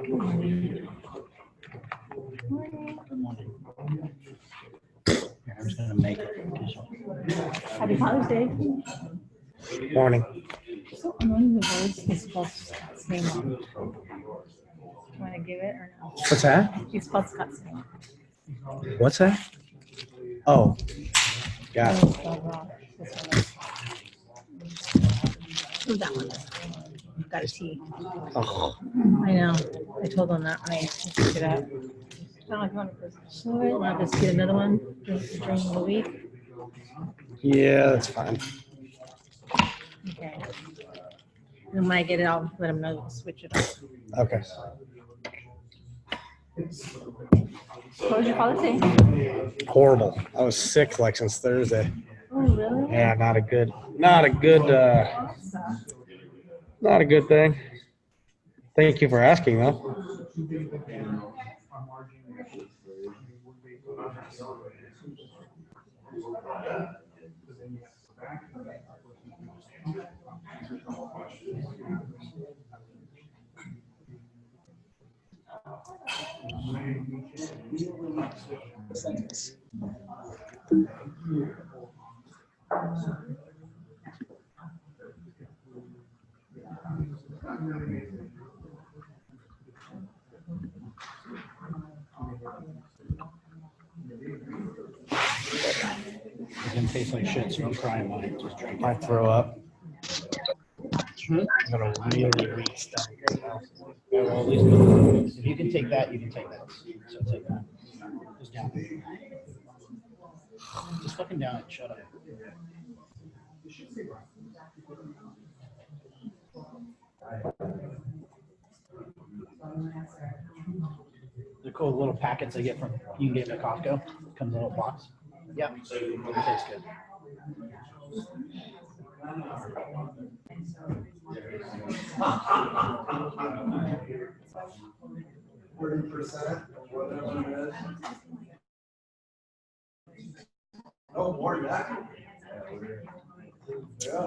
Good morning. Here, I'm just gonna make it. Happy Father's Day. Morning. So annoying the words he's spelled Scott's name on. Do you want to give it or no? What's that? He spelled Scott's name. What's that? Oh, got Oh, it. it's spelled wrong. This one. Oh, that one. Got a T. Oh, I know. I told him that when I picked it up. I don't know if you want to show it. I'll just get another one during the week. yeah, that's fine. Okay. And when I get it, I'll let him know to switch it up. Okay. What was your Father's Day? Horrible. I was sick like since Thursday. Oh, really? Yeah, not a good thing. Thank you for asking though. It's gonna taste like shit, so don't cry in mine. Just drink I it. throw up. I'm gonna really restart right now. Yeah, well, at least if you can take that, you can take that. So take that. Just down. Just fucking down it. Shut up. The cool little packets I get from you can get them at Costco. Comes in a little box. Yeah, it tastes good.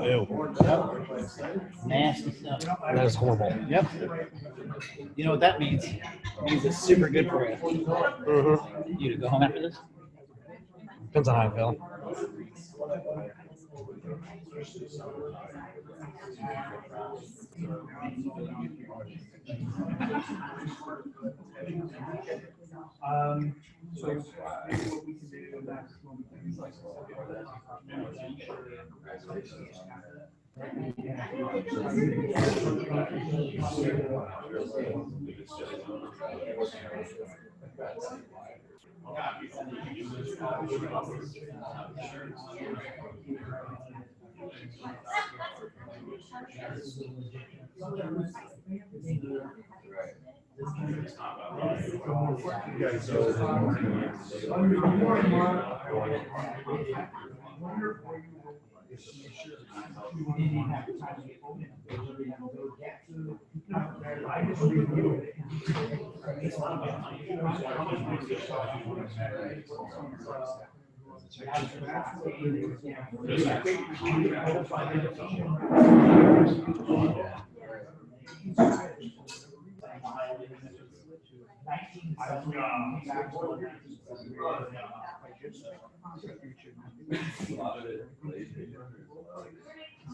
Ew. Nasty stuff. That is horrible. Yep. You know what that means? It means it's super good for you. Mm-hmm. You to go home after this? Depends on how I feel.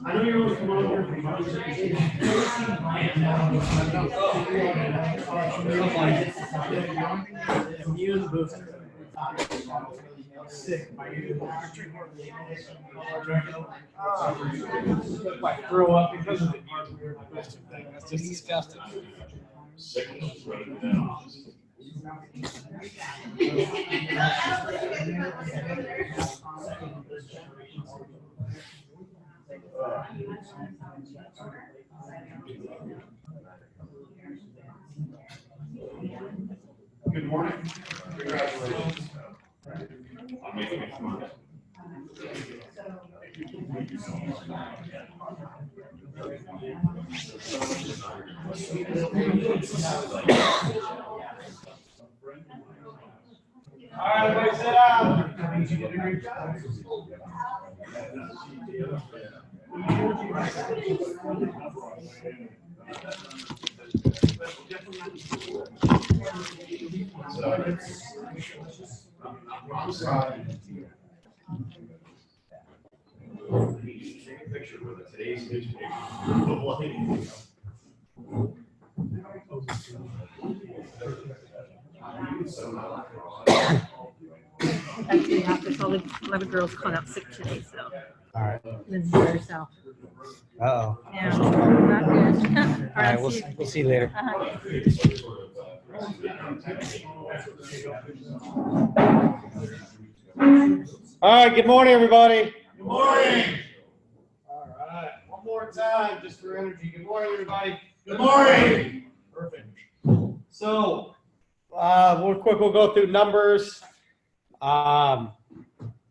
I know you're always coming over for you and the booth. Sick. Like throw up because of the thing. That's just disgusting. Good morning. Congratulations. On making it tomorrow. All right, everybody sit down. Picture with today's newspaper. Actually, half the all the girls called out sick today, so All right. Lindsay by herself. Uh-oh. Yeah, not good. All right, we'll see you later. All right, good morning, everybody. Good morning. All right, one more time, just for energy. Good morning, everybody. Good morning. Perfect. So, real quick, we'll go through numbers.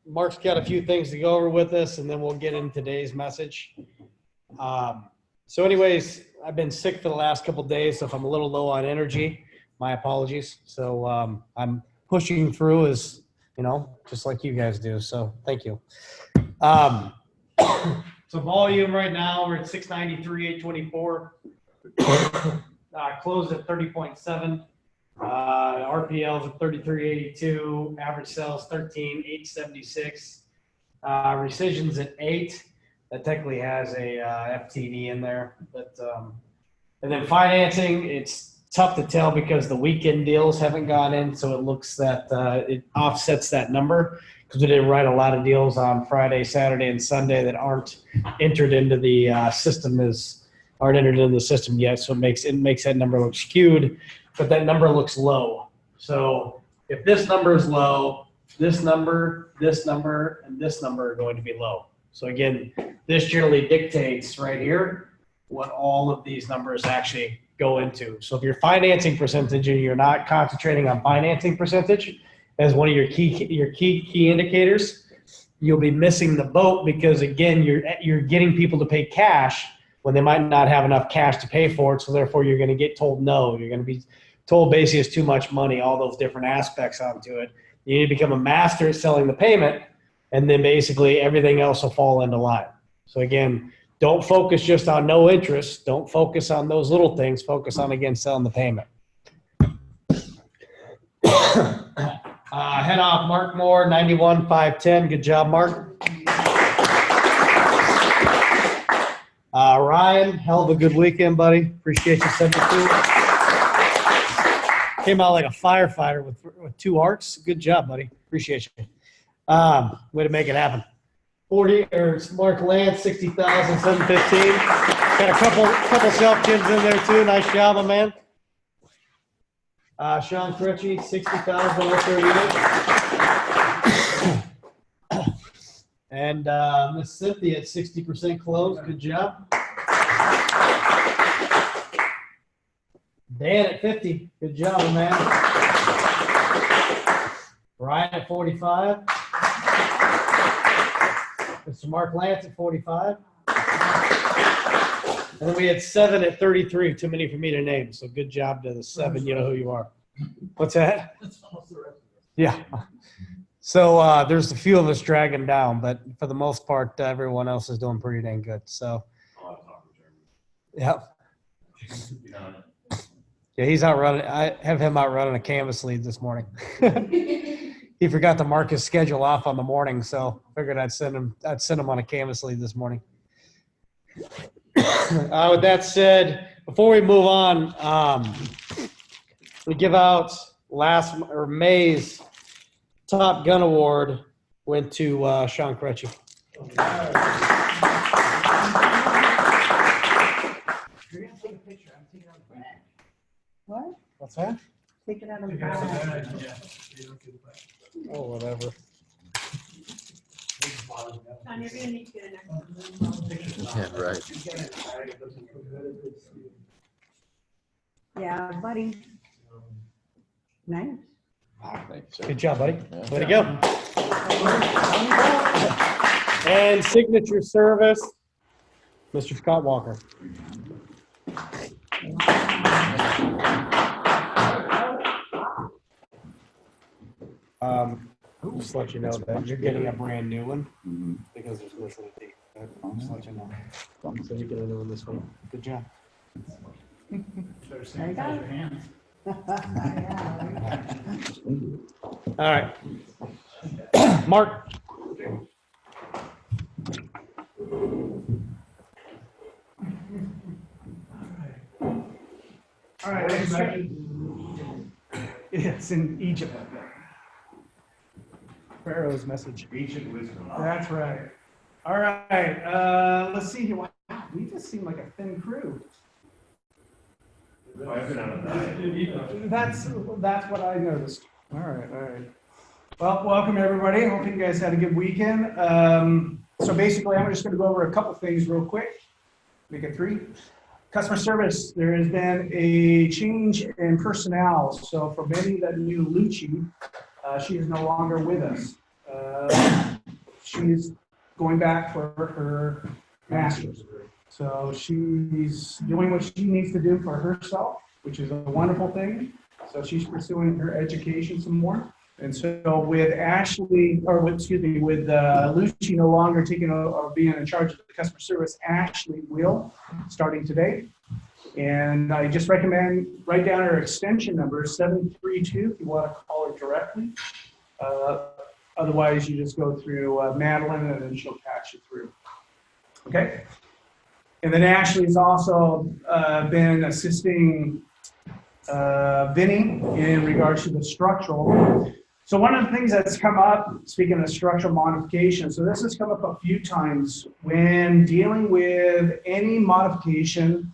Mark's got a few things to go over with us, and then we'll get in today's message. So anyways, I've been sick for the last couple of days, so if I'm a little low on energy, my apologies. So I'm pushing through as, you know, just like you guys do. So thank you. So volume right now, we're at 693, 824. Closed at 30.7. RPLs at 33.82. Average sales 13.876. Rescissions at 8. That technically has a FTD in there, but and then financing, it's tough to tell because the weekend deals haven't gone in, so it looks that it offsets that number because we didn't write a lot of deals on Friday, Saturday, and Sunday that aren't entered into the aren't entered into the system yet, so it makes that number look skewed, but that number looks low. So if this number is low, this number, and this number are going to be low. So again, this generally dictates right here what all of these numbers actually go into. So if you're financing percentage and you're not concentrating on financing percentage as one of your key indicators, you'll be missing the boat because again, you're getting people to pay cash when they might not have enough cash to pay for it. So therefore you're going to get told no. You're going to be told basically it's too much money, all those different aspects onto it. You need to become a master at selling the payment, and then basically everything else will fall into line. So again, don't focus just on no interest. Don't focus on those little things. Focus on, again, selling the payment. Head off Mark Moore, 91,510. Good job, Mark. Ryan, hell of a good weekend, buddy. Appreciate you, 72. Came out like a firefighter with 2 arcs. Good job, buddy. Appreciate you. Way to make it happen. 40 or Mark Lance, 60,715. Got a couple self-kids in there too. Nice job, my man. Sean Critchie, 60,138. And Miss Cynthia at 60% closed. Good job. Dan at 50. Good job, my man. Ryan at 45. Mr. Mark Lance at 45. And then we had 7 at 33. Too many for me to name. So good job to the 7. You know who you are. What's that? Yeah. So there's a few of us dragging down, but for the most part, everyone else is doing pretty dang good. So, yeah. Yeah, he's out running. I have him out running a canvas lead this morning. He forgot to mark his schedule off on the morning, so figured I'd send him on a canvas lead this morning. With that said, before we move on, we give out May's Top Gun Award went to Sean Critchie. What? What's that? Take it out of the bag. Oh, whatever. Sean, you're gonna need to get an extra. Yeah, right. Yeah, buddy. Nice. Good job, buddy. Way to go. And signature service, Mr. Scott Walker. Just let you know that you're getting a brand new one because there's missing a date. Just let you know. So you get a new one this week. Good job. Better sanitize your hands. All right. Mark. All right, it's in Egypt. Pharaoh's message. Ancient wisdom. That's right. All right, let's see here. Wow, we just seem like a thin crew. Oh, I've been on a diet. That's what I noticed. All right. Well, welcome everybody. Hope you guys had a good weekend. So basically, I'm just going to go over a couple things real quick. Make it 3. Customer service. There has been a change in personnel. So for many that knew Lucci, she is no longer with us. She's going back for her master's. So she's doing what she needs to do for herself, which is a wonderful thing. So she's pursuing her education some more. And so with with Lucci no longer taking or being in charge of the customer service, Ashley will, starting today. And I just recommend write down her extension number, 732, if you want to call her directly. Otherwise, you just go through Madeline, and then she'll patch you through. Okay? And then Ashley's also been assisting Vinny in regards to the structural. So one of the things that's come up, speaking of structural modification, so this has come up a few times when dealing with any modification.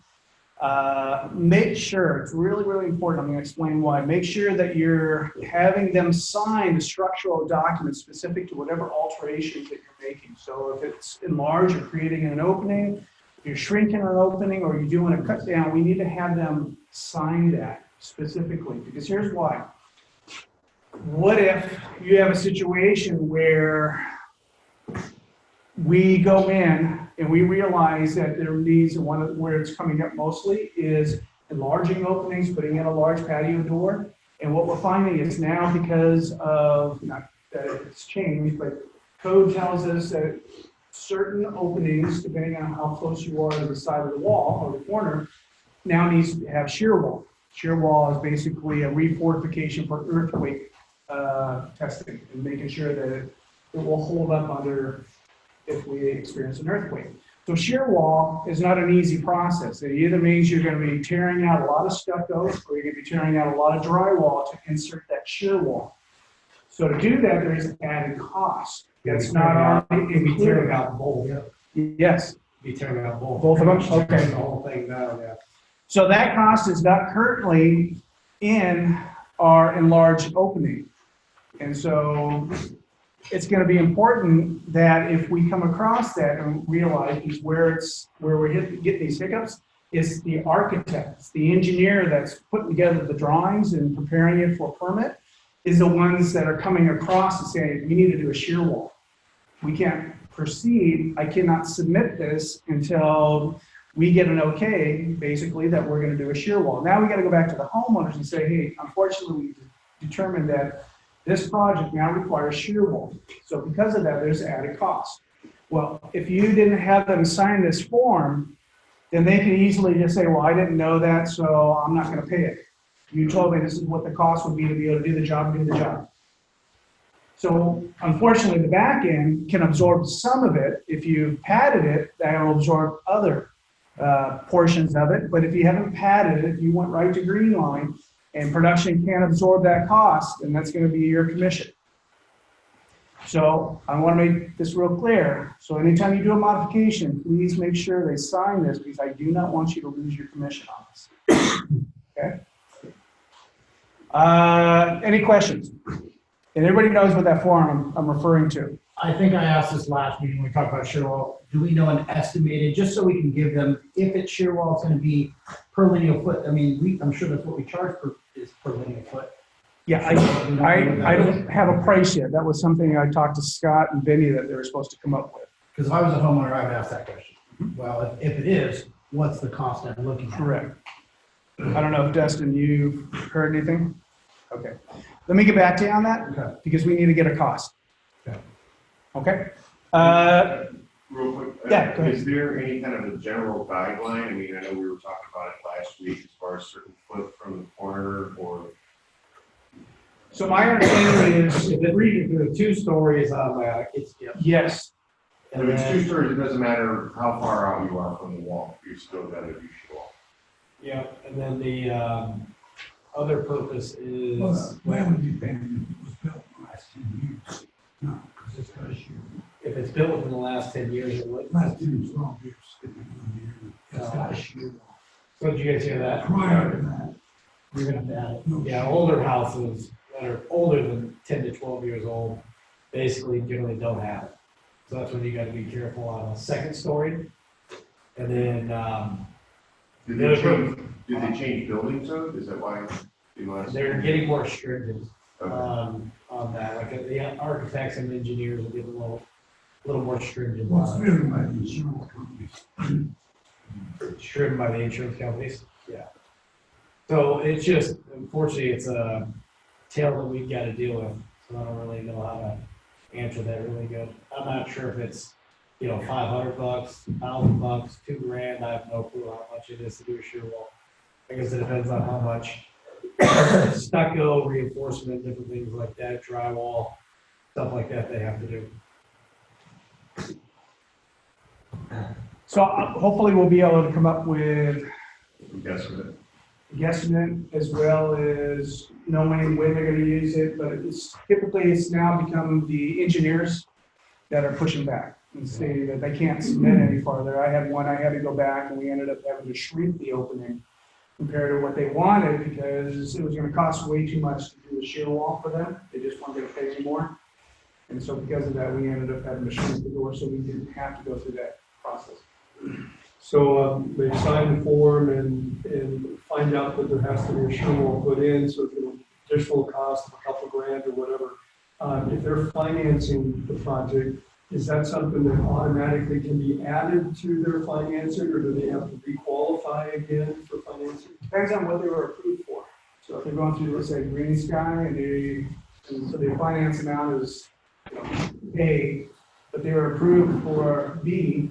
Make sure, it's really, really important, I'm going to explain why. Make sure that you're having them sign the structural document specific to whatever alterations that you're making. So if it's enlarged or creating an opening, if you're shrinking an opening or you're doing a cut down, we need to have them sign that specifically, because here's why. What if you have a situation where we go in and we realize that there needs where it's coming up mostly is enlarging openings, putting in a large patio door. And what we're finding is now, because of, not that it's changed, but code tells us that certain openings, depending on how close you are to the side of the wall or the corner, now needs to have shear wall. Shear wall is basically a refortification for earthquake testing and making sure that it will hold up under if we experience an earthquake. So shear wall is not an easy process. It either means you're going to be tearing out a lot of stucco or you're going to be tearing out a lot of drywall to insert that shear wall. So to do that, there's an added cost. That's not tearing out both. Yes. Be tearing out both. Both of them? Okay. The whole thing down, yeah. So that cost is not currently in our enlarged opening. And so it's going to be important that if we come across that and realize where we're getting these hiccups, is the architect, it's the engineer that's putting together the drawings and preparing it for permit, is the ones that are coming across and saying, we need to do a shear wall. We can't proceed. I cannot submit this until we get an okay, basically, that we're going to do a shear wall. Now we got to go back to the homeowners and say, hey, unfortunately, we determined that this project now requires shear wall. So because of that, there's added cost. Well, if you didn't have them sign this form, then they can easily just say, well, I didn't know that, so I'm not going to pay it. You told me this is what the cost would be to be able to do the job and do the job. So unfortunately, the back end can absorb some of it. If you padded it, that will absorb other portions of it. But if you haven't padded it, if you went right to green line, and production can't absorb that cost, and that's going to be your commission. So I want to make this real clear. So anytime you do a modification, please make sure they sign this, because I do not want you to lose your commission on this. Okay? Any questions? And everybody knows what that form I'm referring to. I think I asked this last meeting, we talked about shear wall. Do we know an estimated, just so we can give them, if it's shear wall, it's going to be per linear foot? I mean, I'm sure that's what we charge is per linear foot. Yeah, I don't have a price yet. That was something I talked to Scott and Vinny that they were supposed to come up with. Because if I was a homeowner, I would ask that question. Well, if it is, what's the cost I'm looking at? Correct. I don't know if Dustin, you've heard anything? Okay. Let me get back to you on that, Okay. because we need to get a cost. Okay. Okay? Real quick. Yeah, go ahead. Is there any kind of a general guideline? I mean, I know we were talking about it last week as far as certain foot from the corner or. So my understanding is, If the 2 stories on that, it's, yes, If it's 2 stories, it doesn't matter how far out you are from the wall, you're still gonna do show off. yeah, and then the, other purpose is. Well, the land would be banned if it was built in the last 10 years. No, because it's got a shoe. If it's built within the last 10 years, it would. Last 10 years, 12 years, it's got a shoe. So did you guys hear that? Prior to that, You're gonna have to add it. no. Yeah, older houses that are older than 10 to 12 years old, basically generally don't have it. So that's when you gotta be careful on a second story. And then, Did they change building code? Is that why? they're getting more stringent Okay. on that. Like the architects and engineers will get a little more stringent. Well, it's on driven by the insurance companies. it. Stringent by the insurance companies. Yeah. So it's just, unfortunately, it's a tail that we've got to deal with. So I don't really know how to answer that really good. I'm not sure if it's, $500, $1,000, $2,000. I have no clue how much it is to do a shear wall. I guess it depends on how much stucco, reinforcement, different things like that, drywall, stuff like that they have to do. so hopefully we'll be able to come up with I'm guessing it. guesstimate as well as knowing when they're gonna use it, but it's now become the engineers that are pushing back and stating that they can't submit any farther. I had to go back and we ended up having to shrink the opening compared to what they wanted because it was gonna cost way too much to do the shear wall for them. They just weren't gonna pay any more. And so because of that, we ended up having to shrink the door so we didn't have to go through that process. So they sign the form and find out that there has to be a shear wall put in, so it's an additional cost of a couple grand or whatever. If they're financing the project, is that something that automatically can be added to their financing, or do they have to re-qualify again for financing? Depends on what they were approved for. So if they're going through, let's say, Green Sky, and so their finance amount is, A, but they were approved for B,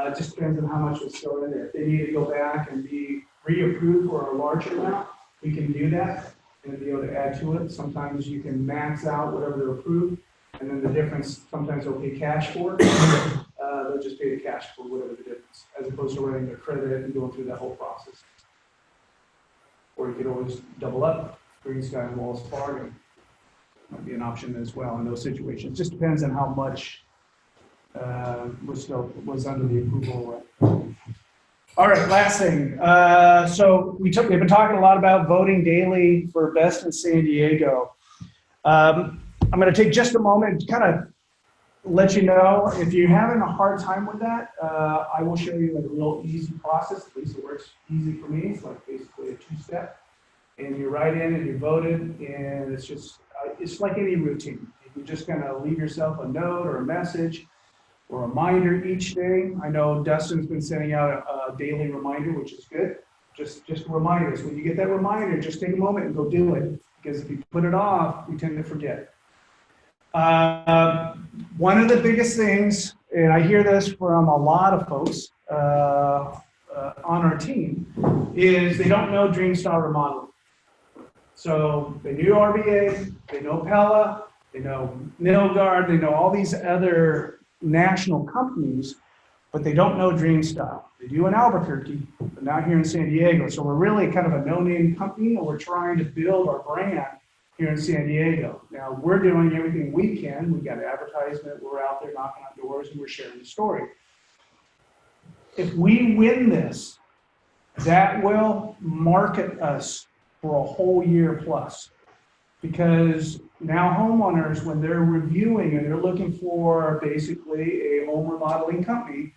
it just depends on how much was still in there. If they need to go back and be reapproved for a larger amount, we can do that and be able to add to it. Sometimes you can max out whatever they're approved, and then the difference, sometimes they'll pay cash for it. They'll just pay the cash for whatever the difference, as opposed to writing their credit and going through that whole process. Or you could always double up, Green Sky and Wells Fargo. Might be an option as well in those situations. Just depends on how much was under the approval. All right, last thing. So we've been talking a lot about voting daily for Best in San Diego. I'm going to take just a moment to kind of let you know if you're having a hard time with that. I will show you a real easy process. At least it works easy for me. It's like basically a 2-step, and you write in and you voted, and it's just it's like any routine. You're just going to leave yourself a note or a message or a reminder each day. I know Dustin's been sending out a daily reminder, which is good. Just remind us. When you get that reminder, just take a moment and go do it. Because if you put it off, we tend to forget. One of the biggest things, and I hear this from a lot of folks on our team, is they don't know Dreamstyle Remodeling. So they knew RBA, they know Pella, they know Milgard, they know all these other national companies, but they don't know Dreamstyle. They do in Albuquerque, but not here in San Diego. So we're really kind of a no-name company, and we're trying to build our brand here in San Diego. Now, we're doing everything we can. We've got advertisement. We're out there knocking on doors, and we're sharing the story. If we win this, that will market us for a whole year plus. Because now homeowners, when they're reviewing and they're looking for basically a home remodeling company,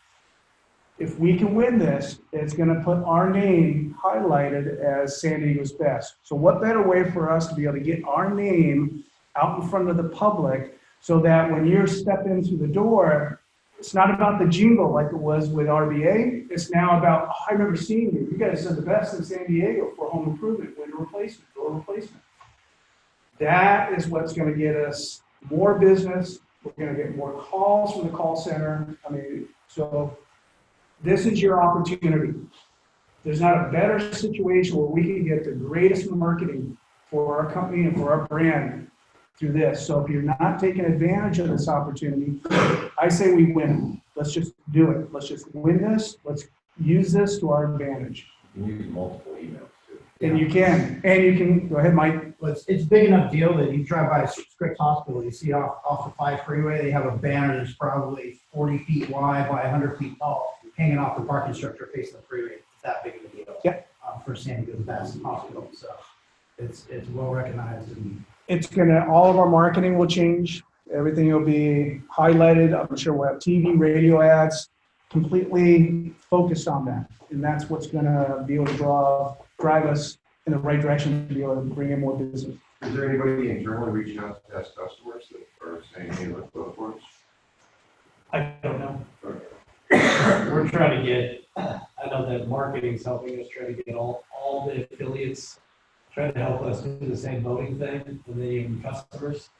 if we can win this, it's going to put our name highlighted as San Diego's best. So what better way for us to be able to get our name out in front of the public so that when you're stepping through the door, it's not about the jingle like it was with RBA. It's now about, oh, I remember seeing you. You guys are the best in San Diego for home improvement, window replacement, door replacement. That is what's gonna get us more business. We're gonna get more calls from the call center. I mean, so this is your opportunity. There's not a better situation where we can get the greatest marketing for our company and for our brand through this. So if you're not taking advantage of this opportunity, I say we win. Let's just do it. Let's just win this. Let's use this to our advantage. You can use multiple emails too. And you can, go ahead, Mike. But it's big enough deal that you drive by Scripps Hospital, you see off the 5 freeway, they have a banner that's probably 40 feet wide by 100 feet tall, hanging off the parking structure facing the freeway. It's that big of a deal. Yep. For San Diego Baptist Hospital, so it's well recognized and It's gonna, all of our marketing will change. Everything will be highlighted. I'm sure we'll have TV, radio ads, completely focused on that. And that's what's gonna be able to drive us in the right direction to be able to bring in more business. Is there anybody internally reaching out to test customers that are saying, hey, let's vote for us? I don't know. We're trying to get, I know that marketing's helping us try to get all the affiliates, trying to help us do the same voting thing, and then even customers,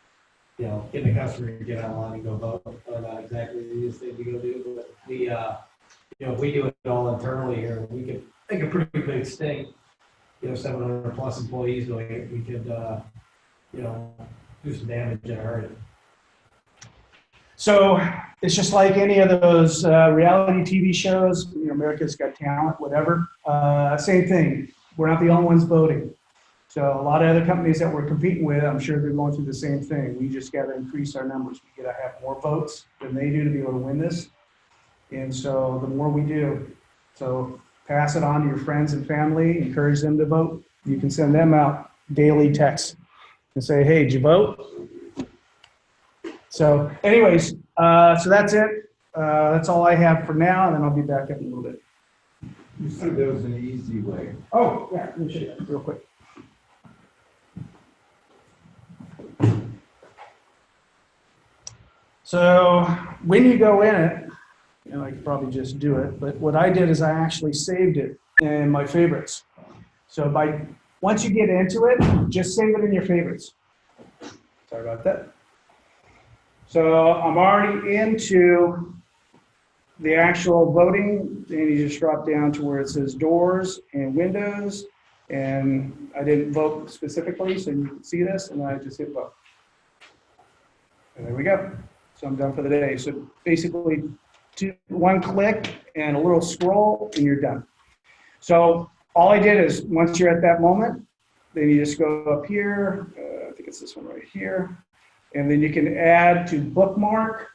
you know, getting the customer to get online and go vote, are not exactly the easiest thing to go do, but we, you know, if we do it all internally here, we could make a pretty big sting. You know, 700 plus employees doing it, we could, you know, do some damage in a hurry. So it's just like any of those reality TV shows, you know, America's Got Talent, whatever. Same thing. We're not the only ones voting. So a lot of other companies that we're competing with, I'm sure they're going through the same thing. We just got to increase our numbers. We got to have more votes than they do to be able to win this. And so the more we do, so pass it on to your friends and family, encourage them to vote. You can send them out daily texts and say, hey, did you vote? So anyways, so that's it. That's all I have for now, and then I'll be back up in a little bit. You said there was an easy way. Oh, yeah, let me show you that real quick. So when you go in it, you know, I could probably just do it, but what I did is I actually saved it in my favorites. So once you get into it, just save it in your favorites. Sorry about that. So I'm already into the actual voting, and you just drop down to where it says doors and windows, and I didn't vote specifically, so you can see this, and I just hit vote. And there we go. So I'm done for the day. So basically, one click and a little scroll, and you're done. So all I did is, once you're at that moment, then you just go up here, I think it's this one right here, and then you can add to bookmark,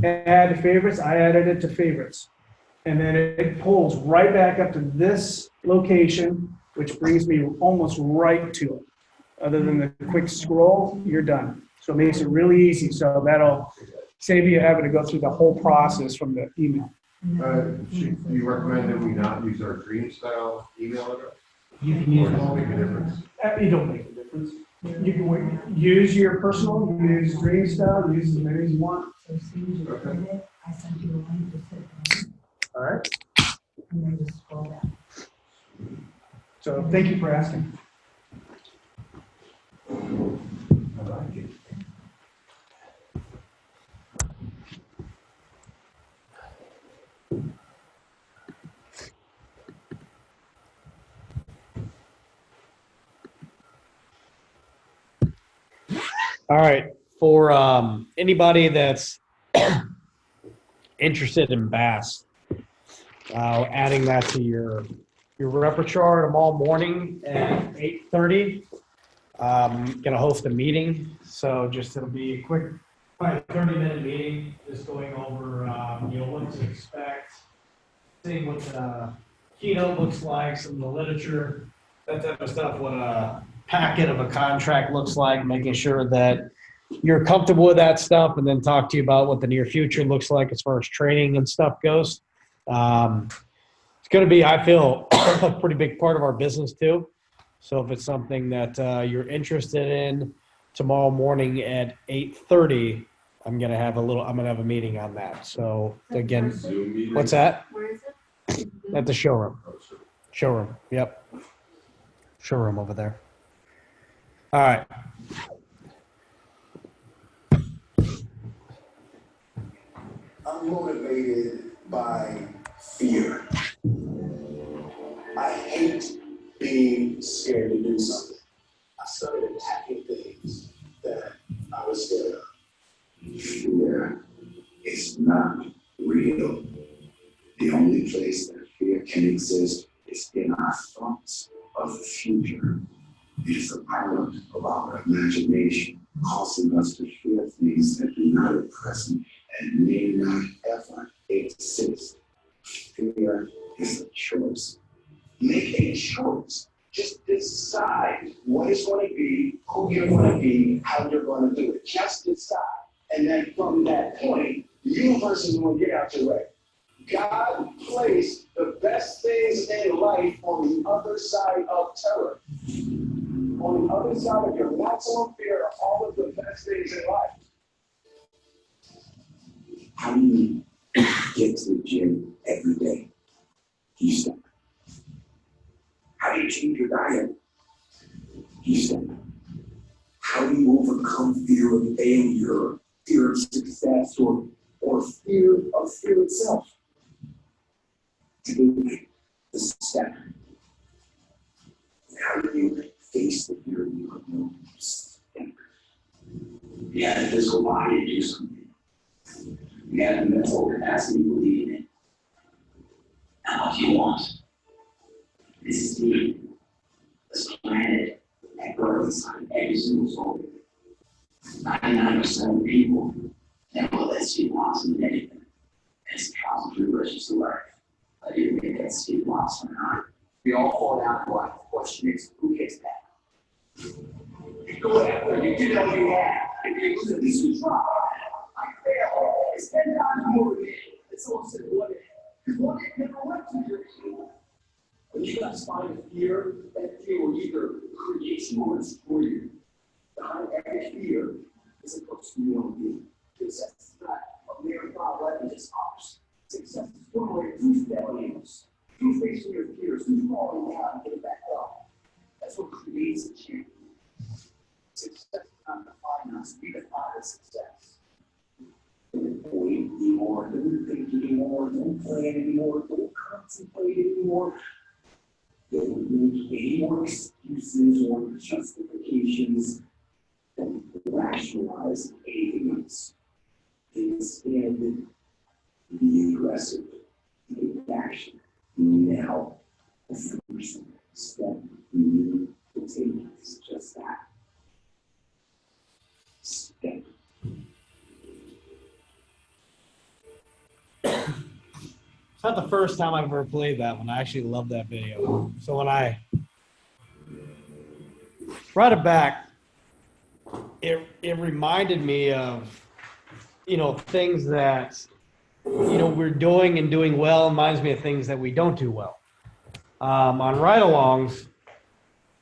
add to favorites. I added it to favorites. And then it pulls right back up to this location, which brings me almost right to it. Other than the quick scroll, you're done. So it makes it really easy. So that'll save you having to go through the whole process from the email. Do you recommend that we not use our dream style email address? you can use Or does it all. make a difference? It don't make a difference. You can use your personal, use Dream Style, use as many as you want. So as soon as you send it, I sent you a link to sit down All right. and then just scroll down. So thank you for asking. I like it. All right, for anybody that's interested in bass, adding that to your repertoire tomorrow morning at 8:30. Gonna host a meeting, so just it'll be a quick, probably 30-minute meeting, just going over what to expect, seeing what the keynote looks like, some of the literature, that type of stuff, what a packet of a contract looks like, making sure that you're comfortable with that stuff, and then talk to you about what the near future looks like as far as training and stuff goes. It's going to be, I feel, a pretty big part of our business too. So if it's something that you're interested in, tomorrow morning at 8:30, I'm going to have a meeting on that. So again, Zoom meeting? what's that? Where is it? At the showroom. Oh, sure. Showroom. Yep. Showroom over there. All right. I'm motivated by fear. I hate being scared to do something. I started attacking things that I was scared of. Fear is not real. The only place that fear can exist is in our thoughts of the future. It is a product of our imagination, causing us to fear things that do not at present and may not ever exist. Fear is a choice. Make a choice. Just decide what it's going to be, who you're going to be, how you're going to do it. Just decide. And then from that point, the universe is going to get out your way. God placed the best things in life on the other side of terror. On the other side of your maximum fear are all of the best things in life. How do you get to the gym every day? You step. How do you change your diet? You step. How do you overcome fear of failure, fear of success, or fear of fear itself? Take the step. How do you face the fear you have no step? You have the physical body to do something. You have the mental capacity to believe in it. Now, what do you want? This is me. This planet that grows inside every single soul. 99% of people never let Steve Watson in anything. It's Charles Tribulations to learn. But even if that's Steve Watson or not, we all fall down to life. The question is, who gets that? You go after you know you have. If you lose at least you try. I fail. It's 10 times more than it's someone said, what if? Because what if never went to your team? When you guys find a fear, that fear will either create you or destroy you. Behind every fear is a person you want to be. Success is not a marathon weapon, it's ours. Success is one way through failures, through facing your fears, through falling down and getting back up. That's what creates a champion. Success is not define us, we define as success. Don't wait anymore, don't think anymore, don't plan anymore, don't contemplate anymore. Don't make any more excuses or justifications. Don't rationalize anything else. Instead, be aggressive. Take action. Now, the first step you need to take is just that. Step. It's not the first time I've ever played that one. I actually love that video. So when I brought it back, it reminded me of, things that, we're doing and doing well. It reminds me of things that we don't do well. On ride-alongs,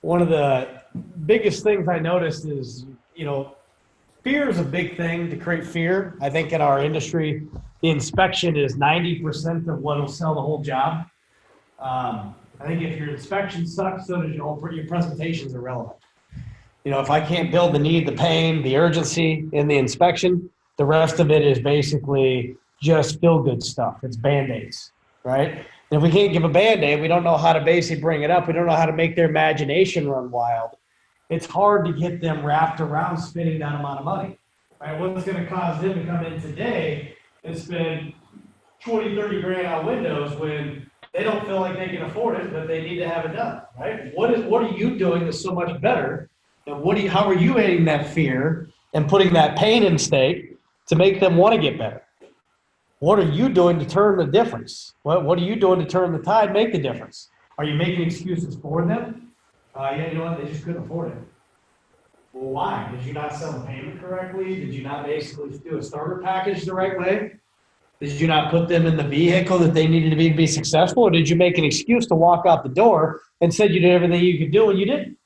one of the biggest things I noticed is, fear is a big thing to create fear. I think in our industry, the inspection is 90% of what will sell the whole job. I think if your inspection sucks, so does your presentation's irrelevant. If I can't build the need, the pain, the urgency in the inspection, the rest of it is basically just feel-good stuff. It's Band-Aids, right? And if we can't give a Band-Aid, we don't know how to basically bring it up. We don't know how to make their imagination run wild. It's hard to get them wrapped around spending that amount of money, right? What's going to cause them to come in today and spend 20, 30 grand on windows when they don't feel like they can afford it, but they need to have it done, right? What are you doing that's so much better? And how are you aiding that fear and putting that pain in stake to make them want to get better? What are you doing to turn the difference? What are you doing to turn the tide, make the difference? Are you making excuses for them? You know what? They just couldn't afford it. Well, why? Did you not sell the payment correctly? Did you not basically do a starter package the right way? Did you not put them in the vehicle that they needed to be successful? Or did you make an excuse to walk out the door and said you did everything you could do and you didn't?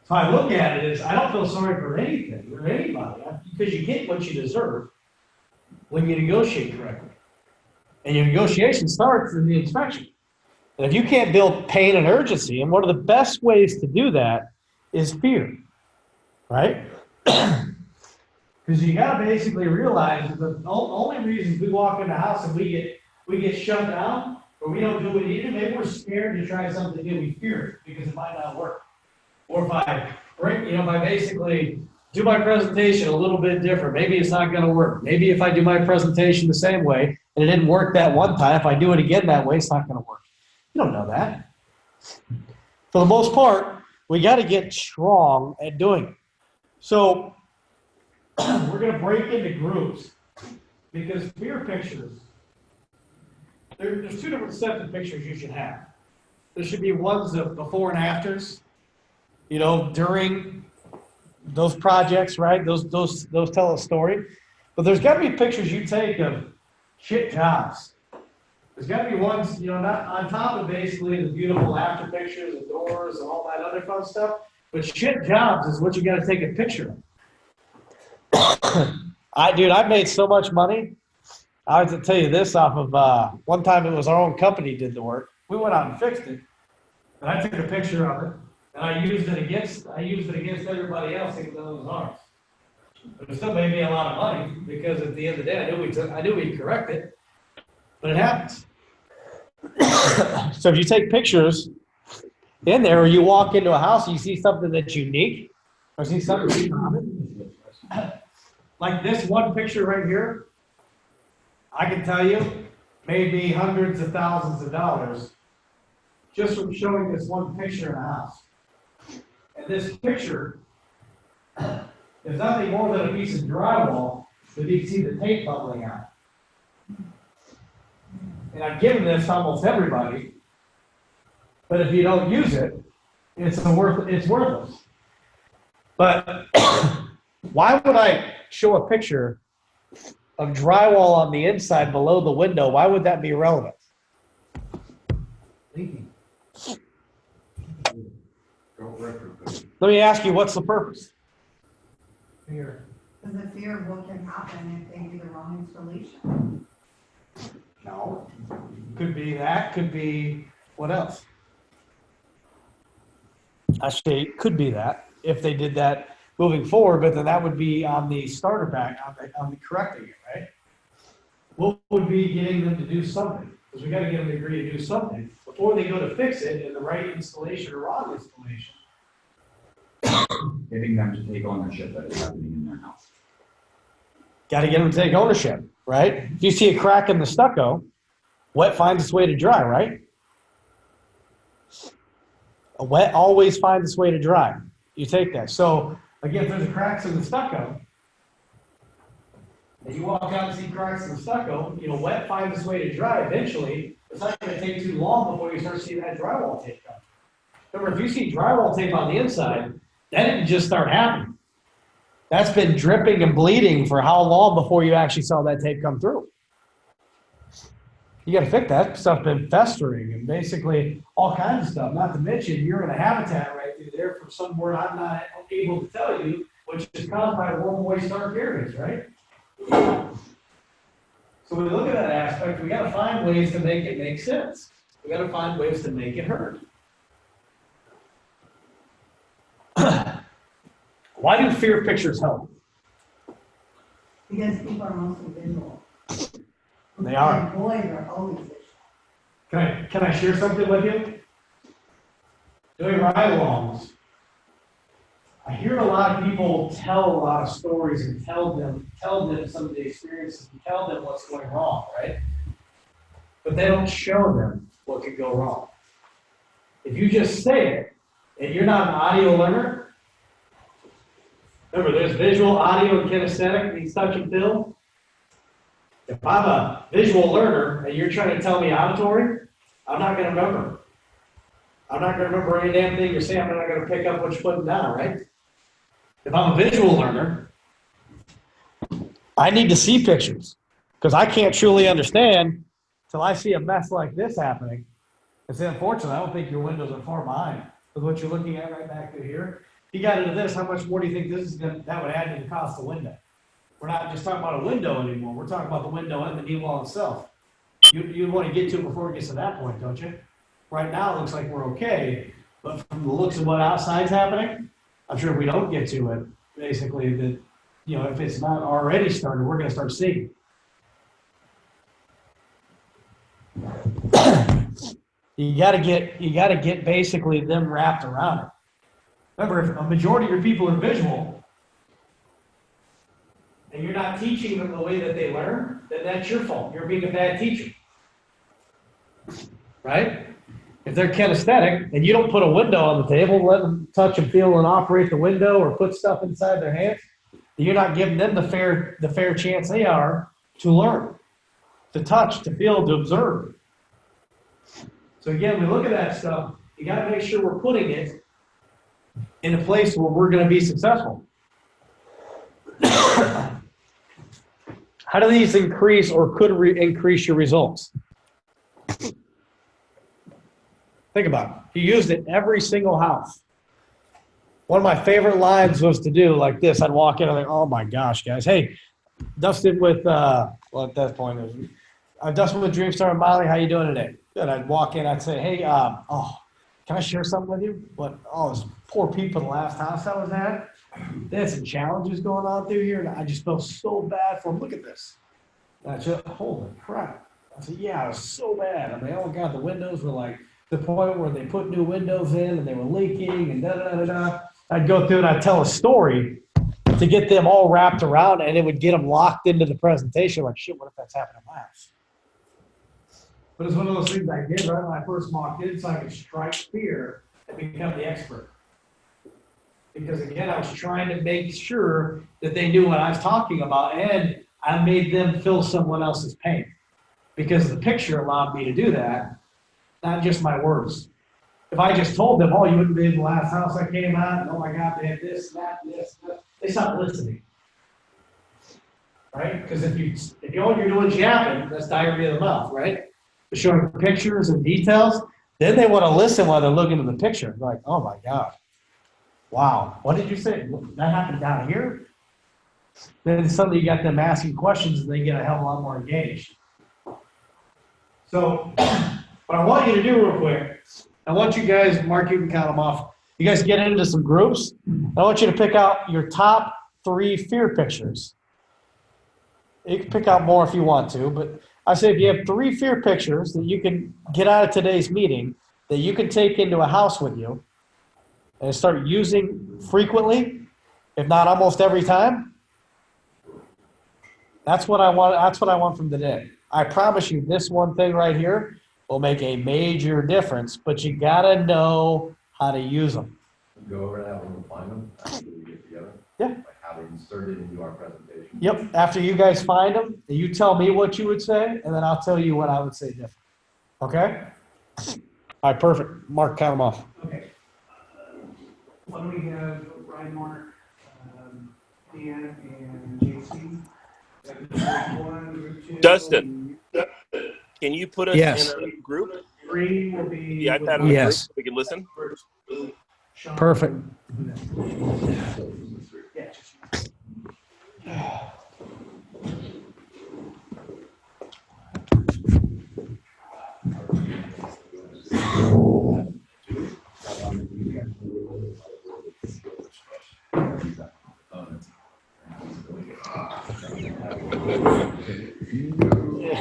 So I look at it as I don't feel sorry for anything or anybody because you get what you deserve when you negotiate correctly. And your negotiation starts in the inspection. And if you can't build pain and urgency, and one of the best ways to do that is fear, right? Because you gotta basically realize that the only reasons we walk in the house and we get shut down, or we don't do what we need to, maybe we're scared to try something new, we fear it because it might not work. Or if I basically do my presentation a little bit different, maybe it's not gonna work. Maybe if I do my presentation the same way and it didn't work that one time, if I do it again that way, it's not gonna work. You don't know that. For the most part, we gotta get strong at doing it. So we're gonna break into groups because fear pictures, there's two different sets of pictures you should have. There should be ones of before and afters, during those projects, right? Those tell a story. But there's got to be pictures you take of shit jobs. There's got to be ones, not on top of basically the beautiful after pictures, the doors, and all that other fun stuff. But shit jobs is what you got to take a picture of. I've made so much money. I have to tell you this off of one time it was our own company did the work. We went out and fixed it, and I took a picture of it, and I used it against everybody else thinking that it was ours. But it still made me a lot of money because at the end of the day, I knew we'd correct it, but it happens. So if you take pictures in there, or you walk into a house and you see something that's unique, or see something common, like this one picture right here, I can tell you, made me hundreds of thousands of dollars just from showing this one picture in a house. And this picture is nothing more than a piece of drywall that you can see the tape bubbling out. And I've given this to almost everybody, but if you don't use it, it's worthless. But why would I show a picture of drywall on the inside below the window? Why would that be relevant? Leaking. Let me ask you, what's the purpose? Fear. Because the fear of what can happen if they do the wrong installation. No. Could be that, could be, what else? Actually, it could be that, if they did that moving forward, but then that would be on the starter pack, on the correcting it, right? What would be getting them to do something? Because we got to get them to agree to do something before they go to fix it in the right installation or wrong installation. Getting them to take ownership that is happening in their house. Got to get them to take ownership, right? If you see a crack in the stucco, wet finds its way to dry, right? A wet always finds its way to dry. You take that. So again, if there's a cracks in the stucco, and you walk out and see cracks in the stucco, wet finds its way to dry eventually. It's not going to take too long before you start seeing that drywall tape come. Remember, if you see drywall tape on the inside, that didn't just start happening. That's been dripping and bleeding for how long before you actually saw that tape come through? You got to fix that. Stuff's been festering and basically all kinds of stuff. Not to mention, you're in a habitat right through there from some word I'm not able to tell you, which is caused by warm, moist, dark areas, right? So when we look at that aspect, we got to find ways to make it make sense. We got to find ways to make it hurt. Why do fear pictures help? Because people are mostly visual. They are. And boys are always visual. Can I share something with you? Doing ride-alongs, I hear a lot of people tell a lot of stories and tell them some of the experiences and tell them what's going wrong, right? But they don't show them what could go wrong. If you just say it, and you're not an audio learner, remember there's visual, audio, and kinesthetic, these touch and feel. If I'm a visual learner and you're trying to tell me auditory, I'm not going to remember. I'm not going to remember any damn thing you're saying. I'm not going to pick up what you're putting down, right? If I'm a visual learner, I need to see pictures because I can't truly understand until I see a mess like this happening. And say, unfortunately, I don't think your windows are far behind with what you're looking at right back through here. If you got into this, how much more do you think that would add to the cost of the window? We're not just talking about a window anymore. We're talking about the window and the knee wall itself. You want to get to it before it gets to that point, don't you? Right now, it looks like we're okay. But from the looks of what outside's happening, I'm sure if we don't get to it, basically, that you know, if it's not already started, we're gonna start seeing. You gotta get basically them wrapped around it. Remember, if a majority of your people are visual, and you're not teaching them the way that they learn, then that's your fault. You're being a bad teacher. Right? If they're kinesthetic and you don't put a window on the table, let them touch and feel and operate the window or put stuff inside their hands, you're not giving them the fair chance they are to learn, to touch, to feel, to observe. So again, we look at that stuff, you got to make sure we're putting it in a place where we're going to be successful. How do these increase or could increase your results? Think about it. You used it every single house. One of my favorite lines was to do like this. I'd walk in and I'm like, oh my gosh, guys. Hey, Dustin with, well, at that point, Dustin with Dreamstar and Molly, how you doing today? Good. I'd walk in, I'd say, hey, can I share something with you? But, those poor people in the last house I was at, they had some challenges going on through here, and I just felt so bad for them. Look at this. And I said, holy crap. I said, yeah, it was so bad. I mean, oh my God, the windows were like the point where they put new windows in and they were leaking and da-da-da-da-da. I'd go through and I'd tell a story to get them all wrapped around, and it would get them locked into the presentation. Like, shit, what if that's happening in my house? But it's one of those things I did right when I first walked in so I could strike fear and become the expert. Because again, I was trying to make sure that they knew what I was talking about, and I made them feel someone else's pain. Because the picture allowed me to do that, not just my words. If I just told them, oh, you wouldn't be in the last house I came out, and oh my God, they had this, that, they stopped listening. Right? Because if all you're doing is yapping, that's diarrhea of the mouth, right? But showing pictures and details, then they want to listen while they're looking at the picture. They're like, oh my God. Wow. What did you say? That happened down here? Then suddenly you got them asking questions and they get a hell of a lot more engaged. So what I want you to do real quick, I want you guys, Mark, you can count them off. You guys get into some groups. I want you to pick out your top 3 fear pictures. You can pick out more if you want to, but I say if you have 3 fear pictures that you can get out of today's meeting that you can take into a house with you and start using frequently, if not almost every time, that's what I want. That's what I want from today. I promise you, this one thing right here will make a major difference, but you gotta know how to use them. Go over that when we find them after we get together. Yeah. Like how they're inserted into our presentation. Yep. After you guys find them, you tell me what you would say, and then I'll tell you what I would say different. Okay? All right, perfect. Mark, count them off. Okay. Why don't we have Ryan, Mark, Dan, and JC? Group 2, Dustin, can you put us Yes. in a group? 3 will be. The iPad in the Yes. group so we can listen? Sean. Perfect. Yeah, just-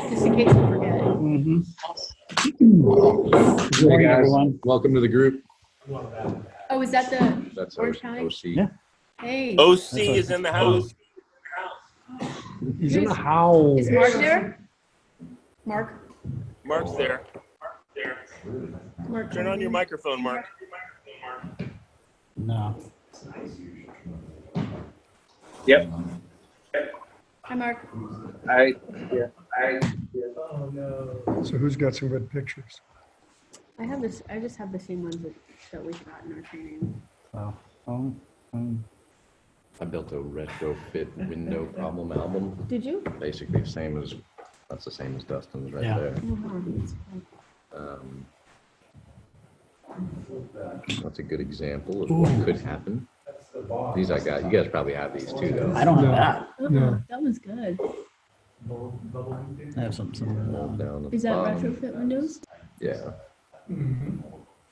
Just in case I forget. Hey guys, welcome to the group. Oh, is that the That's Orange County? OC. Yeah. Hey, OC is in the house. He's in the house. is Mark there? Mark? Mark's there. Mark, Turn on your microphone, Mark. No. Yep. Hi, Mark. Oh, no. So who's got some good pictures? I have this. I just have the same ones that we got in our training. I built a retrofit window problem album. Did you? Basically that's the same as Dustin's right Yeah. there. Oh, That's a good example of what could happen. These I got. You guys probably have these too, though. I don't have that. No. That was good. I have something. Mold down at Is the that bottom. retrofit windows? Yeah,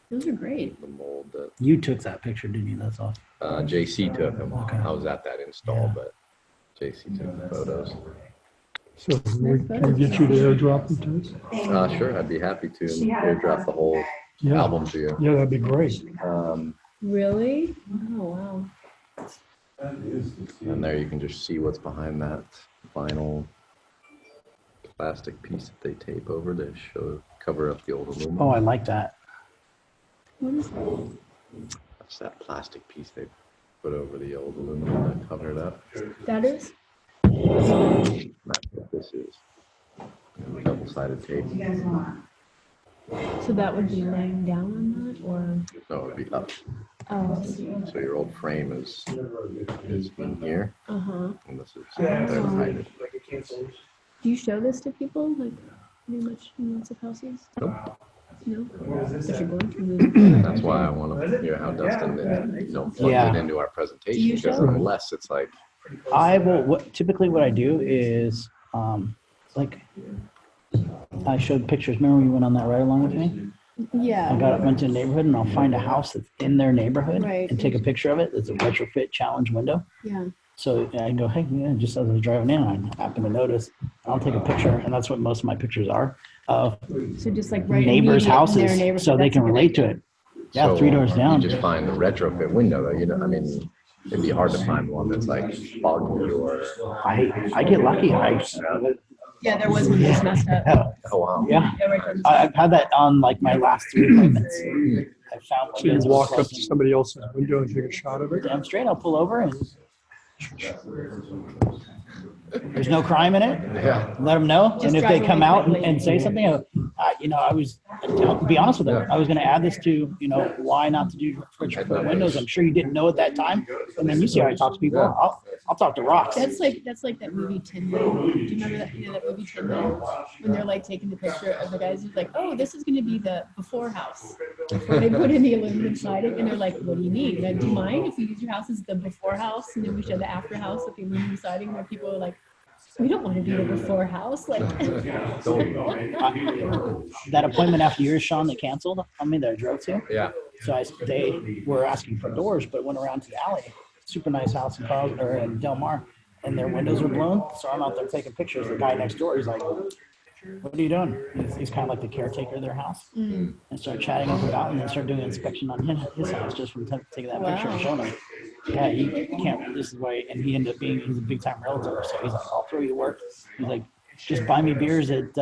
Those are great. the mold that You took that picture, didn't you? That's all. JC took them. Okay. I was at that install, Yeah. but JC took the photos. So can we get you to airdrop them to us? Sure, I'd be happy to airdrop the whole Yeah, album to you. yeah, that'd be great. Really? Oh, wow. And there you can just see what's behind that vinyl plastic piece that they tape over to cover up the old aluminum. Oh, I like that. What is that? That's that plastic piece they put over the old aluminum to cover it up. That is? That's what this is. Double-sided tape. So that would be laying down on that, or? No, it would be up. Oh, I see. So your old frame is in here, Uh-huh. and this is there to hide it. Do you show this to people, like, pretty much in lots of houses? Nope. No? But you're going to move. That's why I want to hear how Dustin did, plug Yeah. it into our presentation, Do you because show? unless it's like, I will, typically what I do is, like, I showed pictures. Remember when you went on that ride along with me? Yeah. Went to a neighborhood and I'll find a house that's in their neighborhood Right. and take a picture of it. It's a retrofit challenge window. Yeah. So I go, hey, yeah, just as I was driving in, I happened to notice. I'll take a picture, and that's what most of my pictures are of So just like right neighbors' immediate in houses, their neighborhood, so they that's a can good relate to idea. it. Yeah, so 3 doors down. You just find the retrofit window, though. I mean, it'd be hard to find one that's like foggy or. I get lucky. Yeah, there was one that's messed up. Oh wow. Yeah, Yeah, right towards the I've had that on like my last 3 appointments. I found So you walk up to somebody else's window and take a shot of it? damn straight. I'll pull over and there's no crime in it. Yeah. Let them know, Just and if drive they come away out quickly. and say something, I was, to be honest with you, I was going to add this to, why not to do retrofit windows. I'm sure you didn't know at that time, and then you see how I talk to people. I'll talk to rocks. That's like that movie Tin Man. Do you remember that? You know that movie Tin Man, when they're like taking the picture of the guys who's like, oh, this is going to be the before house. Before they put in the aluminum siding, and they're like, what do you mean? Like, do you mind if we use your house as the before house, and then we show the after house with the aluminum siding, where people are like, we don't want to be the before house. Like, That appointment after yours, Sean, they canceled on me that I drove to. Yeah. So they were asking for doors, but went around to the alley. Super nice house in Del Mar, and their windows are blown. So I'm out there taking pictures. The guy next door, he's like, what are you doing? He's kind of like the caretaker of their house. And start chatting up about it, and then start doing an inspection on his house just from taking that picture and showing him. Yeah, you can't, this is why, and he ended up being, he's a big time realtor. So he's like, I'll throw you to work. He's like, just buy me beers at,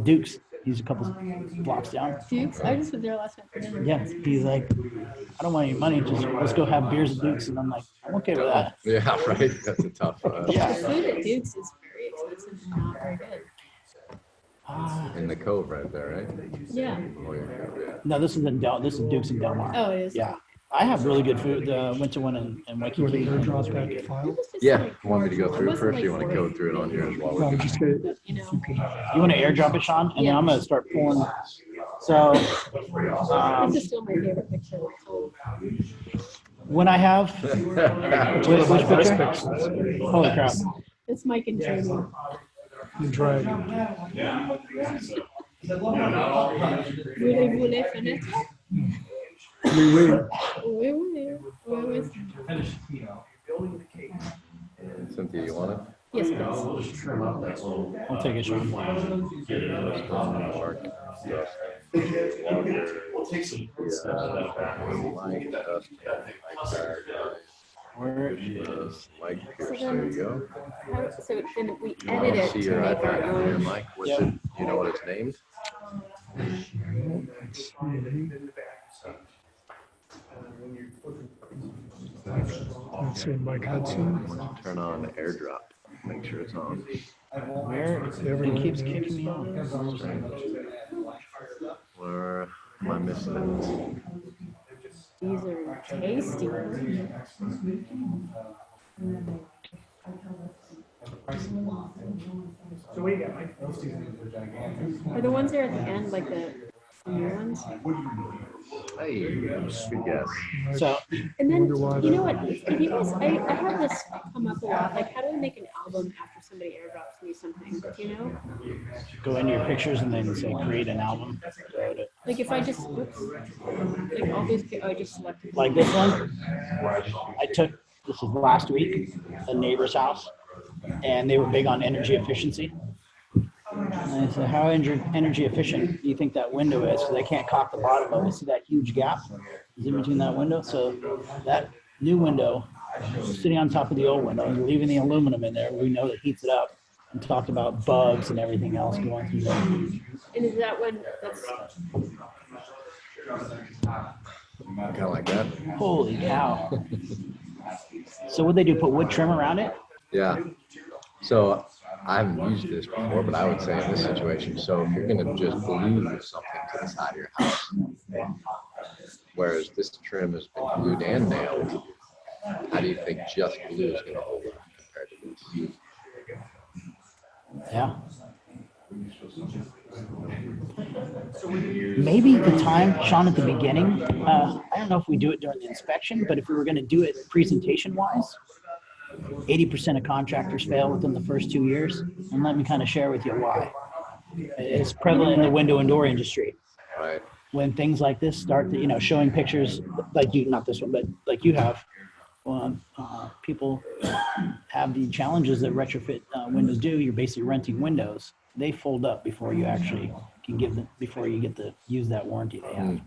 Duke's. He's a couple blocks down. Dukes? I just went there last night for dinner. Yeah, he's like, I don't want any money, just let's go have beers at Duke's. And I'm like, I'm okay with that. Yeah, right. That's a tough. Yeah. The food at Dukes is very expensive and not very good. In the cove right there, right? Yeah. Oh, yeah. No, this is Duke's in Del Mar. Oh, it is. Yeah. I have really good food. Went to one in Waikiki. It was just Yeah. like You want me to go cordial. through It it wasn't first? Or like you want to go cordial, through it on here as well? No, just get it. but, you know. You want to airdrop it, Sean? And then I'm going to start pulling. So This is still my favorite picture. when I have, which picture? Holy crap. It's Mike and Jamie. The dragon. Voulez-vous fenêtre? We win. Oui, oui. Oui, oui. Cynthia, you want it? Yes, please. I'll take it, Sean. Mark, Mike, Dustin, Where is Mike Pierce. There you go. So then we edit it See to your make our iPad here, own. Mike. What's it? Do you know what it's named? Let's see, Mike Hudson. Turn on airdrop. Make sure it's on. where it keeps kicking me off? Where am I missing it? These are tasty. So what do you got, Mike? Are the ones there at the end like the new ones? Hey, good guess. So And then, you know what, if you guys, I have this come up a lot, like how do I make an album after somebody airdrops me something, you know? go into your pictures and then say create an album. Like if I just, oops, like all these, I just selected. Like this one, I took this was last week, a neighbor's house, and they were big on energy efficiency. And I said, how energy efficient do you think that window is? Because they can't caulk the bottom of it. See that huge gap is in between that window? So that new window, sitting on top of the old window, and leaving the aluminum in there, we know that heats it up. And talked about bugs and everything else going through there. And is that when that's Kind of like that. Holy cow. So what'd they do? Put wood trim around it? Yeah. So I haven't used this before, but I would say in this situation, so if you're gonna just glue something to the side of your house, whereas this trim has been glued and nailed, how do you think just glue is gonna hold up compared to this? Yeah. Maybe the time, Sean, at the beginning, I don't know if we do it during the inspection, but if we were going to do it presentation-wise, 80% of contractors fail within the first 2 years. And let me kind of share with you why. It's prevalent in the window and door industry. Right. When things like this start, showing pictures like you, not this one, but like you have, people have the challenges that retrofit windows do. You're basically renting windows. They fold up before you actually can before you get to use that warranty they have.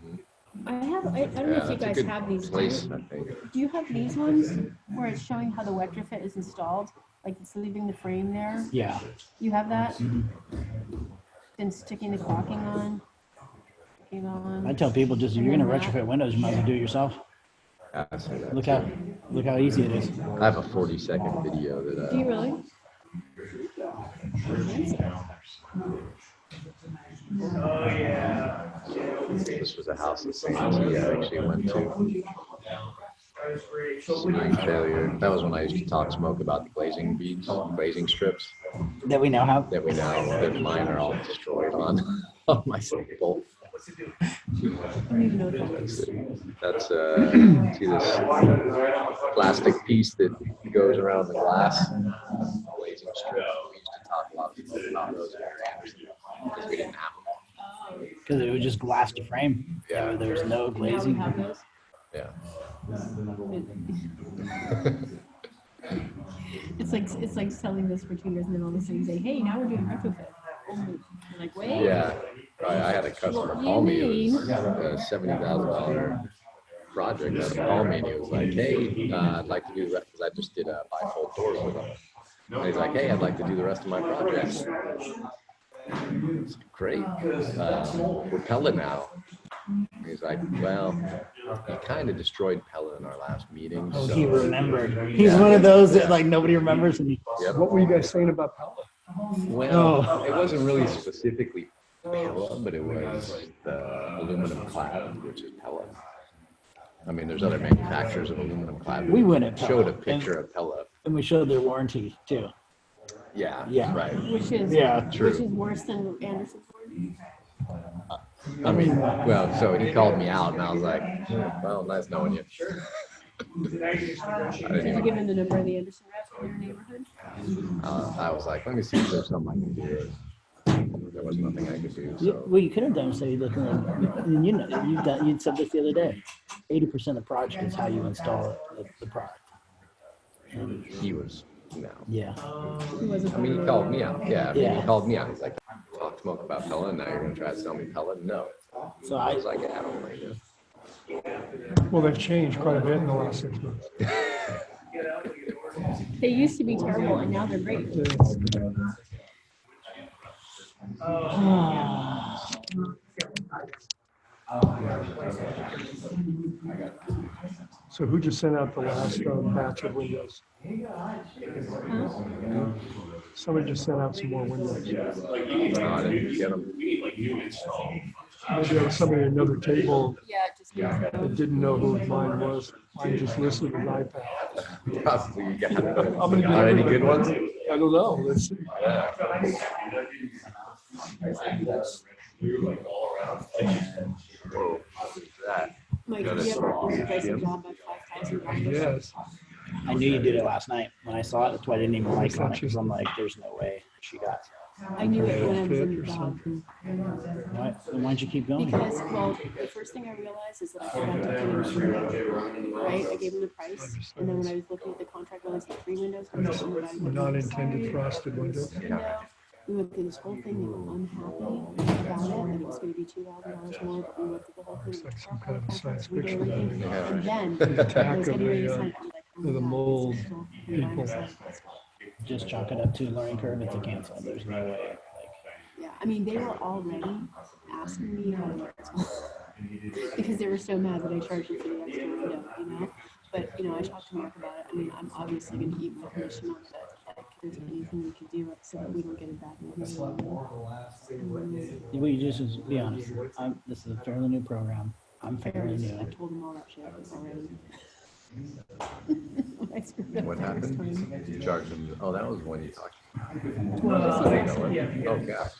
I don't know if you guys have these. Do you have these ones where it's showing how the retrofit is installed? Like it's leaving the frame there? Yeah. You have that? Then sticking the caulking on? I tell people just, if you're going to retrofit windows, you might as well do it yourself. I say that. Look how easy it is. I have a 40-second video that. Do you really? Oh, yeah. This was a house in St. Lucie I actually went to. Spring failure. That was when I used to talk smoke about the glazing beads, glazing strips. That we now have? That mine are all destroyed on my sample. That's see this plastic piece that goes around the glass. Glazing strips. We used to talk a lot about those at Anderson because we didn't have them. Because it was just glass to frame. Yeah. There was no glazing. Yeah. It's like selling this for 2 years and then all of a sudden you say, hey, now we're doing retrofit. I'm like, wait. Yeah. I had a customer call me. It was a $70,000 project. He had to call me and he was like, hey, I'd like to do that because I just did bifold doors with him. And he's like, hey, I'd like to do the rest of my projects. It's great. We're Pella now. He's like, well, he kind of destroyed Pella in our last meeting. Oh, so. he remembered. He's one of those that like nobody remembers. And Yep. What were you guys saying about Pella? Well, it wasn't really specifically Pella, but it was the aluminum clad, which is Pella. I mean, there's other manufacturers of aluminum clad. We went at showed a Pella, picture of Pella. And we showed their warranty too. Yeah. Yeah. Right. Which is True. which is worse than Anderson's warranty. I mean, well, so he called me out, and I was like, well, nice knowing you. Did you give him the number of the Anderson reps in your neighborhood? I was like, let me see if there's something I can do. There was nothing I could do. So. Well, you could have done say, look, and you'd said this the other day. 80% of the project is how you install the product. And he was no. Yeah. I mean, he called me out. Yeah. I mean, he called me out. He's like, talk smoke about Pella, and now you're gonna try to sell me Pella? No. So I was like, yeah, I don't like it. Well, they've changed quite a bit in the last 6 months. They used to be terrible and now they're great. So who just sent out the last batch of windows? Somebody just sent out some more windows. No, I didn't get them. Maybe there was somebody at another table Yeah, that didn't know who mine was. Mine just listed an iPad. Probably you got them. I'm gonna get Are any good ones? I don't know. Let's see. Whoa, what is that? Mike, Got do you it. ever price a job by $5,000? Yes. I knew you did it last night when I saw it. That's why I didn't even like on it because I'm like, there's no way she got I knew it when I was in Fit the or job. something. Why'd you keep going? Because, well, the first thing I realized is that I forgot to give him right? I gave him the price, and then when I was looking at the contract, I only said 3 windows. I was like, "Oh, Not intended frosted windows. window." We went through this whole thing, they were unhappy about it, and it was gonna be $2,000 more, but we went through the whole thing. Looks like some kind of a science We did fiction everything, movie. and then, The I attack was of getting ready to the, sign it, I'm like, oh the my God, mold this is cool. We might people. as well. Just chalk it up to learning curve. It's a cancel. There's no way. Like, Yeah, I mean, they were already asking me how to because they were so mad that I charged them for the extra window, you know? But, you know, I talked to Mark about it. I mean, I'm obviously going to eat my commission on it, but like, if there's anything we can do so that we don't get it back. what you just is be honest. This is a fairly new program. I'm fairly I new. told them all that shit already. What happened? You charged them, oh, that was when you talked. Well, I didn't know it. Oh, gosh,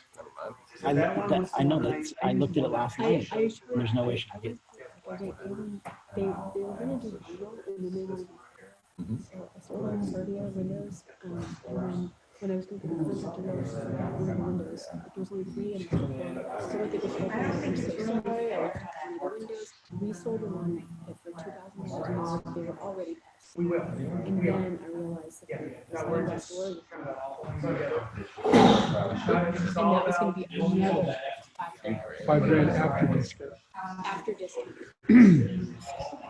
never mind. I know that. I looked at it last night. There's no way she can get. They were gonna do Google and then they wanted so I sold them 30 windows, and then when I was going to the contractor, I was like, one of the windows, like, there was only 3 and so I think it's like, I'm so sorry, I looked at the windows, we sold them on for $2,000 more, they were already passed. And then I realized that this last word, and that was gonna be another $5,000 after discount. after discount.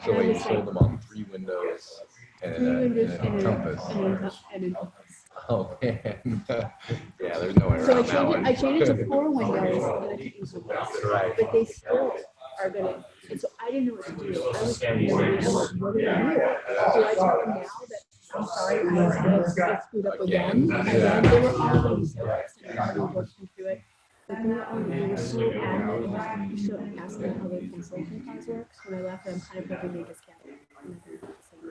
So wait, you sold them on 3 windows and Three windows an compass. and an Oh, man. Yeah, there's no way So around that one. I changed it to 4 windows and I didn't use the glass. Right. But they still are gonna, and so I didn't know what to do. I was trying to what do I do? Do I tell them now that I'm sorry, I screwed up again? And then they were already so upset and already working through it. But they were so adamant about so asking how their consulting costs work. When I left, I'm kind of hoping they just kept it.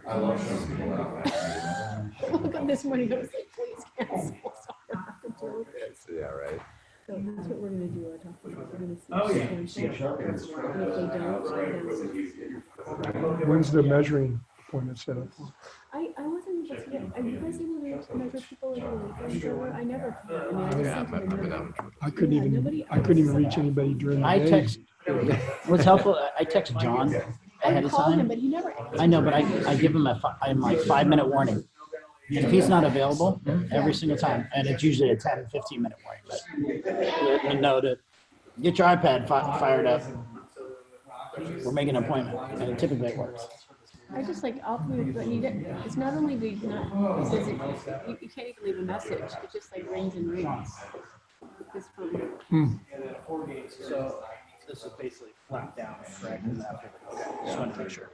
I woke up this morning, I was like, please cancel, so I don't have to deal with this. Yeah, right. So that's what we're gonna do, we're talking about, we're gonna see. Oh, if they cancel. And if they don't, then When's the measuring appointment set up? I wasn't able to get, are you guys able to measure people like a weekend server? I never can. I mean, I just Yeah, sent them a note. I couldn't even reach anybody during the I day. text. What's helpful? I text John ahead I of called him, time. but he never answered. I know, but I give him I'm like 5-minute warning. And if he's not available, every single time, and it's usually a 10, 15-minute warning, but let me know to get your iPad fired up. We're making an appointment, and typically it works. I just like, I'll move, but you didn't, it's not only do you not, it says you can't even leave a message, it just like rings and rings. With this phone. So this is basically flat down, correct? And after just want to make sure.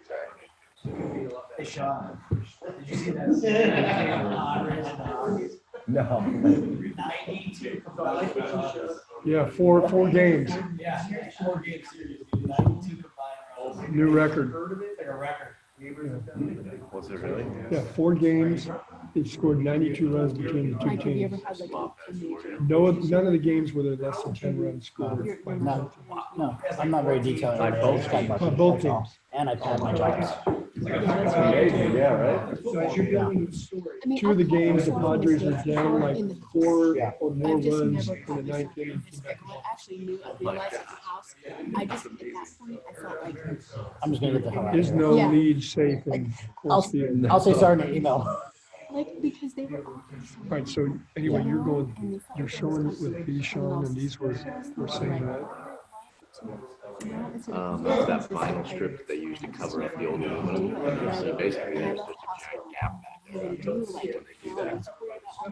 Hey, Sean, did you see that? No. 92 combined. Yeah, four games, Yeah, 4 game series, 92 combined. new record. Like a record. Was it really? Yeah, 4 games. They scored 92 runs between the 2 Like, have you ever teams. had like a major? None of the games were there less than 10 runs scored. No, I'm not very detailed. Like both teams. Both teams. And I pad my jobs. Amazing, yeah, right? So as you're building the story. I mean, 2 of the games, the I've Padres were down like 4 or more I've just runs never in the gotten 9th inning. this big. I actually knew, I realized at the house, I just, at that point, I felt like, I'm just gonna get the hell out There's of here. no Yeah. lead safe in Coors Field. I'll say sorry in an email. like, because they were all so Right, so anyway, you're going, and they felt you're like showing it was with these, Sean, and these were saying that. That's that vinyl strip that they use to cover up the old aluminum. So basically, there's just a giant gap back there. So when they do that,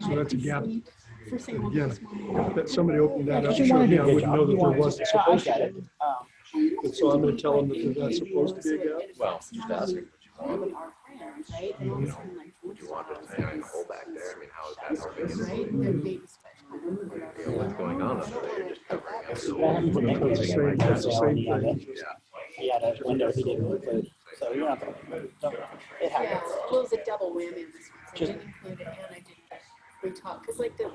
So that's a gap. First thing I woke up Again, this morning, that somebody opened that up, Because you want showed to me, do I a good wouldn't job. know that You there want to- wasn't I supposed get to it. be. And so I'm gonna tell them that there's not supposed to be a gap. well, just asking what with our friends, right? And all of a sudden, like, you want to say, I mean, hole back there. I mean, how is that helping? right? Their baby switch. You know, what's going on up there? You're just covering up. So, That happened to Nick That's the yesterday, same, right? that's the So same he had thing. He had a window he didn't include. So you're not gonna, don't, it Yeah, happens. well, it was a double whammy on this one. So I didn't include it and I didn't re-talk. Because, like, when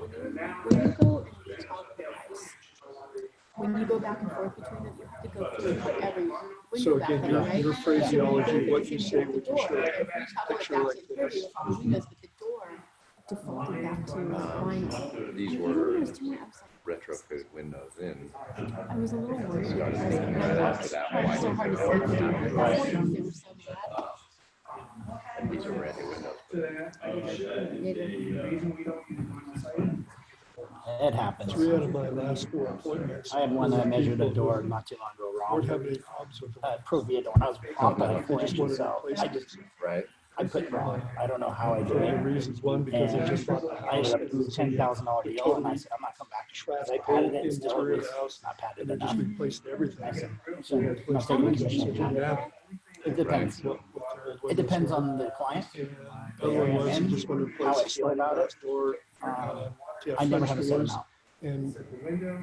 you go and re-talk the price, when you go back and forth between them, you have to go through every So window back again, there, right? your phraseology, what you say, what you Door, show, if we talk about picture back like to the this. windows, but the door, defaulted back to buying. These And were even when I was doing it, I was retrofit windows in. I was a little worried. Started I was thinking like, right no, after that, it's why so didn't hard to they see go them. down? They were so bad. And these are brand new windows. It happens. 3 out of my last 4 appointments. I had one that measured a door not too long ago Weren't wrong. having any problems with them. Provia door, and I was off by like 4 I just inches, wanted to so replace I it. just, Right? I put it wrong. I don't know how I For did the it. reasons, one, because they And just bought the I house. ended up with $10,000 deal, and I said, I'm not coming back. Because I padded it, and still Interior it of was the house, not padded and they enough. just replaced everything. I said, So we had to must place take my the commission. commission. Yeah. It depends. It depends on the client. The other one was, you just want to How I replace the feel about it. sliding glass door. I never have a set French doors, amount. and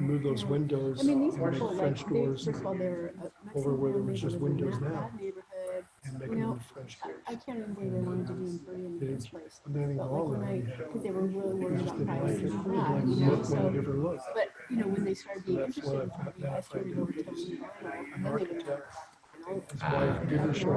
move those windows I mean, and these make people, like, French they, doors first of all, they're a over where there Mexican was just family, they windows live in a now bad neighborhood. and make You them know, into French doors. I can't even believe they wanted to do Inferno in the first place. But anything But like wrong when with I, it, because they were really they worried just about didn't price like it. and all They that, liked you the know, look, wanted a so, different look. but, you know, when they started being That's interested why in Inferno, I started over telling them, and then they would turn His wife didn't show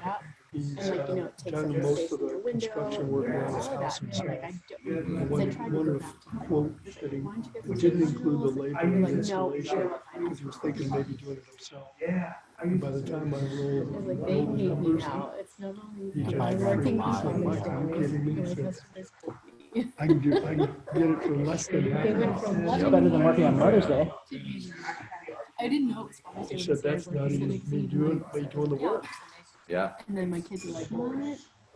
up. He's and like, you know, it takes up done the most space of in your the window, construction work and around his all of house that. And they're like, himself. I don't, And because I tried to one go of back the to them. quote Like, that he, why don't you guys we use didn't originals? include the And labor they're and like, no, installation, we're not because he was thinking maybe doing it himself. Yeah. And by the time I It's rolled like all they the hate me numbers, now. It's not only he the just I working learned a on lot. these Mike, are you guys, kidding me? He my said, customers hate me. I can get it for less than half. They went from It's loving better than me working on Mother's Day. to being I didn't know it was Father's Day. He when said, they that's started not working even Sunday me 'cause doing, he me doing the work. Yeah. And then my kids were like, what?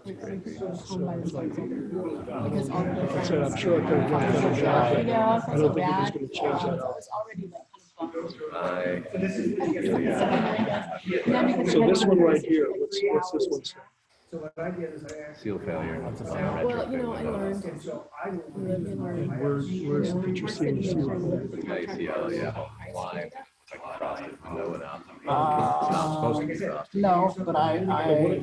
Like, some people was home by So it's like, themselves because all like the I said, I'm sure I could have done a better job, but yeah, I so don't think it was bad. gonna change that. I was already like kind of bummed. I So this one right here, what's this one say? So what I did is I asked. seal failure. Well, you know, I learned. And so I will. You live and learn. Where's the picture seeing Mark said seal to make failure? sure Yeah, you see, oh yeah, line, like frosted window and out. It's not supposed to be frosted. No, but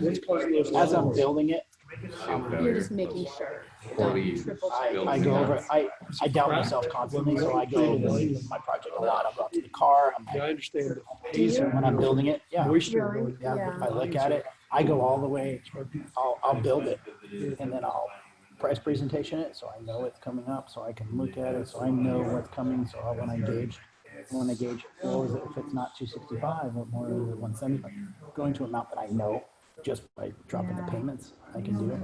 What's causing those? as I'm building it, Seal You're failure. just making sure. Forty. Triple I go over, I doubt myself constantly, so I go over my project a lot. I'll go out to the car, I'm Yeah, I like, understand the geez, when I'm building it, yeah. moisture Really? going. Yeah, I look at it, I go all the way, I'll build it, and then I'll price presentation it, so I know it's coming up, so I can look at it, so I know what's coming, so when I gauge, what is it, if it's not 265, what more is it, 175? Going to an amount that I know, just by dropping the payments, I can do it.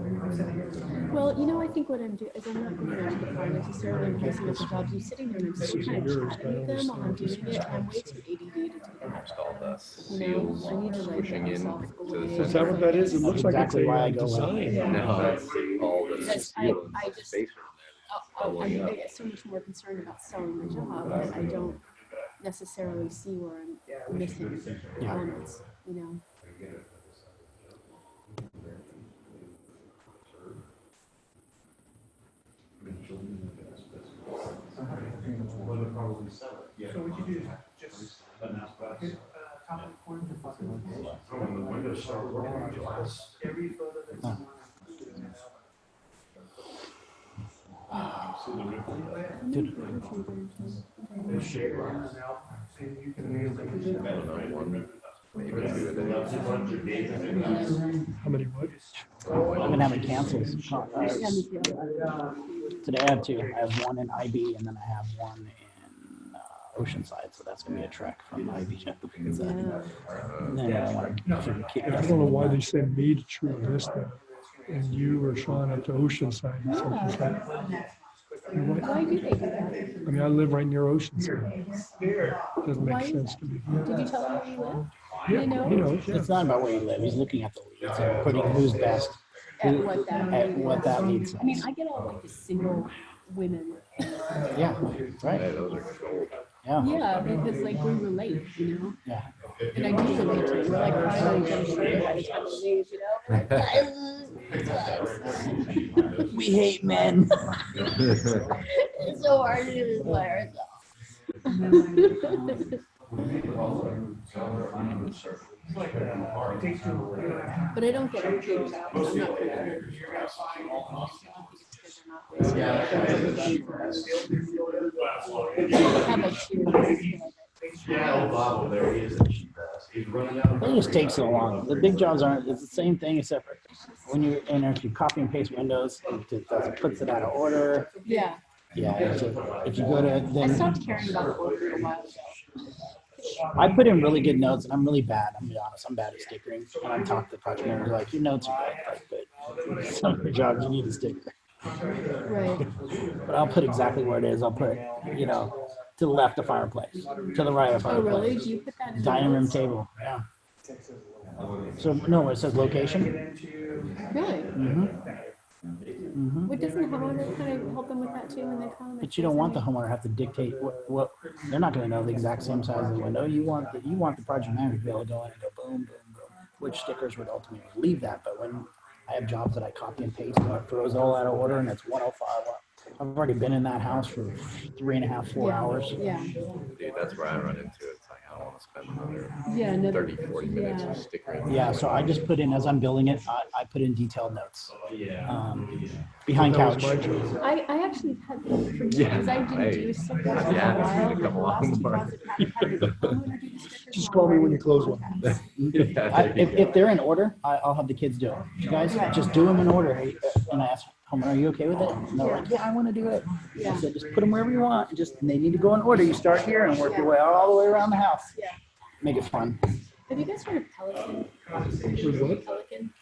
Well, you know, I think what I'm doing is I'm not going out to the car necessarily and pricing up the jobs. I'm sitting there and I'm just kind of chatting with them while I'm doing it. I'm way too ADD to do that. Installed the You know, seals, I need to like pushing get in myself to away. the Is that what that is? It That's looks like it's exactly why I a go with design. it. no, it's all the Because seal I and just- spacer I get so much more concerned about selling the job that I don't necessarily see where I'm missing elements, you know. So what you do is just hit, top of the corner to fucking. Every photo that's. Dude, maybe two a day. How many what? I'm gonna have it canceled. Today I have two. I have one in IB and then I have one in Oceanside, so that's gonna be a trek from IB to Oceanside. And then I want to keep. I don't know why they send me to Chula Vista and you or Sean up to Oceanside. It's like, you know what? Why do they do that? I mean, I live right near Oceanside. Doesn't Why make is sense to me. Did you tell them where you live? Yeah, They know? you know, yeah. It's not about where you live. He's looking at the leads and putting who's best At what that at what that leads. I mean, I get all like the single women. Yeah, Hey, right. those are gold. Yeah. Yeah, because like we relate, you know? Yeah. And I do relate to you. We're like crying on each other's shoulder by the time we leave, you know? Like, We hate men. it's so hard to do this by ourselves. But I don't get it. I'm not confident. They just take so long. The big jobs aren't, it's the same thing except when you and if you copy and paste windows, it puts it out of order. Yeah. Yeah, if you go to I then stopped caring about the order a while ago. I put in really good notes, and I'm really bad. I'm gonna be honest. I'm bad at stickering. And I talk to the project manager like, your notes are great, but some of your jobs you need a sticker. Right. But I'll put exactly where it is. I'll put, you know, to the left of fireplace, to the right of Oh, fireplace. really? Do you put that in? Dining room notes? table. Yeah. So no, it says location. Really? Mm-hmm. What doesn't the homeowner kind of help them with that too when they come? But you don't want the homeowner to have to dictate what they're not going to know the exact same size of the window. You want the project manager to be able to go in and go boom, boom, boom. Which stickers would ultimately leave that, but when I have jobs that I copy and paste and it throws it all out of order and it's 105. I've already been in that house for 3.5, 4 hours. Yeah. Dude, that's where I run into it. It's like, I don't want to spend Yeah, another another 30, 40 minutes yeah. of stickering. Yeah, so I just put in, as I'm building it, I put in detailed notes. Behind couch. I actually had for years Yeah. I didn't do stickers for a Yeah, while. it's gonna Last come along. deposit had the homeowner do the stickers. Just call me when you close one. Yeah, If they're in order, I'll have the kids do it. You guys just do them in order. And I ask, homeowner, are you okay with it? And they're like, yeah, I want to do it. I said, just put them wherever you want. And they need to go in order. You start here and work your way all the way around the house. Yeah. Make it fun. Have you guys heard of Pelican? Pelican?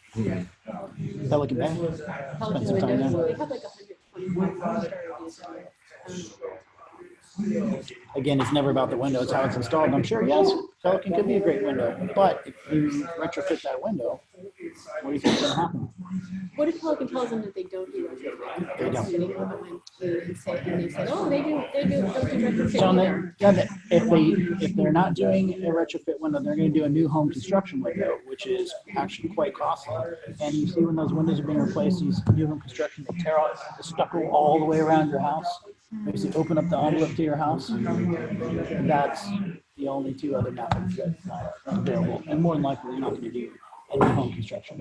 Pelican Bay. Pelican Spend some time windows. there. They have like 125 stars. Again, it's never about the window, it's how it's installed. I'm sure, yes, Pelican could be a great window, but if you retrofit that window, what do you think is going to happen? What if Pelican tells them that they don't do retrofit? They don't. Sitting behind you and they say, oh, they don't do retrofit So either. if they're not doing a retrofit window, they're going to do a new home construction window, which is actually quite costly. And you see when those windows are being replaced, these new home construction, they tear out the stucco all the way around your house. Basically open up the envelope to your house. That's the only two other methods that are available. And more than likely, you're not going to do any home construction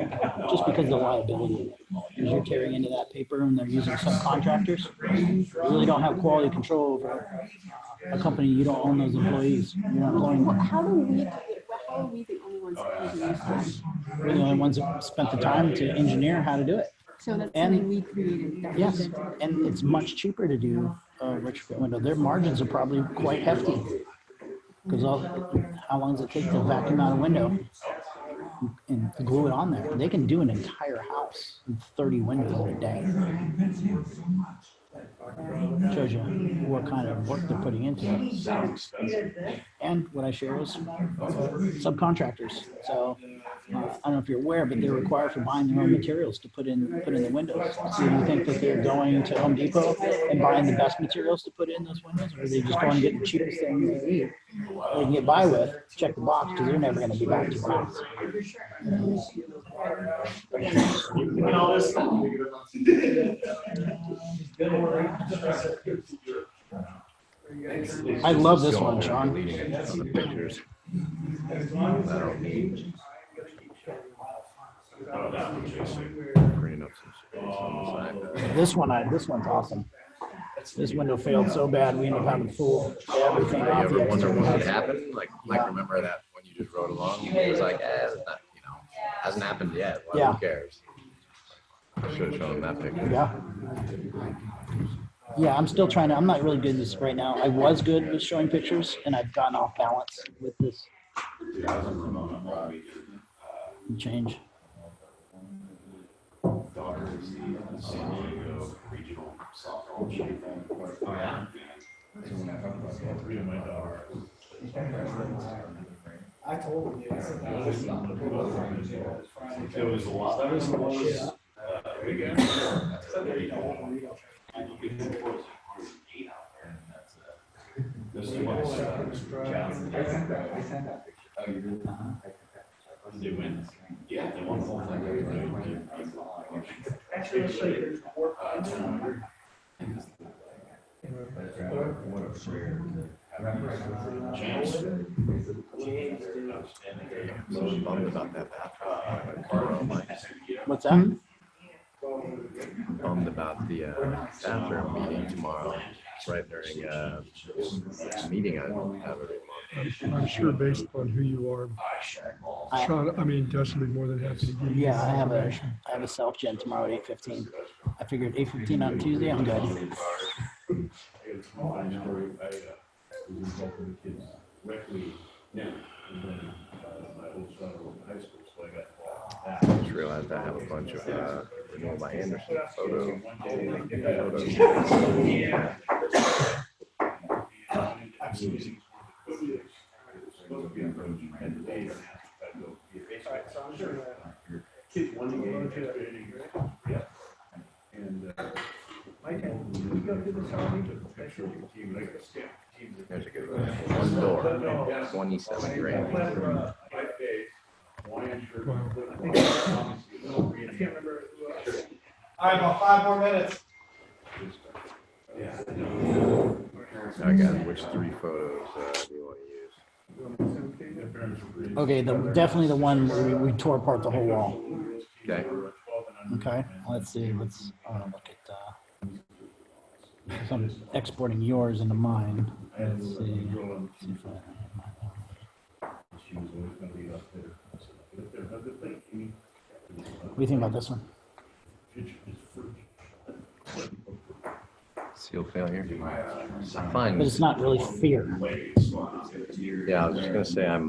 just because of the liability. Because you're tearing into that paper and they're using subcontractors. You really don't have quality control over a company. You don't own those employees. You're not employing them. How are we the only ones that use that? We're the only ones that spent the time to engineer how to do it. So that's And- something we created. That we Yes, invented. and it's much cheaper to do a retrofit window. Their margins are probably quite hefty. Because how long does it take to vacuum out a window and glue it on there? They can do an entire house in 30 windows in a day. Shows you what kind of work they're putting into it. And what I share is subcontractors. So I don't know if you're aware, but they're required for buying their own materials to put in the windows. So you think that they're going to Home Depot and buying the best materials to put in those windows, or are they just going to get the cheapest thing they need? They can get by with, check the box, because they're never going to be back to your house. I love this one, Sean. Leading on the pictures. I don't need. Bringing up some space on the side. This one's awesome. This window failed so bad, we ended up having to pull everything You off ever the wonder what would exterior. happen? Like Yeah. remember that when you just rode along, it was like, it's not, hasn't happened yet. Well, Yeah. who cares? I should have shown that picture. Yeah. Yeah, I'm still trying to, I'm not really good at this right now. I was good with showing pictures, and I've gotten off balance with this change. I told him. There was a lot of us. They win. Yeah, they won the whole thing. So I'm bummed about that bathroom. What's that? Bummed about the bathroom meeting tomorrow. right during a meeting I have every month. I'm sure based upon who you are, Sean, I mean, Dustin would be more than happy to give you. Yeah, I have a self gen tomorrow at 8:15. I figured 8:15 on Tuesday, I'm good. I just realized I have a bunch of Noah Anderson photos. There's a good one. One door, 27 grand. All right, about 5 more minutes. I got it. Which 3 photos do you want to use? Okay, definitely the one where we tore apart the whole wall. Okay. Okay, let's see. I want to look at. So I'm exporting yours into mine. Let's see. What do you think about this one? Seal failure. Fine. But it's not really fear. Yeah, I was just gonna say I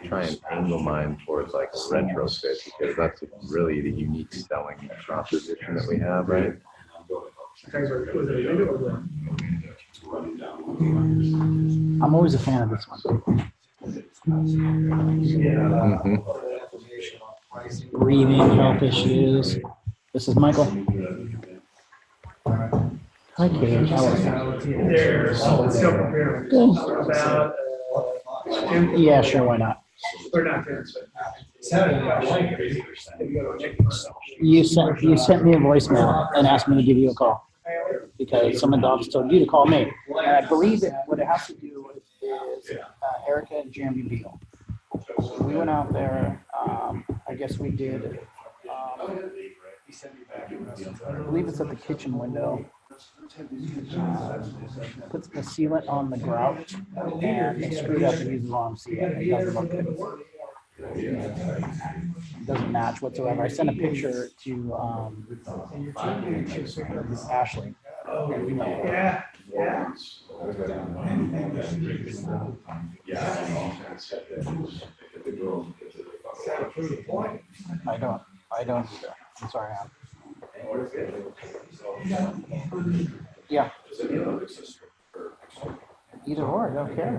try and angle mine towards like retrofit because that's really the unique selling proposition that we have, right? I'm always a fan of this one. Mm-hmm. Breathing health issues. This is Michael. Hi, Kate. How are you? Good. Yeah, sure. Why not? You sent me a voicemail and asked me to give you a call because some adults told you to call me. And I believe that what it has to do with is Erica and Jeremy Beal. We went out there. I guess we did. I believe it's at the kitchen window. Puts the sealant on the grout and they screwed up and used the wrong sealant. It doesn't look good. It doesn't match whatsoever. I sent a picture to Ashley. I don't either. I'm sorry. Yeah. Either or, I don't care.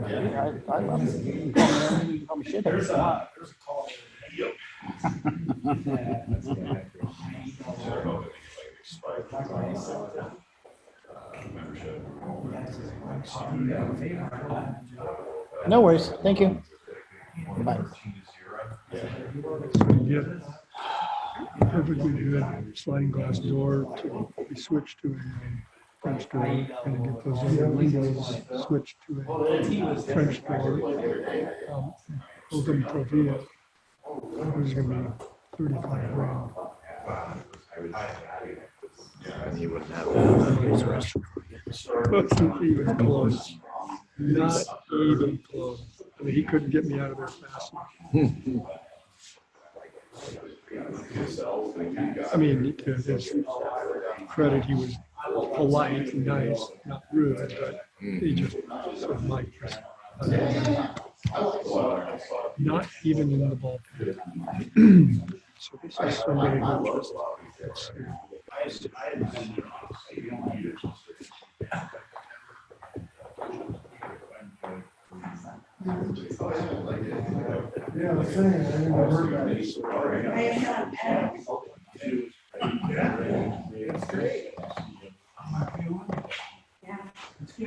I love it. You can call me shithead if you want. No worries. Thank you. Bye. Perfectly good sliding glass door to be switched to a French door and to get those other windows switched to a French door. Hogan Provia, which is going to be 35 grand. And you wouldn't have Wasn't even close. Not even close. I mean, he couldn't get me out of there fast enough. I mean, to his credit, he was polite and nice, not rude, but he just sort of liked us. Not even in the ballpark. So this is somebody who just, You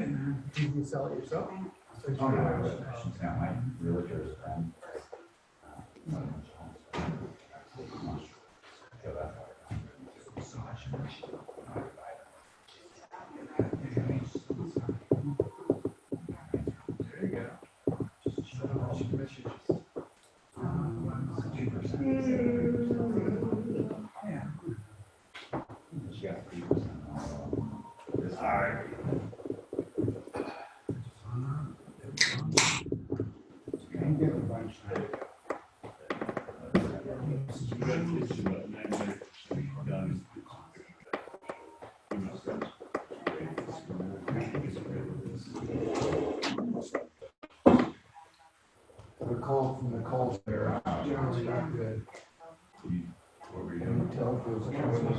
can sell it yourself. call from the call there. Generally not good.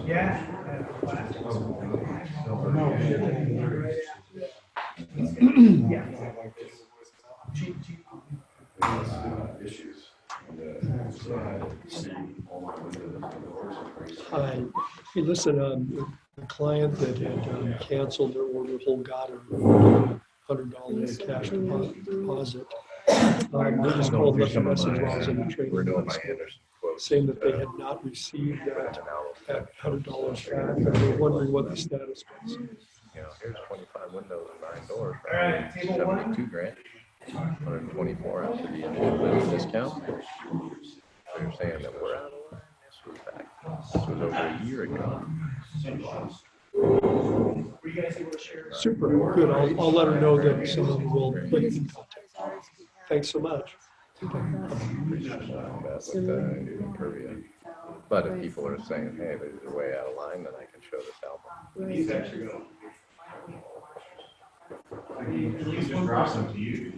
Yeah. Issues. Hey, listen, the client that had canceled their order, Whole Goddard, $100 cash deposit. They just called, left a message while I was in the training. We're doing my Anderson quote. Saying that they had not received that $100 back, and they were wondering what the status was. You know, here's 25 windows and 9 doors. All right, table one. 72 grand. 124 after the initial discount. They're saying that we're out of line. This was back. This was over a year ago. Were you guys able to share? Super, good. I'll let her know that someone will put you in contact. Thanks so much. But if people are saying, hey, they're way out of line, then I can show this album. He's just drops them to you.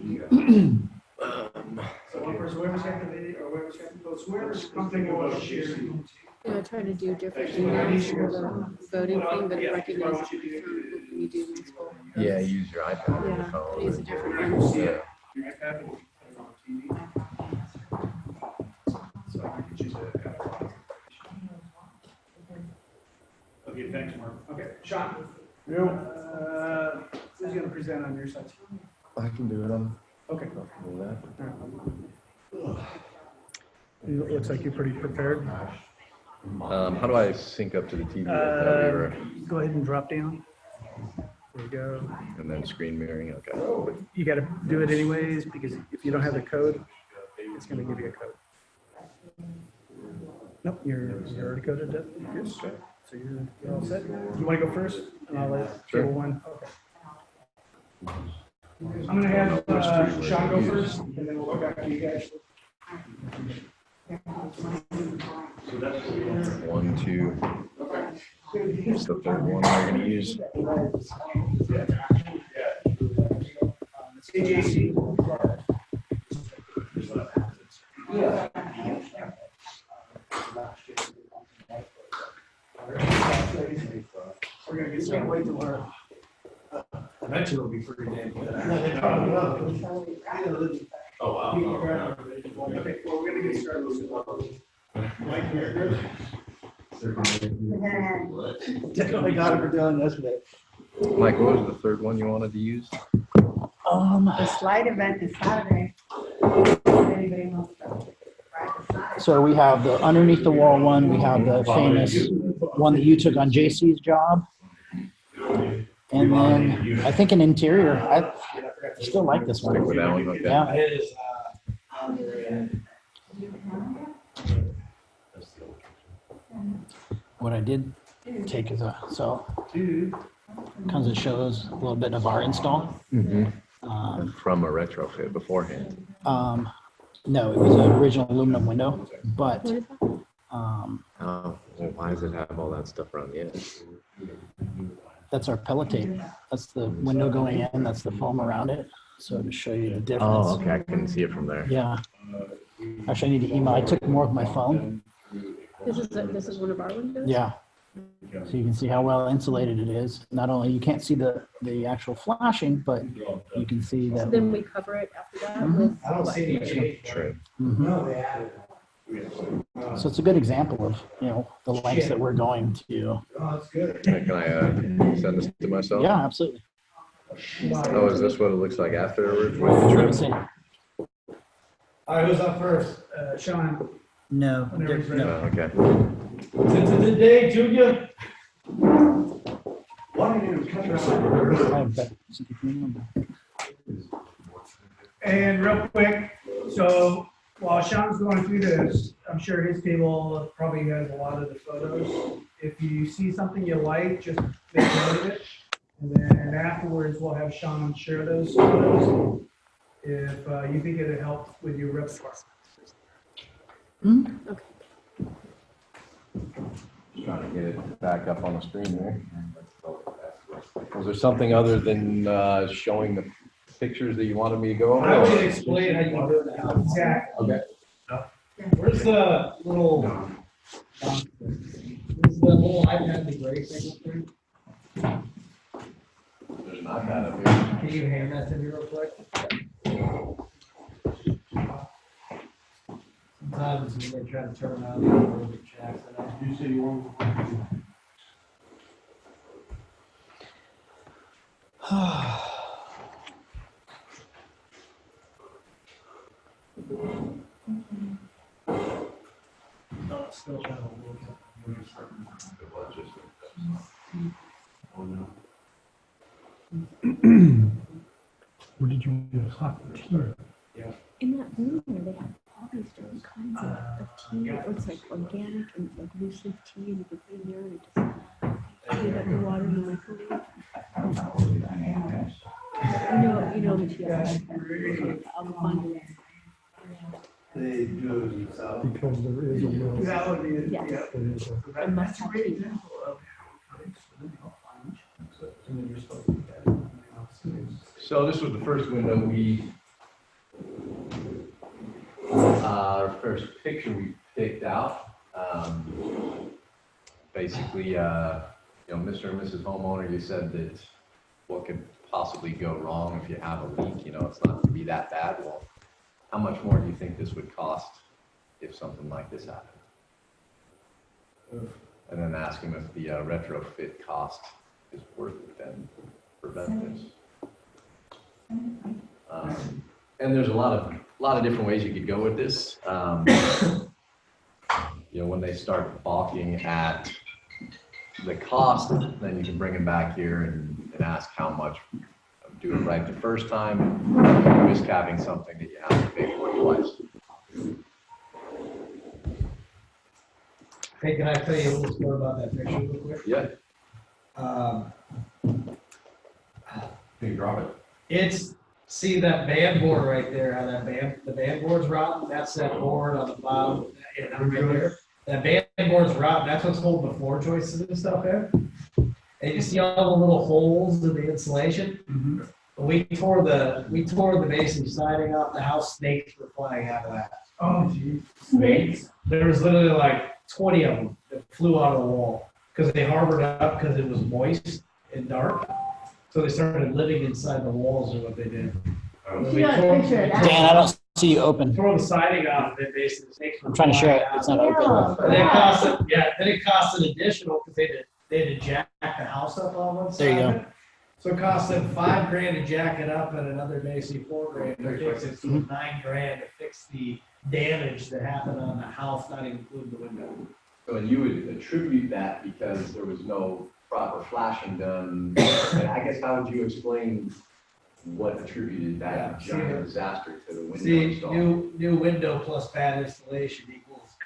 So one person, whoever's got the video, or whoever's got those, whoever's something you want to share. You know, trying to do different emails for the voting thing, but it recognizes it from when you do municipal. Yeah, use your iPad or your Yeah, phone. use a different one. Yeah. Okay, thanks, Mark. Okay, Sean? Who's gonna present on your side? I can do it. Okay. It looks like you're pretty prepared. How do I sync up to the TV? Go ahead and drop down. There you go. And then screen mirroring, okay. You got to do it anyways, because if you don't have the code, it's going to give you a code. Nope, you're already coded up. Good. So you're all set. You want to go first? And I'll let Sure. table one. Okay. I'm going to have Sean go first, and then we'll go back to you guys. 1, 2. It's the third one we're going to use. CJC. We're gonna get started. Wait till we're. I bet you it'll be pretty damn good. Oh, wow. Okay, well, we're gonna get started. Mike, here, Definitely got it for doing yesterday. Mike, what was the third one you wanted to use? The slide event is Saturday. If anybody wants to ride the slide. So we have the underneath the wall one, we have the famous one that you took on JC's job. And then I think an interior, I still like this one. Stick with that one, okay. Yeah. It is, What I did take is comes it shows a little bit of our install. From a retrofit beforehand. No, it was an original aluminum window, but Oh, well, why does it have all that stuff around the edge? that's our pellet tape. That's the window going in, that's the foam around it. So to show you the difference. Oh, okay, I couldn't see it from there. Yeah. Actually, I need to email. I took more of my phone. This is one of our windows? Yeah. So you can see how well insulated it is. Not only you can't see the actual flashing, but you can see So that. then we cover it after that Mhm. with I don't what? see any. True. Mhm. No, they added. So it's a good example of, the lengths that we're going to. Oh, that's good. Can I send this to myself? Yeah, absolutely. Oh, is this what it looks like afterwards? Let With the me trim? see. All right, who's up first? Sean. No. Whenever No, you're ready. okay. Since it's a day, Junior. What I'm gonna do is cut it off. And real quick, so while Sean's going through this, I'm sure his table probably has a lot of the photos. If you see something you like, just make note of it. And then afterwards, we'll have Sean share those photos. If you think it'll help with your repertoire. Okay. Trying to get it back up on the screen there. Was there something other than showing the pictures that you wanted me to go over? I would explain how you can do it now. Okay. Where's the little, where's the little iPad, the gray thing up there? There's an iPad up here. Can you hand that to me real quick? Sometimes when they try to turn on the little bit jacks it up. You say you want. No, it's still kind of a little Where did you get a hot tea? In that room where they have all these different kinds of tea, or it's like organic and like loose leaf tea, and you can put it in there and it just heat up the water in the microwave. You know the tea. I'll find it. They do. Because there is a will. Yes. There is a- A must have tea. So this was the first window our first picture we picked out. Basically, Mr. and Mrs. Homeowner, you said that what could possibly go wrong if you have a leak, it's not gonna be that bad. Well, how much more do you think this would cost if something like this happened? And then ask him if the retrofit cost is worth it then to prevent this. And there's a lot of different ways you could go with this. When they start balking at the cost, then you can bring them back here and ask how much. Do it right the first time, risk having something that you have to pay for twice. Hey, can I tell you a little more about that picture real quick? Yeah. Can you drop it? It's, see that band board right there, how the band board's rotten, that's that board on the bottom, right there. That band board's rotten, that's what's holding the floor joists and stuff in. And you see all the little holes in the insulation? We tore the masonry siding off the house, snakes were flying out of that. Oh, geez. Snakes? There was literally like 20 of them that flew out of the wall because they harbored up because it was moist and dark. So they started living inside the walls is what they did. You got a picture of that? Dan, I don't see you open. Tore the siding off, and basically the snakes were I'm trying to share it. flying It's out. not open. And then it cost an additional because they had to jack the house up on one side. There you of go. it. So it cost them $5 grand to jack it up and another basically $4 grand to fix it. So $9 grand to fix the damage that happened on the house, not including the window. So, and you would attribute that because there was no proper flashing done. And I guess how would you explain what attributed that giant disaster to the window See, install? new window plus bad installation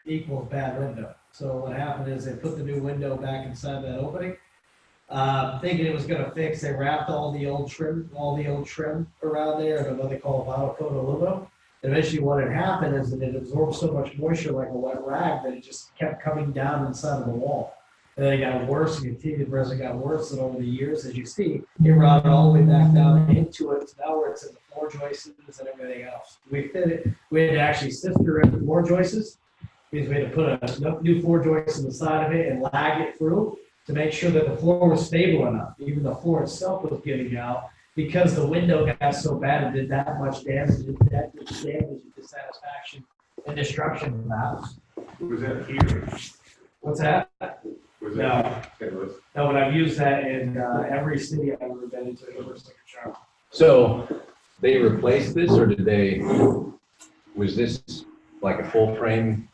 equals bad window. So what happened is they put the new window back inside that opening, thinking it was gonna fix. They wrapped all the old trim around there in what they call vinyl coat aluminum. And eventually, what had happened is that it absorbed so much moisture like a wet rag that it just kept coming down inside of the wall. And then it got worse and continued as it got worse. And over the years, as you see, it rotted all the way back down into it. So now where it's in the floor joists and everything else. We fit it. We had to actually sister in the floor joists because we had to put a new floor joist in the side of it and lag it through to make sure that the floor was stable enough. Even the floor itself was giving out because the window got so bad and did that much damage, and dissatisfaction and destruction of the house. Was that here? What's that? Was No. that? It was. No, but I've used that in every city I've ever been into. So they replaced this or was this like a full frame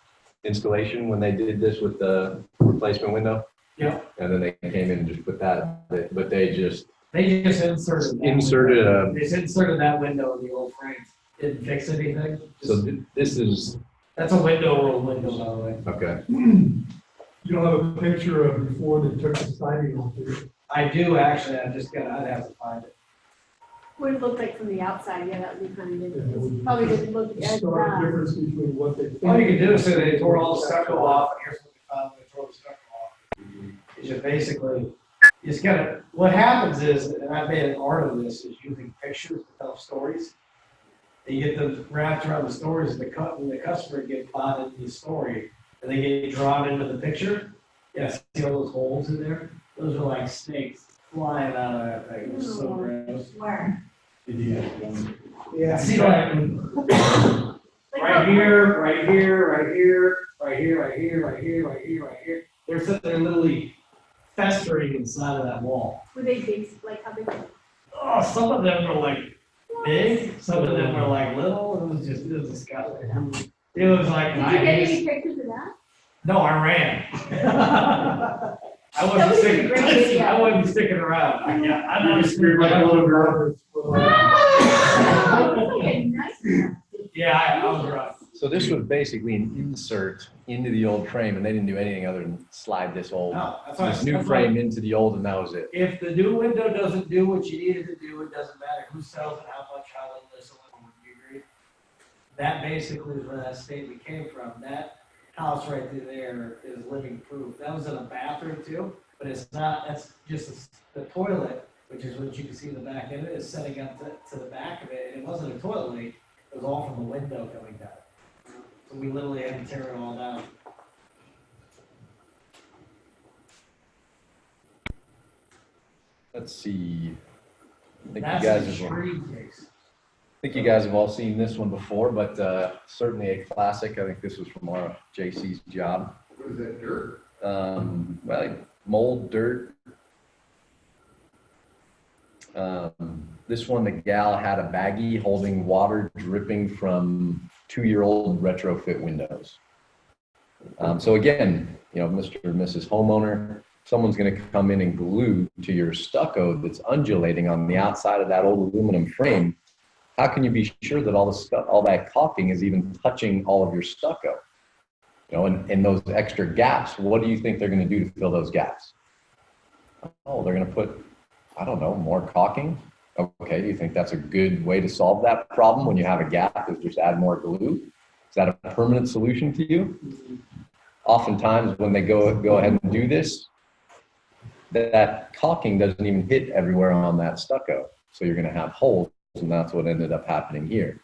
installation when they did this with the replacement window? Yeah. And then they came in and just put that, but they just inserted that window in the old frame. Didn't fix anything. So this is. That's a window window, by the way. Okay. You don't have a picture of before they took the siding off there? I do actually. I'd have to find it. What it looked like from the outside, yeah, that would be kind of different. Probably didn't look as Stark bad. difference between what they. All you can do is say they tore all the stucco off, and here's what we found when they tore the stucco off. It's just basically, what happens is, and I've made an art of this, is using pictures to tell up stories. You get them wrapped around the stories, and the customer gets bought into the story, and they get drawn into the picture. Yeah, see all those holes in there? Those are like snakes flying out of that thing. It was so gross. Where? Yeah, see that? Right here, right here, right here, right here, right here, right here, right here, right here. They're sitting there literally festering inside of that wall. Were they big, like how big? Oh, some of them were like big, some of them were like little. It was disgusting. It was like Did you get any pictures of that? No, I ran. I That wasn't would've been sticking. a great video. I wasn't sticking around. Yeah, I'm not You're like all over. Yeah, I was right. So this was basically an insert into the old frame, and they didn't do anything other than slide this old, No, that's right. this new That's frame right. into the old, and that was it. If the new window doesn't do what you need it to do, it doesn't matter who sells it, how much, how little this, would you agree? That basically is where that statement came from. That house right through there is living proof. That was in a bathroom too, but it's not, that's just the toilet, which is what you can see in the back of it, is setting up to the back of it. And it wasn't a toilet leak, it was all from the window coming down. So we literally had to tear it all down. Let's see. I think you That's guys an have, extreme case. I think you guys have all seen this one before, but certainly a classic. I think this was from our JC's job. What is that, dirt? Well, mold, dirt. This one, the gal had a baggie holding water dripping from 2-year-old retrofit windows. So again, you know, Mr. and Mrs. homeowner, someone's going to come in and glue to your stucco that's undulating on the outside of that old aluminum frame. How can you be sure that all that caulking is even touching all of your stucco? You know, and those extra gaps, what do you think they're going to do to fill those gaps? Oh, they're going to put, I don't know, more caulking. Okay, do you think that's a good way to solve that problem when you have a gap, is just add more glue? Is that a permanent solution to you? Oftentimes when they go ahead and do this, that caulking doesn't even hit everywhere on that stucco. So you're going to have holes, and that's what ended up happening here.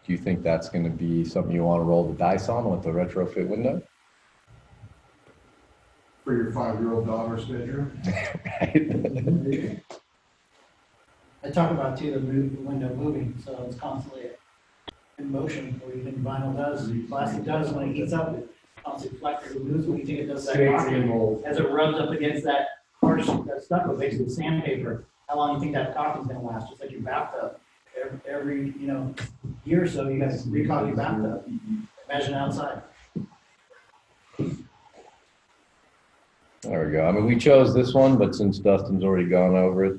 Do you think that's going to be something you want to roll the dice on with the retrofit window? For your 5-year-old daughter's bedroom? Right. I talk about too, the window moving, so it's constantly in motion, or even vinyl does, plastic does, when it heats up, it constantly flex or moves, when you think it does that caulking, as it rubs up against that harsh, that stucco, basically sandpaper, how long do you think that caulking's gonna last? Just like your bathtub, every year or so, you guys recall your bathtub, imagine outside. There we go. I mean, we chose this one, but since Dustin's already gone over it,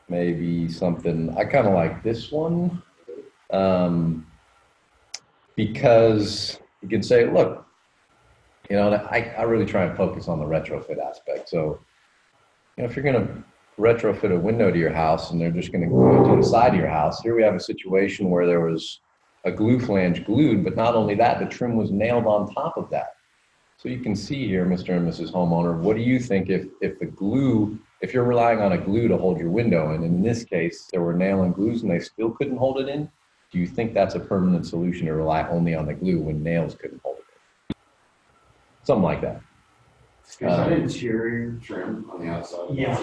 maybe something, I kind of like this one, because you can say, look, I really try and focus on the retrofit aspect. So, if you're going to retrofit a window to your house and they're just going to glue it to the side of your house, here we have a situation where there was a glue flange glued, but not only that, the trim was nailed on top of that. So you can see here, Mr. and Mrs. Homeowner, what do you think if the glue, if you're relying on a glue to hold your window, and in this case, there were nail and glues and they still couldn't hold it in, do you think that's a permanent solution to rely only on the glue when nails couldn't hold it in? Something like that. Is that interior trim on the outside? Yeah.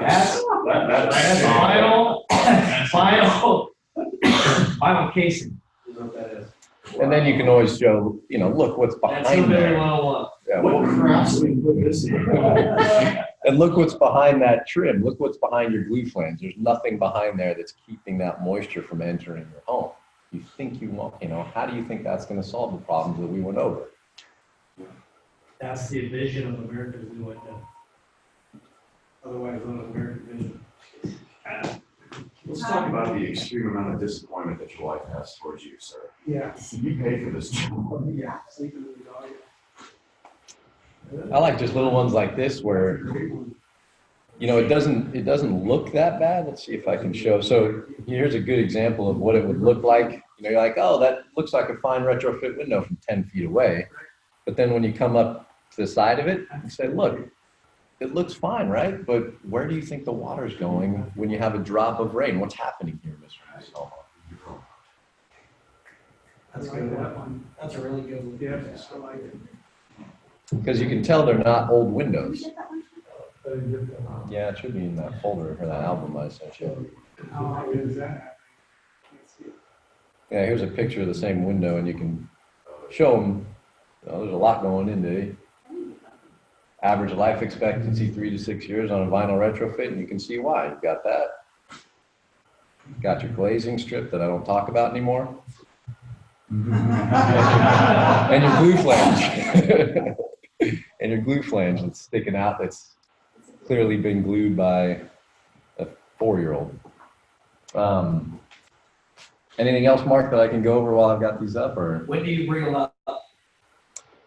That's Final casing is what that is. And then you can always show, look what's That's behind very there. well. Yeah, What crafts we put this in? and look what's behind that trim. Look what's behind your glue flange. There's nothing behind there that's keeping that moisture from entering your home. You think you want, how do you think that's going to solve the problems that we went over? That's the vision of America's new window. Otherwise known as American vision. Let's talk about the extreme amount of disappointment that your wife has towards you, sir. Yeah. You paid for this job. Yeah. Sleeping with the dog. I like just little ones like this where, it doesn't look that bad. Let's see if I can show. So here's a good example of what it would look like. You're like, oh, that looks like a fine retrofit window from 10 feet away. But then when you come up to the side of it, you say, look, it looks fine, right? But where do you think the water's going when you have a drop of rain? What's happening here, Mr. Musoma? That's good. That's a really good one. Yeah, I like it. Because you can tell they're not old windows. I didn't get that. Yeah, it should be in that folder or that album I sent you. How is that? Yeah, here's a picture of the same window, and you can show them, there's a lot going into it. Average life expectancy 3 to 6 years on a vinyl retrofit, and you can see why. You've got that. Got your glazing strip that I don't talk about anymore. And your glue flange. And your glue flange that's sticking out, that's clearly been glued by a 4-year-old. Anything else, Mark, that I can go over while I've got these up? Or When do you bring them up?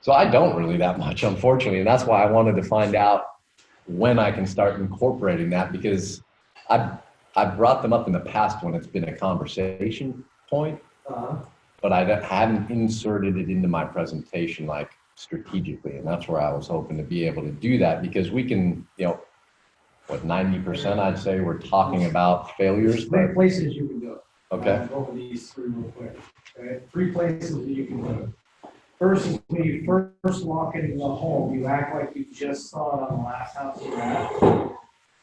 so I don't really that much, unfortunately, and that's why I wanted to find out when I can start incorporating that, because I've brought them up in the past when it's been a conversation point, but I haven't inserted it into my presentation like strategically, and that's where I was hoping to be able to do that, because we can, 90% I'd say we're talking about failures, Three but places you can go. okay. Go over these three real quick. Okay? 3 places that you can go. First is when you first walk into the home, you act like you just saw it on the last house you were at.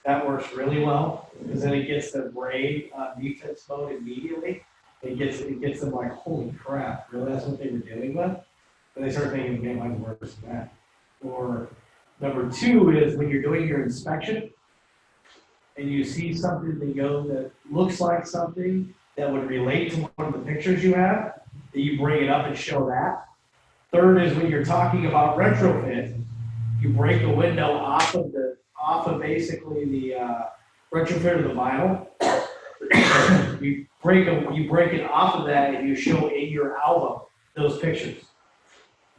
That works really well, because then it gets the brain on defense mode immediately. It gets them like, holy crap, really, that's what they were dealing with? And they start thinking, man, mine's worse than that. Or number 2 is when you're doing your inspection, and you see something that looks like something that would relate to one of the pictures you have, that you bring it up and show that. 3rd is when you're talking about retrofit, you break the window off of basically the retrofit of the vinyl. You break it off of that and you show in your album those pictures.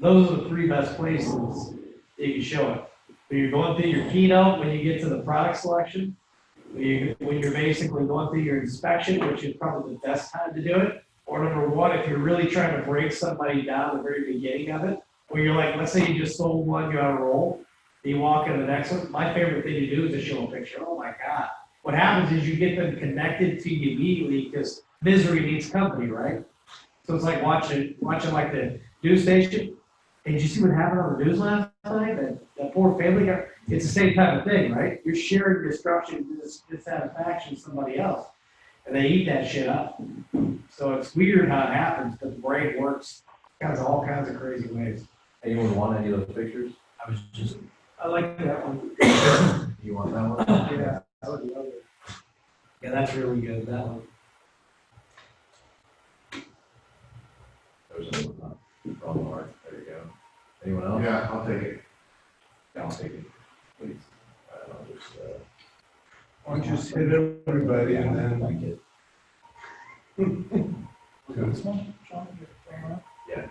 Those are the 3 best places that you can show it. When you're going through your keynote, when you get to the product selection, when you're basically going through your inspection, which is probably the best time to do it. Or number 1, if you're really trying to break somebody down at the very beginning of it, where you're like, let's say you just sold one, you're on a roll, you walk into the next one. My favorite thing to do is to show a picture. Oh my God. What happens is you get them connected to you immediately, because misery needs company, right? So it's like watching like the news station. Hey, did you see what happened on the news last night? That poor family got, it's the same type of thing, right? You're sharing destruction, dissatisfaction with somebody else, and they eat that shit up. So it's weird how it happens, but the brain works all kinds of crazy ways. Anyone want any of those pictures? I like that one. You want that one? Yeah, I would love it. Yeah, that's really good, that one. There's another one from Mark. There you go. Anyone else? Yeah, I'll take it. Yeah, I'll take it. Please. I'll just, Why don't you just hit everybody and then. like it. This one, Sean, you're throwing up? Yeah.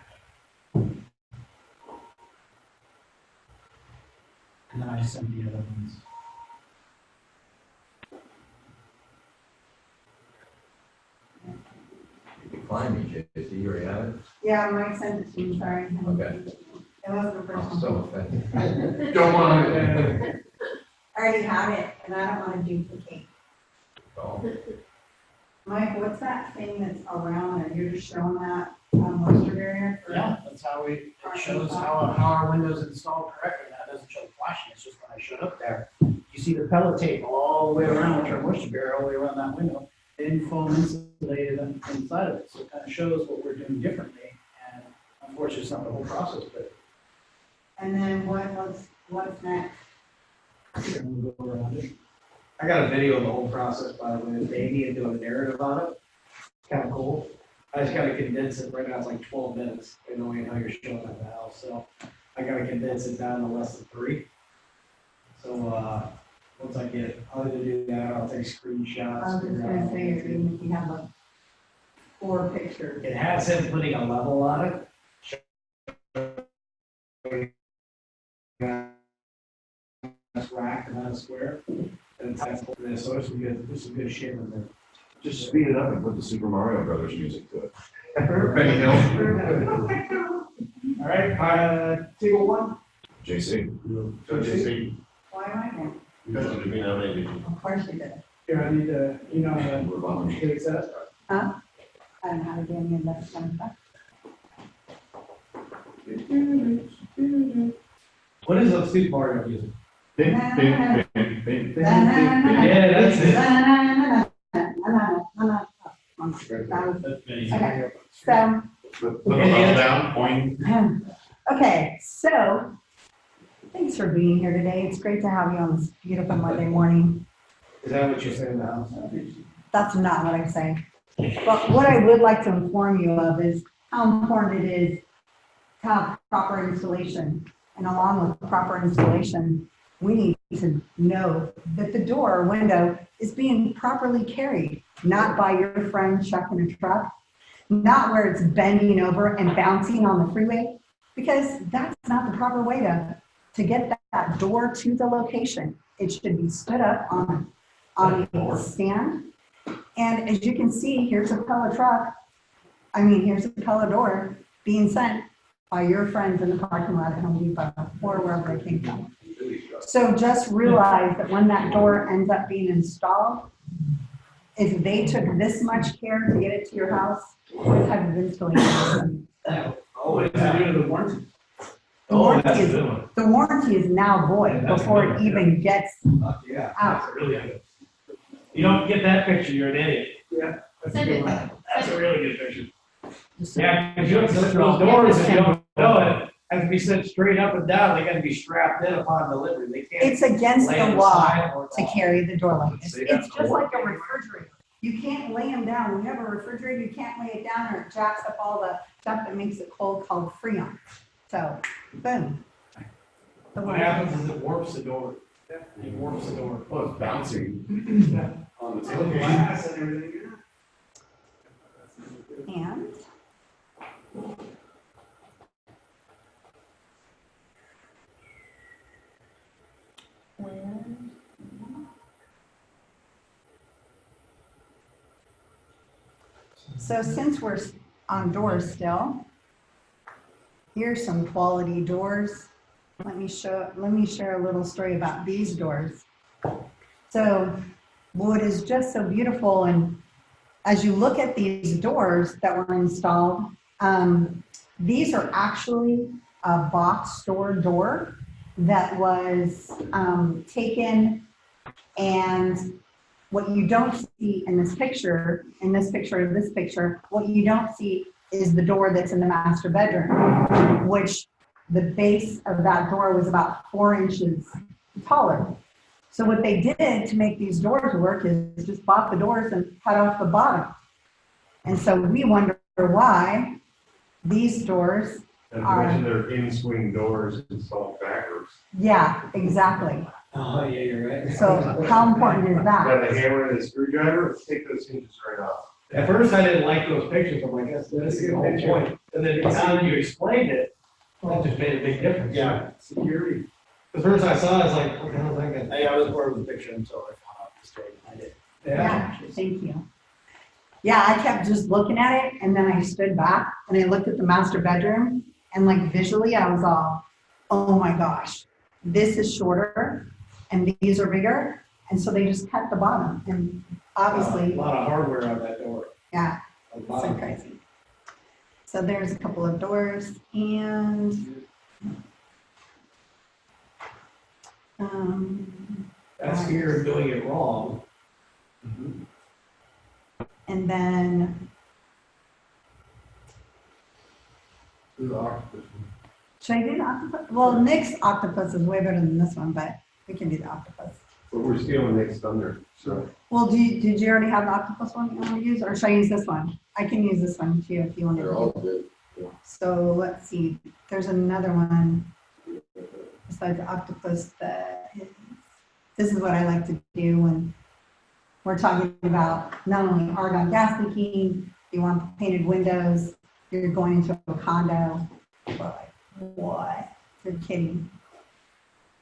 And then I just sent the other ones. You can find me, JC. You already have it? Yeah, Mike sent it to me, sorry. Okay. It wasn't the first I'm one. so offended. Don't want it. I already have it, and I don't want to duplicate. Oh. Mike, what's that thing that's around there? You're just showing that moisture barrier? Yeah, that's how it shows how our window's installed correctly. That doesn't show the flashing, it's just when I showed up there. You see the pellet tape all the way around, which are moisture barrier all the way around that window. And foam insulated inside of it, so it kind of shows what we're doing differently. And unfortunately, it's not the whole process, but And then what's next? we'll go around it. I got a video of the whole process, by the way, with Amy, and doing a narrative on it. It's kind of cool. I just gotta condense it. Right now it's like 12 minutes, knowing how you're showing at the house. So I gotta condense it down to less than 3. So, once I get, I'll either do that, or I'll take screenshots. I was just figure gonna out- say, if you have like 4 pictures. It has him putting a level on it. That's racked and that's square. And it's this, so there's some good shit in there. Just speed it up and put the Super Mario Brothers music to it. Benny All right, table 1. JC. So JC. Why am I Of course you did. Here, I need to, get it set up. Huh? I don't know how to do any of that kind of stuff. What is that speed bar you're using? Yeah, that's it. Okay, so, Put the thumbs down, point. okay, so, thanks for being here today. It's great to have you on this beautiful Monday morning. Is that what you're saying now? That's not what I'm saying. But what I would like to inform you of is how important it is to have proper installation. And along with proper installation, we need to know that the door or window is being properly carried, not by your friend Chuck in a truck, not where it's bending over and bouncing on the freeway, because that's not the proper way to get that door to the location. It should be stood up on a stand. And as you can see, here's a Pella truck. Here's a Pella door being sent by your friends in the parking lot at Home Depot or wherever it came from. So just realize that when that door ends up being installed, if they took this much care to get it to your house, what type of installation? Oh, it's due to the warranty. The warranty is now void before it even gets Yeah, out. that's really good. You don't get that picture, you're an idiot. Yeah. That's a good one. That's a really good picture. Yeah, because you don't set those doors if you don't know it. Have to be set straight up and down. They got to be strapped in upon delivery. They can't. It's against lay the on the law side or to carry the door like this. See, It's that's just the like a refrigerator. You can't lay them down. When you have a refrigerator, you can't lay it down or it jacks up all the stuff that makes it cold called Freon. So, boom. What happens is it warps the door. It warps the door. Well, it's bouncing on the tailgate. Glass and everything. And so since we're on doors still, here's some quality doors. Let me share a little story about these doors. So what is just so beautiful, and as you look at these doors that were installed, these are actually a box store door that was taken, and what you don't see in this picture, what you don't see is the door that's in the master bedroom, which the base of that door was about 4 inches taller. So what they did to make these doors work is just bought the doors and cut off the bottom. And so we wonder why these doors are. Imagine they're in-swing doors installed backwards. Yeah, exactly. Oh, yeah, you're right. So how important is Got that? a hammer and a screwdriver, let's take those hinges right off. At first, I didn't like those pictures. I'm like, that's the whole point. And then now you explained it, that just made a big difference. Yeah, security. The first I saw, it, I was like, what the hell is that guy? I was bored with the picture until I found out the story behind it. Yeah, thank you. Yeah, I kept just looking at it, and then I stood back and I looked at the master bedroom, and like visually I was all, oh my gosh, this is shorter and these are bigger. And so they just cut the bottom, and obviously, A lot of hardware on that door. yeah, A lot so of- crazy. So there's a couple of doors, and That's fear of doing it wrong. and then Do the octopus. should I do the octopus? Well, Nick's octopus is way better than this one, but we can do the octopus. But we're stealing Nick's thunder, so. Well, did you already have the octopus one you want to use, or should I use this one? I can use this one too if you want They're all to. good. So let's see, there's another one besides the octopus that is, this is what I like to do when we're talking about not only argon gas leaking, you want painted windows, you're going into a condo. We're like, what? You're kidding.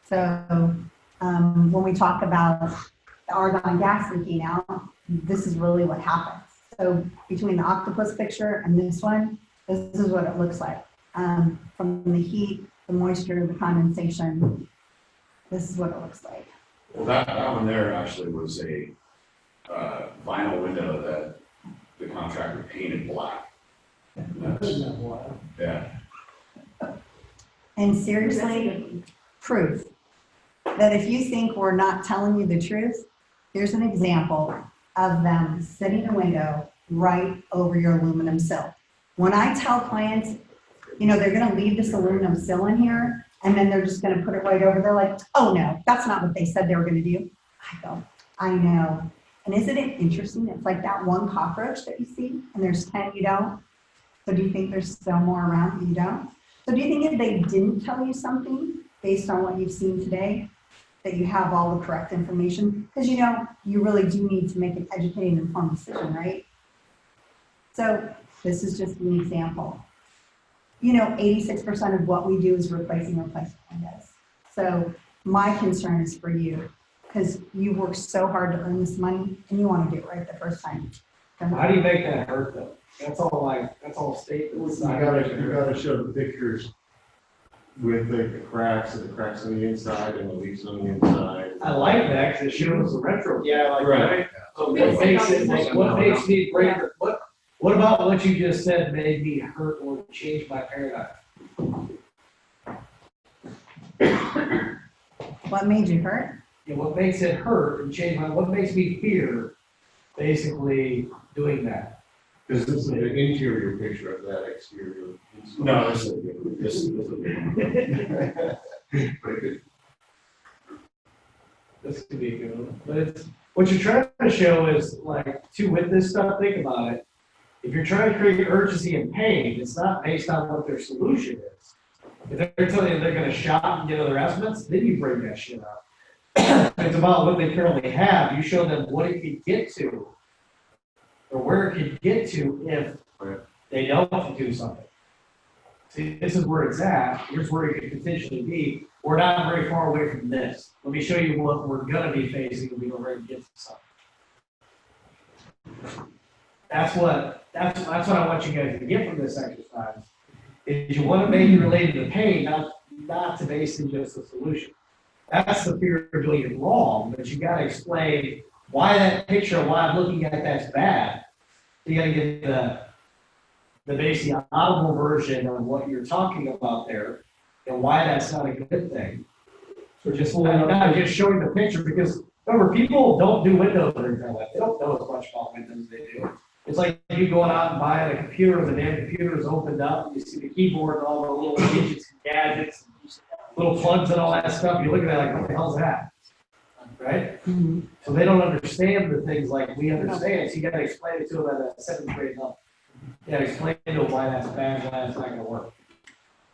So when we talk about the argon gas leaking out, this is really what happens. So between the octopus picture and this one, this is what it looks like. From the heat, the moisture, the condensation, this is what it looks like. Well, that one there actually was a vinyl window that the contractor painted black. Yeah. And seriously, proof that if you think we're not telling you the truth, here's an example of them sitting in a window right over your aluminum sill. When I tell clients, you know, they're gonna leave this aluminum sill in here and then they're just gonna put it right over, they're like, oh no, that's not what they said they were gonna do. I go, I know. And isn't it interesting? It's like that one cockroach that you see and there's 10 you don't. So do you think there's still more around that you don't? So do you think if they didn't tell you something based on what you've seen today, that you have all the correct information? Because you know, you really do need to make an educated and informed decision, right? So this is just an example. You know, 86% of what we do is replacing windows. So my concern is for you, because you work so hard to earn this money and you want to do it right the first time. How do you make that hurt though? That's all statements. You gotta show the pictures with the cracks on the inside and the leaks on the inside. I like that because it shows the retro. Yeah, like right. So what makes it, like, what makes me break, what about what you just said made me hurt or change my paradigm? What made you hurt? Yeah, what makes it hurt and change what makes me fear basically doing that? This is an interior picture of that exterior. No, this is a different, this is a different. This could be a good one, but it's, what you're trying to show is like, with this stuff, think about it. If you're trying to create urgency and pain, it's not based on what their solution is. If they're telling you they're gonna shop and get other estimates, then you bring that shit up. It's about what they currently have. You show them what it could get to, or where it could get to if they don't do something. See, this is where it's at. Here's where it could potentially be. We're not very far away from this. Let me show you what we're gonna be facing when we go ready to get to something. That's what I want you guys to get from this exercise. Is you want to make it related to pain, not to basically just the solution. That's the fear of doing it wrong, but you got to explain why that picture, why I'm looking at that's bad. You got to get the basic audible version of what you're talking about there and why that's not a good thing. So just not just showing the picture, because remember, people don't do windows in their life. They don't know as much about windows as they do. It's like you going out and buying a computer, and the damn computer is opened up, and you see the keyboard and all the little gadgets and gadgets, little plugs and all that stuff. You look at that like, what the hell's that? Right? Mm-hmm. So they don't understand the things like we understand. So you got to explain it to them at a 7th grade level. You got to explain to them why that's bad, why that's not going to work.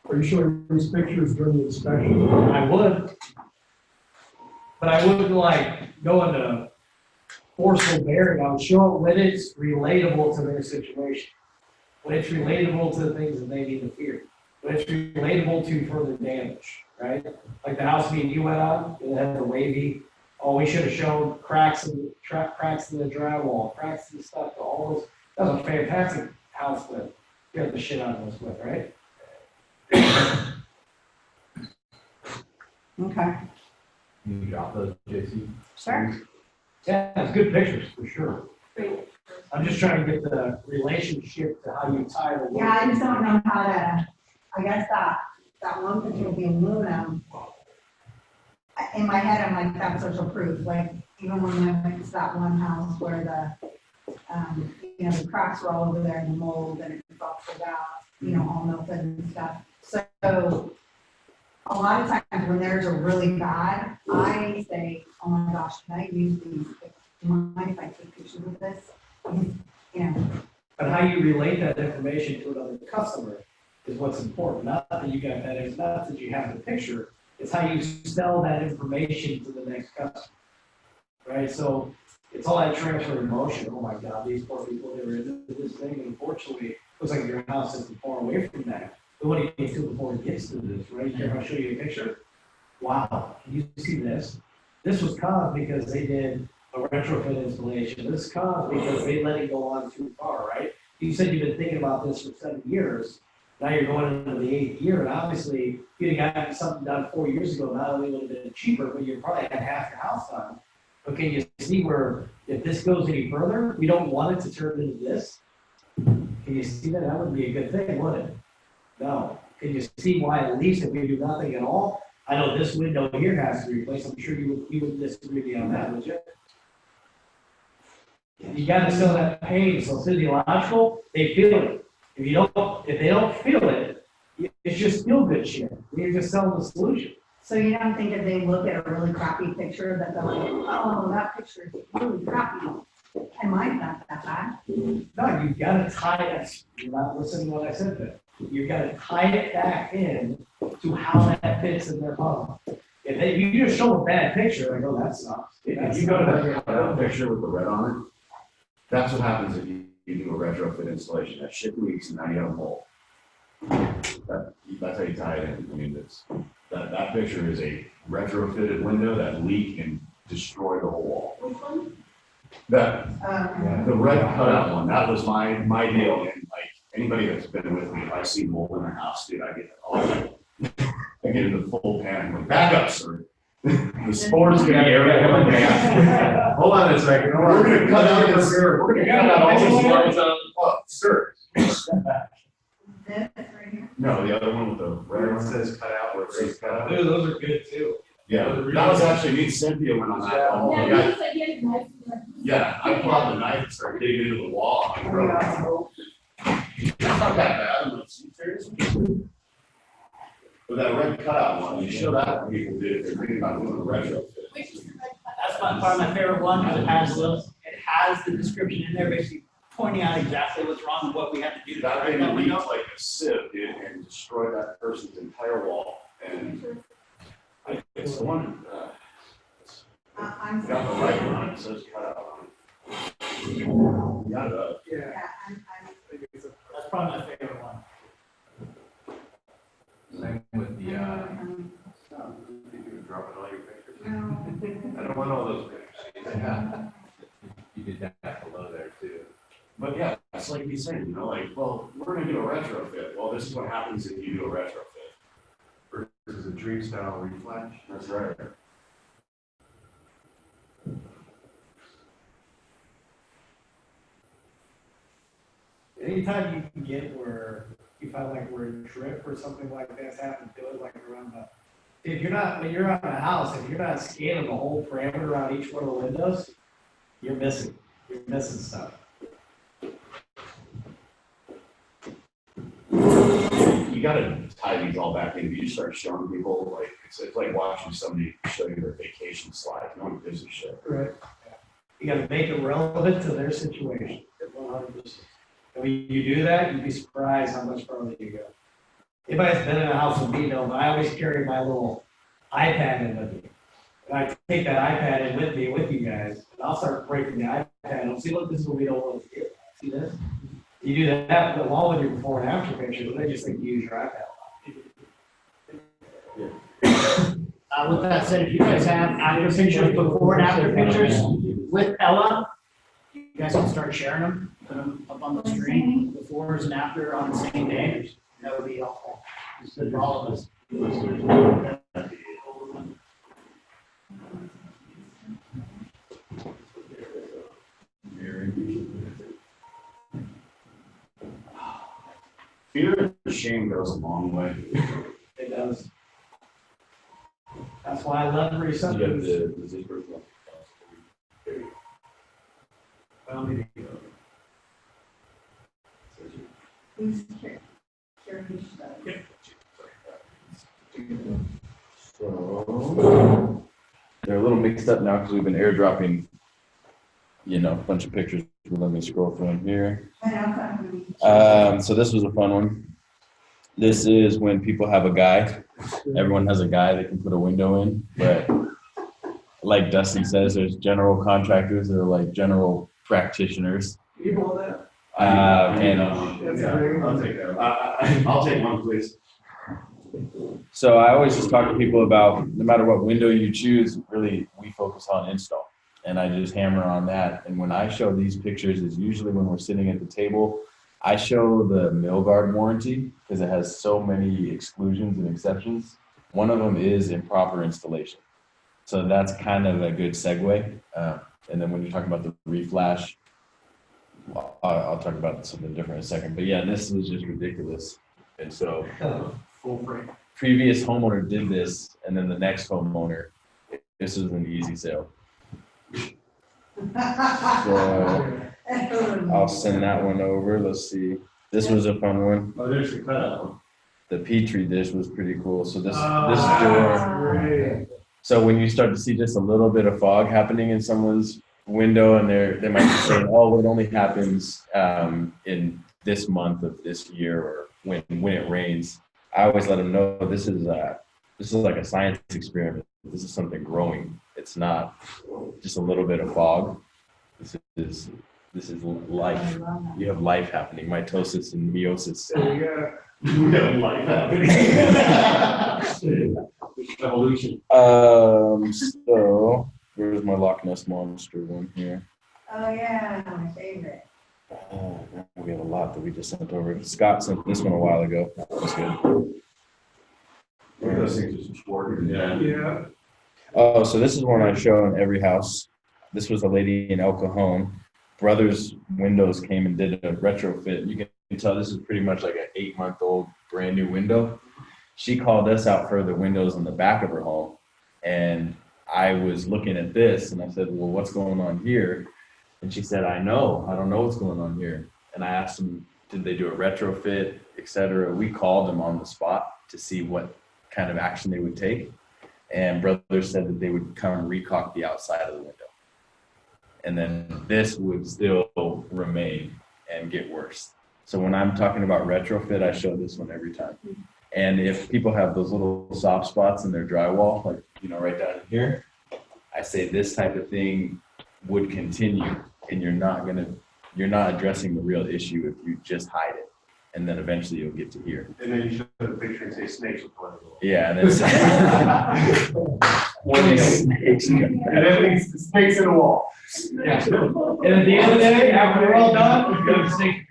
Are you showing these pictures during the inspection? I would, but I wouldn't like go into forceful bearing. I would show it when it's relatable to their situation, when it's relatable to the things that they need to fear, when it's relatable to further damage, right? Like the house me and you went on, it had the wavy. Oh, we should have shown cracks in the drywall, cracks in the stuff, all those. That was a fantastic house that scared the shit out of us with, right? Okay. You drop those, JC? Sure. Yeah, it's good pictures for sure. I'm just trying to get the relationship to how you tie the work. Yeah, I just don't know how to, I guess that one picture with the aluminum, in my head, I'm like, that's social proof. Like, even when I went to that one house where the cracks were all over there and the mold and it buckled out, all melted and stuff. So a lot of times when theirs are really bad, I say, oh my gosh, can I use these? Do you mind if I take pictures of this? But how you relate that information to another customer is what's important. Not that you got that, it's not that you have the picture, it's how you sell that information to the next customer. Right? So it's all that transfer of emotion. Oh my God, these poor people, they were into this thing, and unfortunately, it looks like your house isn't far away from that. But what do you get to before it gets to this, right here? I'll show you a picture. Wow, can you see this? This was caused because they did a retrofit installation. This is caused because they let it go on too far, right? You said you've been thinking about this for 7 years. Now you're going into the 8th year, and obviously, if you'd have gotten something done 4 years ago, not only would it have been cheaper, but you probably had half your house done. But can you see where, if this goes any further, we don't want it to turn into this? Can you see that? That would be a good thing, wouldn't it? No. Can you see why at least if we do nothing at all? I know this window here has to be replaced. I'm sure you would disagree with me on that, would you? You gotta still have pain, so physiological, they feel it. If they don't feel it, it's just feel good shit. You're just selling the solution. So you don't think if they look at a really crappy picture that they're like, oh, that picture is really crappy, and mine's not that bad? No, you've gotta tie it, you're not listening to what I said there. You've gotta tie it back in to how that fits in their home. If you just show a bad picture, like, oh, that sucks. If you go to that picture with the red on it, that's what happens if you do a retrofit installation. That shit leaks and now you have a hole. That's how you tie it in. I mean, that picture is a retrofitted window that leaked and destroyed the whole wall. Which one? The red cutout one, that was my deal. And like anybody that's been with me, if I see mold in the house, dude, I get into full panic. Like, back up, sir. The spores gonna be everywhere. Hold on a second. We're gonna cut out this. We're gonna cut out all these lines on. Oh, sir. This right here? No, the other one with the red one says cut out, where it says cut out. Dude, those are good too. Yeah, that was actually me and Cynthia went on that. one. Yeah, I pulled out the knife and started digging into the wall. That's not that bad. I'm seriously. With that red cutout one, you show that when people do if they're thinking about doing a retrofit. That's part of my favorite one, because it has the description in there, basically pointing out exactly what's wrong and what we have to do to That correct thing that leaked window. like a sieve, dude, and destroyed that person's entire wall. And it's the one, I'm got the right one, it says cut out on it. You got it up. Yeah. That's probably my favorite one. Same with the, you dropping all your pictures? I don't want all those pictures. You did that below there too. But yeah, it's like he's saying, like, well, we're gonna do a retrofit. Well, this is what happens if you do a retrofit. Versus a tree style reflash. That's right. Anytime you can get where you find like where a drip or something like that's happened, do it like around the. If you're not, when you're on a house, if you're not scanning the whole parameter around each one of the windows, you're missing stuff. You gotta tie these all back in. If you start showing people, like, it's like watching somebody show you their vacation slide. No one gives a shit. Right. You gotta make it relevant to their situation, 100%. And when you do that, you'd be surprised how much further you go. Anybody that's been in a house with me knows, I always carry my little iPad in with me. And I take that iPad in with me, with you guys, and I'll start breaking the iPad. And see, look, this is what we don't want to do. See this? You do that along with your before and after pictures, and they just think you use your iPad a lot. With that said, if you guys have after pictures, before and after pictures with Ella, you guys can start sharing them, put them up on the screen, befores and after on the same day. That would be helpful. It's good for all of us. Fear and shame goes a long way. It does. That's why I love You have receptors. the zipper. Who's carrying stuff? So they're a little mixed up now because we've been airdropping, a bunch of pictures. Let me scroll through them here. So this was a fun one. This is when people have a guy. Everyone has a guy that can put a window in, but like Dustin says, there's general contractors that are like general practitioners. You know that? I'll take that. I'll take one, please. So I always just talk to people about no matter what window you choose, really we focus on install. And I just hammer on that. And when I show these pictures is usually when we're sitting at the table I show the Milgard warranty because it has so many exclusions and exceptions. One of them is improper installation. So that's kind of a good segue. And then when you're talking about the reflash, I'll talk about something different in a second. But yeah, this was just ridiculous. And so Full frame. previous homeowner did this, and then the next homeowner, this was an easy sale. So I'll send that one over. Let's see. This was a fun one. Oh, there's the cutout. The Petri dish was pretty cool. So this door. So when you start to see just a little bit of fog happening in someone's window, and they might be saying, "Oh, it only happens in this month of this year, or when it rains." I always let them know this is like a science experiment. This is something growing. It's not just a little bit of fog. This is life. You have life happening, mitosis and meiosis. You have life happening. Evolution. So where's my Loch Ness Monster one here? Oh, yeah, my favorite. We have a lot that we just sent over. Scott sent this one a while ago. That was good. Those things are some sport. Yeah. Oh, so this is one I show in every house. This was a lady in El Cajon. Brothers Windows came and did a retrofit. You can tell this is pretty much like an 8-month-old brand new window. She called us out for the windows in the back of her home. And I was looking at this and I said, well, what's going on here? And she said, I don't know what's going on here. And I asked them, did they do a retrofit, et cetera? We called them on the spot to see what kind of action they would take. And Brothers said that they would come recaulk the outside of the window. And then this would still remain and get worse. So when I'm talking about retrofit, I show this one every time. And if people have those little soft spots in their drywall, like, right down here, I say this type of thing would continue, and you're not addressing the real issue if you just hide it. And then eventually you'll get to here. And then you show the picture and say snakes will play. Yeah, and then snakes in the wall. Yeah. And at the end of the day, after we're all done, we go to snake.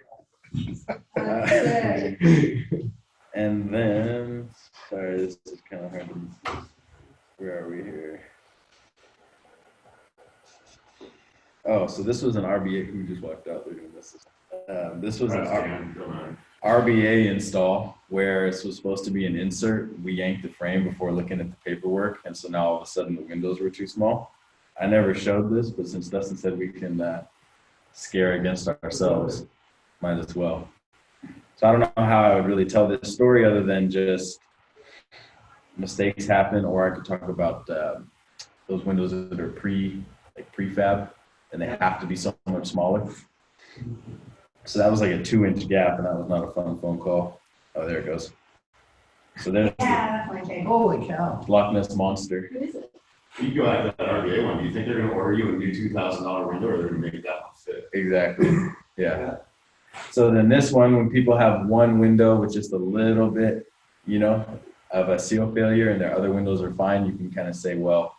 And then, sorry, this is kind of hard to, where are we here? Oh, so this was an RBA, who just walked out, they're gonna miss this. This was an RBA install where this was supposed to be an insert. We yanked the frame before looking at the paperwork, and so now all of a sudden the windows were too small. I never showed this, but since Dustin said we can scare against ourselves, might as well. So I don't know how I would really tell this story other than just mistakes happen, or I could talk about those windows that are prefab, and they have to be so much smaller. So that was like a 2-inch gap, and that was not a fun phone call. Oh, there it goes. So there's Holy cow. Loch Ness Monster. Who is it? You go after that RBA one, do you think they're gonna order you a new $2,000 window, or they're gonna make that one fit? Exactly. Yeah. So then this one, when people have one window with just a little bit, of a seal failure and their other windows are fine, you can kind of say, well,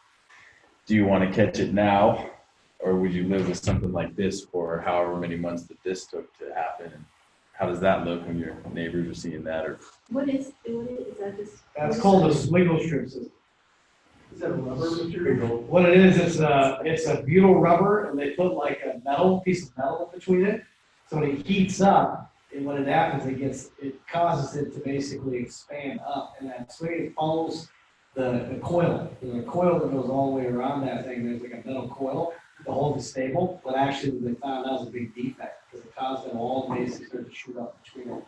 do you want to catch it now? Or would you live with something like this for however many months that this took to happen? And how does that look when your neighbors are seeing that? Or What is that just? That's called a wiggle strip system. Is that a rubber material? What it is, it's a butyl rubber, and they put like a piece of metal in between it. So when it heats up, and when it happens, it causes it to basically expand up, and that swing follows the coil. And the coil that goes all the way around that thing, there's like a metal coil to hold it stable. But actually, what they found out was a big defect because it caused them all to basically start to shoot up between them.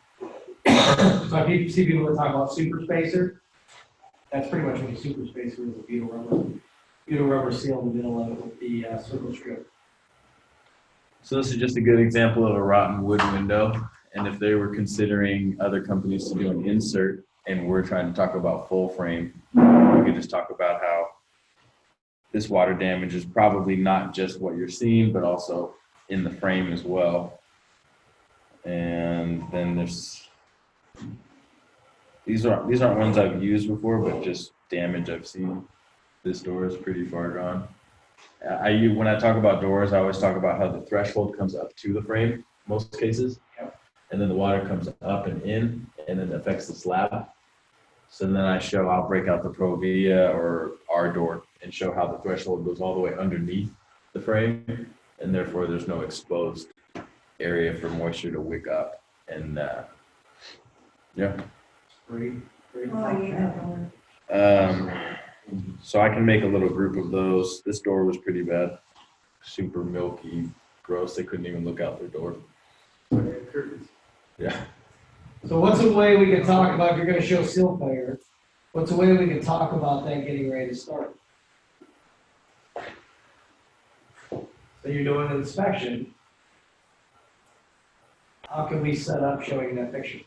So if you see people that talk about super spacer, that's pretty much what a super spacer is, a butyl rubber seal in the middle of it with the circle strip. so this is just a good example of a rotten wood window. And if they were considering other companies to do an insert, and we're trying to talk about full frame, we could just talk about how this water damage is probably not just what you're seeing, but also in the frame as well. And then these aren't ones I've used before, but just damage I've seen. This door is pretty far gone. When I talk about doors, I always talk about how the threshold comes up to the frame, most cases. and then the water comes up and in, and then affects the slab. So then I'll break out the Provia or our door and show how the threshold goes all the way underneath the frame, and therefore there's no exposed area for moisture to wick up. And yeah. So I can make a little group of those. This door was pretty bad, super milky, gross. They couldn't even look out their door. Yeah. So what's a way we can talk about, if you're gonna show seal failure, what's a way we can talk about that getting ready to start? So you're doing an inspection. How can we set up showing that picture?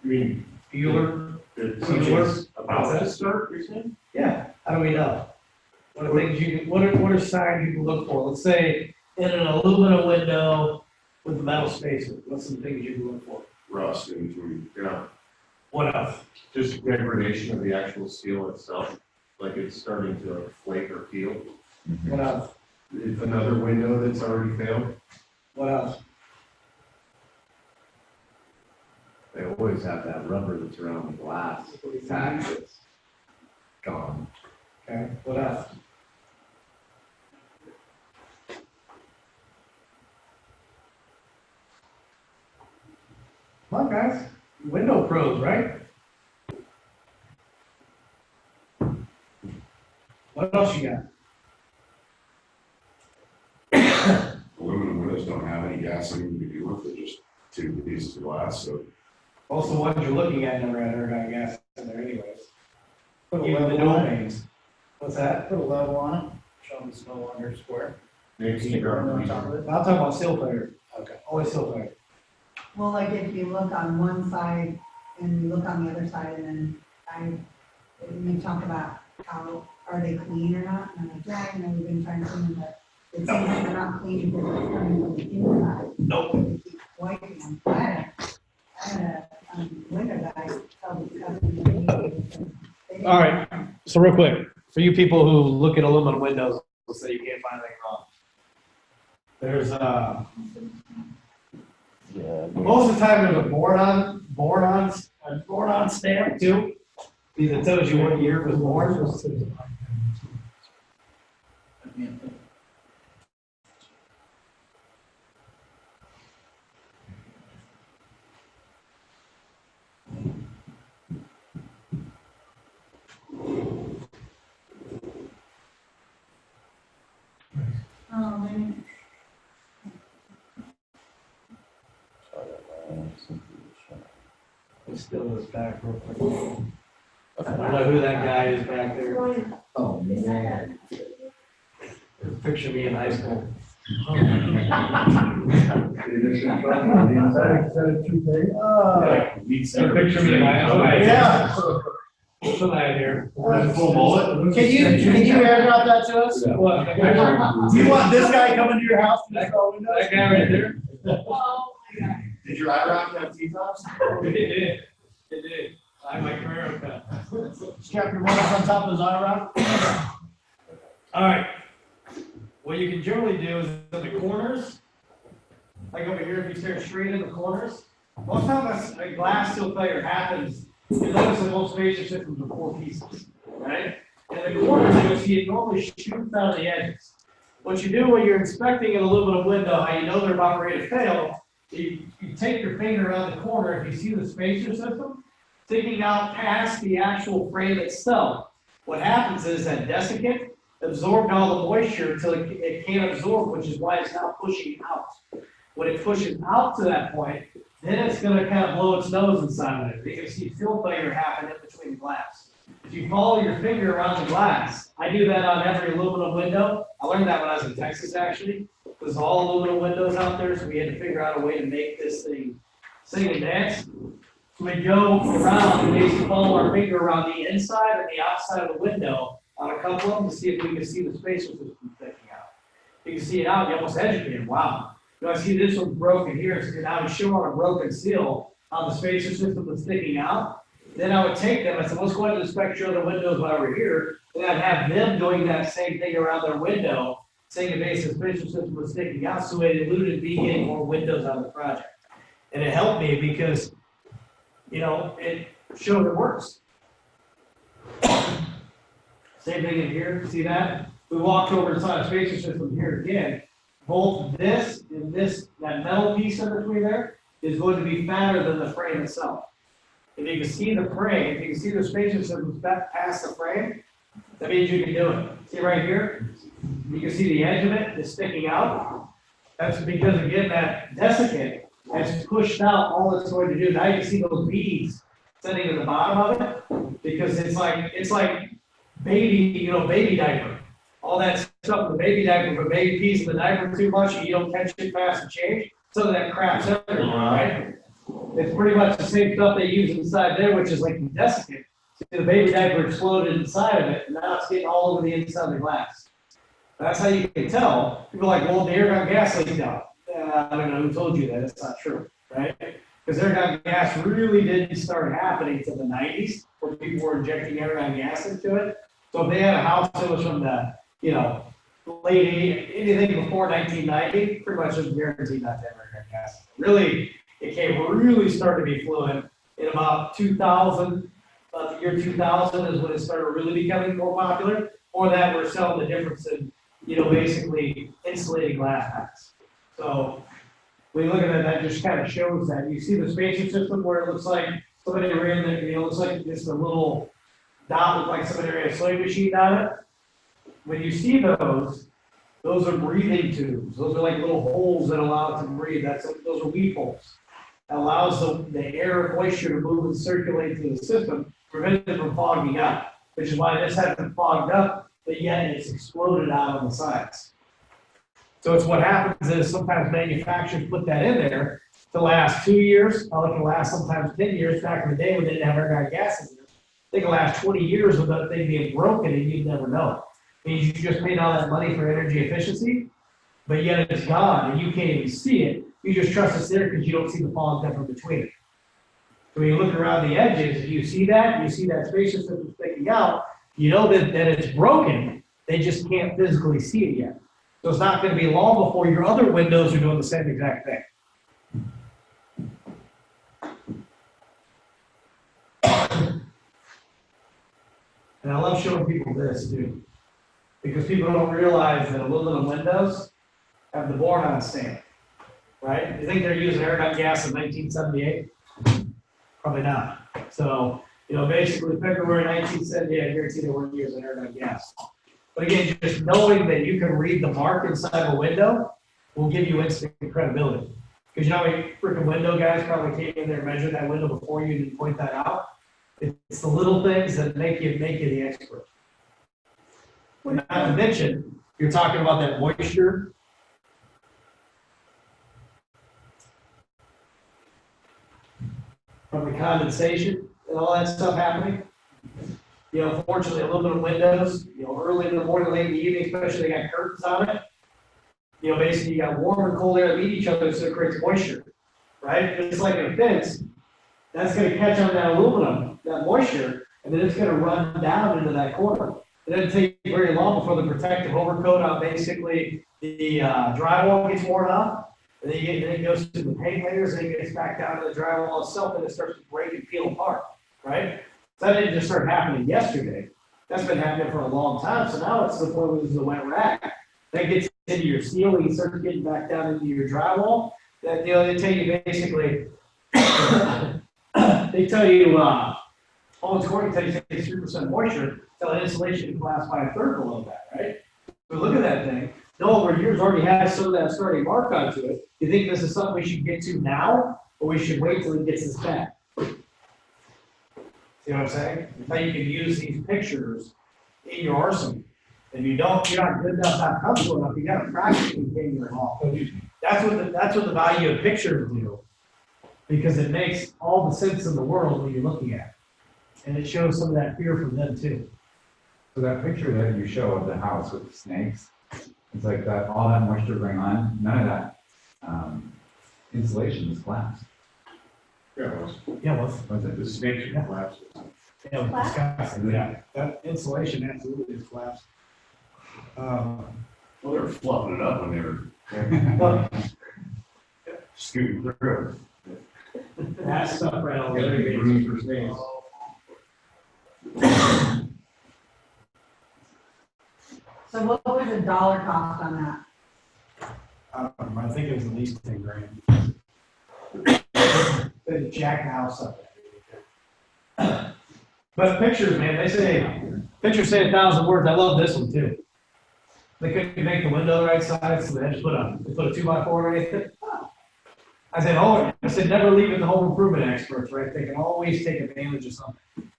You mean, Bueller? about to start, you're saying? Yeah, how do we know? What are things you can, what are signs you can look for? Let's say in an aluminum window with a metal spacer, what's some things you can look for? Rust into, What else? just degradation of the actual steel itself, like it's starting to flake or peel. What else? If another window that's already failed. What else? They always have that rubber that's around the glass. It's gone. Okay, what else? Come on, guys. Window pros, right? What else you got? Aluminum windows don't have any gassing to do with it, just two pieces of glass, so. Most of the ones you're looking at never had air gun gas in there anyways. Put a Even the level door on it. panes. What's that? Put a level on it, show them it's no longer square. Stick a window on top of it. I'm talking about seal failure. Okay. Always seal failure. Well, like if you look on one side and you look on the other side, and then you talk about how, are they clean or not? And I'm like, yeah, we've been trying to clean them, but it seems like they're not clean because it's coming from the inside. Nope. They keep wiping them. I had a window guy tell the customer. All right, so real quick, for you people who look at aluminum windows, let's say you can't find anything wrong. There's most of the time there's a board on stamp too. Because it tells you what year it was born. Oh, man. Let's steal this back real quick. I don't know who that guy is back there. Oh, man. Picture me in high school. Picture me in high school. Yeah. What's that here? Full bullet. Can you airdrop that to us? What? Do you want this guy coming to your house? That guy right there? Did your IROC have T-tops? It did. It did. I have my career cut. Strap your runners on top of his IROC? All right. What you can generally do is in the corners, like over here, if you stare straight in the corners, most times a glass seal failure happens. You notice that most facial systems are 4 pieces, right? In the corners, you'll see it normally shoots out of the edges. What you do when you're inspecting an aluminum window, how you know they're about ready to fail, you take your finger around the corner, if you see the spacer system, sticking out past the actual frame itself. What happens is that desiccant absorbed all the moisture until it can't absorb, which is why it's now pushing out. When it pushes out to that point, then it's going to kind of blow its nose inside of it. You can see seal failure happen in between the glass. If you follow your finger around the glass, I do that on every aluminum window. I learned that when I was in Texas, actually. There's all aluminum windows out there, so we had to figure out a way to make this thing sing and dance. So we go around and basically follow our finger around the inside and the outside of the window on a couple of them to see if we can see the spacer system sticking out. You can see it out, you almost educated. Wow. You know, I see this one's broken here, so now I'm showing a broken seal on the spacer system that's sticking out. Then I would take them, I said, let's go ahead and inspect your other windows while we're here. And I'd have them doing that same thing around their window single base suspension system was sticking out, so it eluded me getting more windows on the project. And it helped me because, you know, it showed it works. Same thing in here, see that? We walked over inside a spacer system here again. Both this and this, that metal piece in between there is going to be fatter than the frame itself. If you can see the frame, if you can see the spacer system past the frame, that means you can do it. See right here? You can see the edge of it is sticking out. That's because again, that desiccant has pushed out all it's going to do. Now you can see those beads sitting at the bottom of it because it's like baby, you know, baby diaper. All that stuff in the baby diaper, if a baby pees in the diaper too much and you don't catch it fast and change, some of that crap's everywhere, right? It's pretty much the same stuff they use inside there, which is like the desiccant. See, the baby diaper exploded inside of it, and now it's getting all over the inside of the glass. That's how you can tell. People are like, well, the argon gas leaked out. I don't know who told you that. It's not true, right? Because argon gas really didn't start happening until the 90s, where people were injecting argon gas into it. So if they had a house that was from the, you know, late, anything before 1990, pretty much was guaranteed not to have argon gas. Really, it really started to be fluent in about 2000. About the year 2000 is when it started really becoming more popular. Or that we're selling the difference in, you know, basically insulating glass packs. So when you look at that just kind of shows that. You see the spacing system where it looks like somebody ran the, you know, it looks like just a little dot, look like somebody ran a sewing machine on it. When you see those are breathing tubes. Those are like little holes that allow it to breathe. Those are weep holes. That allows the air and moisture to move and circulate through the system, prevent it from fogging up, which is why this hasn't fogged up, but yet it's exploded out on the sides. So it's what happens is sometimes manufacturers put that in there to last 2 years, or it can last sometimes 10 years. Back in the day when they didn't have argon gas in there, they can last 20 years without thing being broken and you'd never know. It means you just paid all that money for energy efficiency, but yet it's gone and you can't even see it. You just trust it's there because you don't see the fog up in between it. So when you look around the edges, you see that spacer system sticking out, you know that it's broken, they just can't physically see it yet. So it's not going to be long before your other windows are doing the same exact thing. And I love showing people this too, because people don't realize that aluminum windows have the Boron stamp, right? You think they're using argon gas in 1978? Probably not. So, you know, basically February 1978, I guarantee they weren't using argon gas. But again, just knowing that you can read the mark inside a window will give you instant credibility. Because you know how many freaking window guys probably came in there and measured that window before you and point that out? It's the little things that make you the expert. And not to mention, you're talking about that moisture. From the condensation and all that stuff happening. You know, fortunately, aluminum windows, you know, early in the morning, late in the evening, especially they got curtains on it. You know, basically you got warm and cold air that meet each other, so it creates moisture, right? It's like a fence. That's going to catch on that aluminum, that moisture, and then it's going to run down into that corner. It doesn't take very long before the protective overcoat on basically the drywall gets worn off. And then it goes to the paint layers, and it gets back down to the drywall itself, and it starts to break and peel apart, right? So that didn't just start happening yesterday. That's been happening for a long time. So now it's to the point where this is a wet rag. That gets into your ceiling, starts getting back down into your drywall. That, you know, they tell you basically, they tell you, all it's going to tell you 3% moisture, tell an insulation can last by a third below that, right? So look at that thing. No, where yours already has some of that starting mark onto it. You think this is something we should get to now, or we should wait till it gets us back? See what I'm saying? How you can use these pictures in your arsenal. If you don't, you're not good enough, not comfortable enough, you got to practice in your hall. That's what the value of pictures do, because it makes all the sense in the world when you're looking at it, and it shows some of that fear from them too. So that picture that you show of the house with the snakes, it's like that, all that moisture going on, none of that insulation is collapsed. Yeah, it was. Yeah, well, Was it? The snakes Yeah. collapsed. yeah, it was disgusting. Yeah, that insulation absolutely is collapsed. Well, they were fluffing it up when they were scooting through. That stuff right on Gotta make room for space. So what was the dollar cost on that? I think it was at least 10 grand. They jack the house up. But pictures, man, pictures say 1,000 words. I love this one too. They couldn't make the window the right size, so they just put a 2x4 underneath it. I said, never leave it to home improvement experts, right? They can always take advantage of something.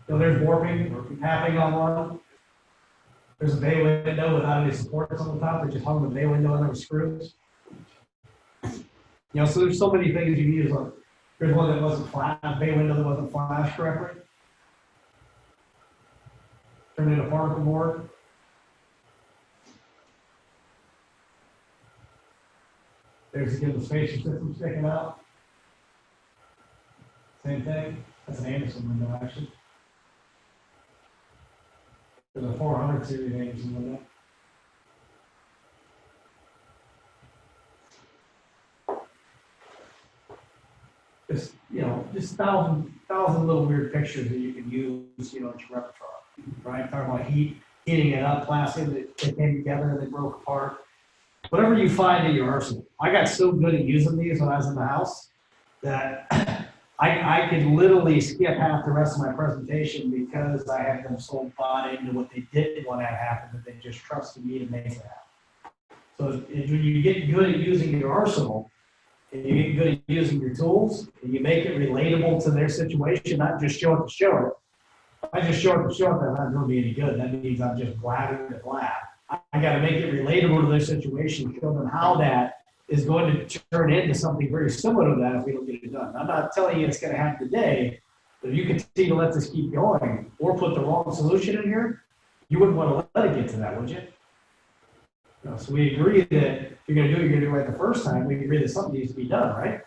So there's warping or tapping on one. There's a bay window without any supports on the top. They just hung the bay window on there with screws. So there's so many things you can use. Like, there's one that wasn't flat, a bay window that wasn't flashed correctly. Turned into particle board. There's again the spacer system sticking out. Same thing. That's an Anderson window, actually. There's a 400 series Anderson window. Just thousand little weird pictures that you can use, in your repertoire, right? Talking about heating it up, plastic, they came together and they broke apart. Whatever you find in your arsenal. I got so good at using these when I was in the house that I could literally skip half the rest of my presentation because I had them so bought into what they didn't want to have happen that they just trusted me to make it happen. So when you get good at using your arsenal, and you get good at using your tools, and you make it relatable to their situation, not just show it to show it. If I just show it to show it, that's not going to be any good. That means I'm just blabbing to blab. I got to make it relatable to their situation, show them how that is going to turn into something very similar to that if we don't get it done. I'm not telling you it's going to happen today, but if you continue to let this keep going or put the wrong solution in here, you wouldn't want to let it get to that, would you? So we agree that if you're going to do it, you're going to do it right the first time. We agree that something needs to be done, right?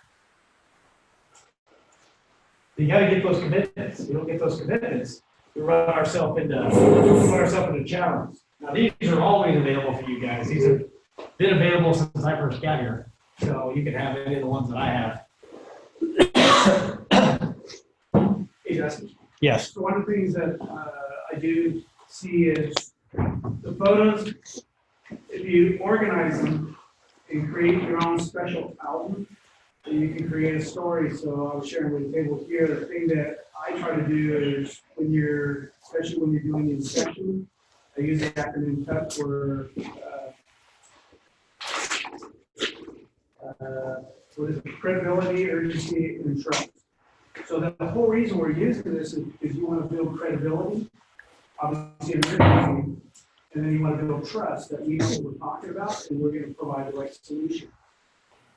You got to get those commitments. If you don't get those commitments, we run ourselves into challenges. Now, these are always available for you guys. These have been available since I first got here. So you can have any of the ones that I have. Hey, Justin. Yes. So one of the things that I do see is the photos, if you organize them and create your own special album, then you can create a story. So I was sharing with the table here, the thing that I try to do is especially when you're doing the inspection, I use the acronym TUT for what is it? Credibility, urgency, and trust. So the whole reason we're using this is you want to build credibility, obviously in urgency, and then you want to build trust that we know what we're talking about and we're going to provide the right solution.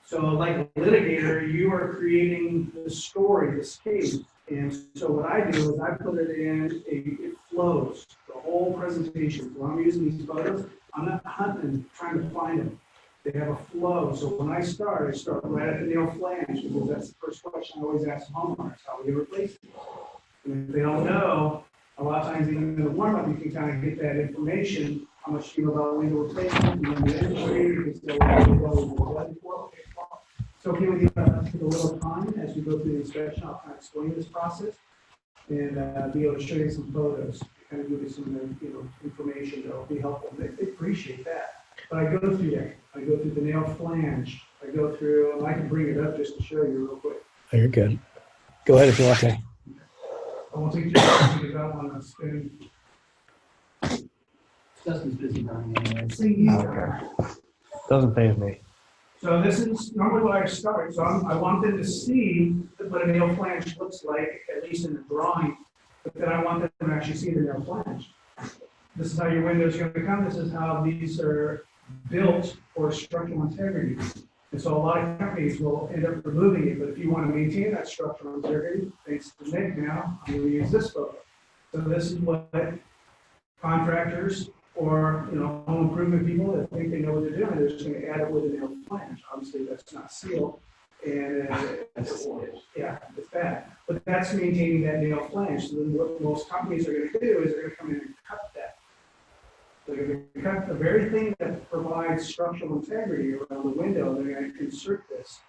So like a litigator, you are creating the story, this case. And so what I do is I put it in, it flows, the whole presentation. When I'm using these photos, I'm not hunting, trying to find them. They have a flow. So when I start right at the nail flange, because that's the first question I always ask homeowners, how will you replace it? And if they don't know, a lot of times even in the warm-up, you can kind of get that information, how much you know about window replacement, and then the industry, you can say, well, so can we take a little time as we go through the inspection? I'll kind of explain this process and be able to show you some photos, kind of give you some information that will be helpful. They appreciate that. But I go through that. I go through the nail flange. I go through, and I can bring it up just to show you real quick. Oh, you're good. Go ahead if you're okay. I won't take too long because I want to spend. Justin's busy running anyway. Okay. Doesn't faze me. So this is normally where I start. So I want them to see what a nail flange looks like, at least in the drawing. But then I want them to actually see the nail flange. This is how your windows are going to come. This is how these are built for structural integrity. And so a lot of companies will end up removing it. But if you want to maintain that structural integrity, thanks to Nick now, I'm going to use this photo. So this is what contractors or home improvement people that think they know what they're doing, they're just going to add it with a nail flange. Obviously, that's not sealed, and it's bad. But that's maintaining that nail flange. So then what most companies are going to do is they're going to come in and cut that. They're The very thing that provides structural integrity around the window, they're going to insert this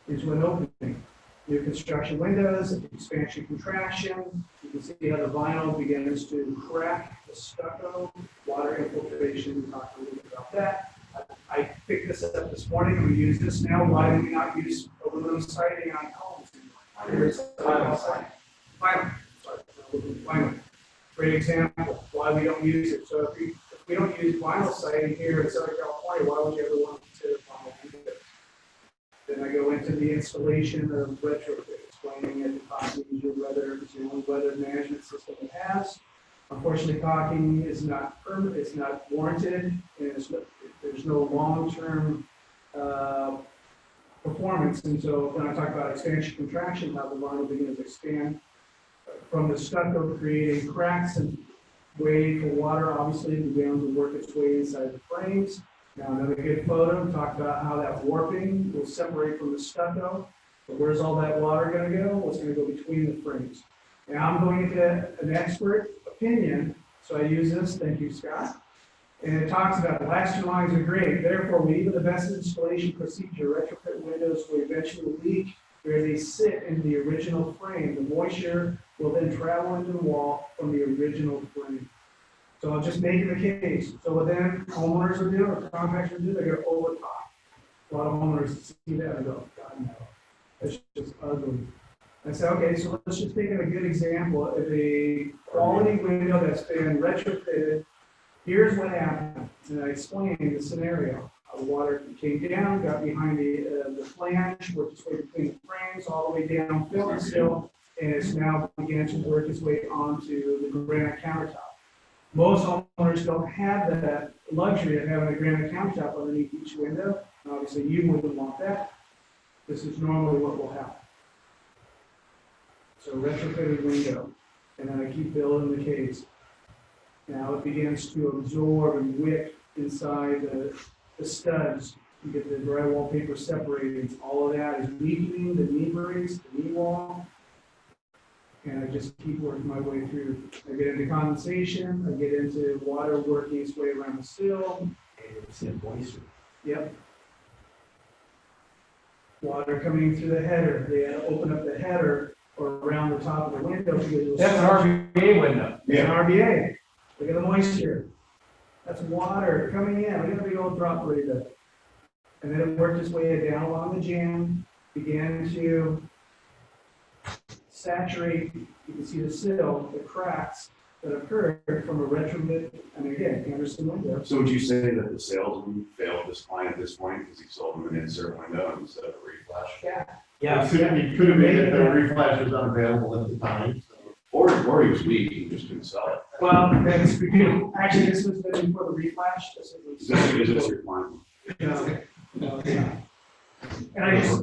into an opening. New construction windows, expansion, contraction. You can see how the vinyl begins to crack, the stucco, water infiltration. We talked a little bit about that. I picked this up this morning. We use this now. Why do we not use aluminum siding on homes? Here's vinyl siding. Vinyl. Great example. Why we don't use it. So if we don't use vinyl siding here in Southern California, why would you ever want to consider vinyl windows? Then I go into the installation of retrofit, explaining that the caulking is your weather, it's the only weather management system it has. Unfortunately, caulking is not permanent, it's not warranted, and there's no long-term performance. And so when I talk about expansion contraction, how the vinyl begins to expand from the stucco, creating cracks and waiting for water, obviously, to be able to work its way inside the frames. Now, another good photo, talk about how that warping will separate from the stucco. But where's all that water going to go? Well, it's going to go between the frames. Now, I'm going into an expert opinion, so I use this. Thank you, Scott. And it talks about the last two lines are great. Therefore, we even the best installation procedure, retrofit windows will eventually leak where they sit in the original frame. The moisture will then travel into the wall from the original frame. So I'm just making the case. So what then homeowners will do, or contractors will do, they're going to overtop. A lot of homeowners see that and go, God, no, that's just ugly. I say, okay, so let's just take a good example of a quality window that's been retrofitted. Here's what happened. And I explained the scenario. The water came down, got behind the flange, worked its way between the frames, all the way down, filled the sill, and it's now began to work its way onto the granite countertop. Most homeowners don't have that luxury of having a granite countertop underneath each window. Obviously, you wouldn't want that. This is normally what will happen. So retrofitted window, and then I keep building the case. Now it begins to absorb and wick inside the studs. You get the drywall paper separated. All of that is weakening the knee brace, the knee wall. And I just keep working my way through. I get into condensation, I get into water working its way around the sill. Yep. Water coming through the header. They had to open up the header or around the top of the window. That's an RBA window. It's an RBA. Look at the moisture. That's water coming in. Look at the big old drop right there. And then it worked its way down along the jamb, began to saturate. You can see the sill, the cracks that occurred from a retrofit, and again, Anderson window. So would you say that the salesman failed this client at this point because he sold him an insert window instead of a reflash? Yeah. Yeah. He could have made it, the reflash was unavailable at the time. Or he was weak, he just couldn't sell it. Well, that's actually this was before the reflash. This was, Is this your client? no, yeah. And I just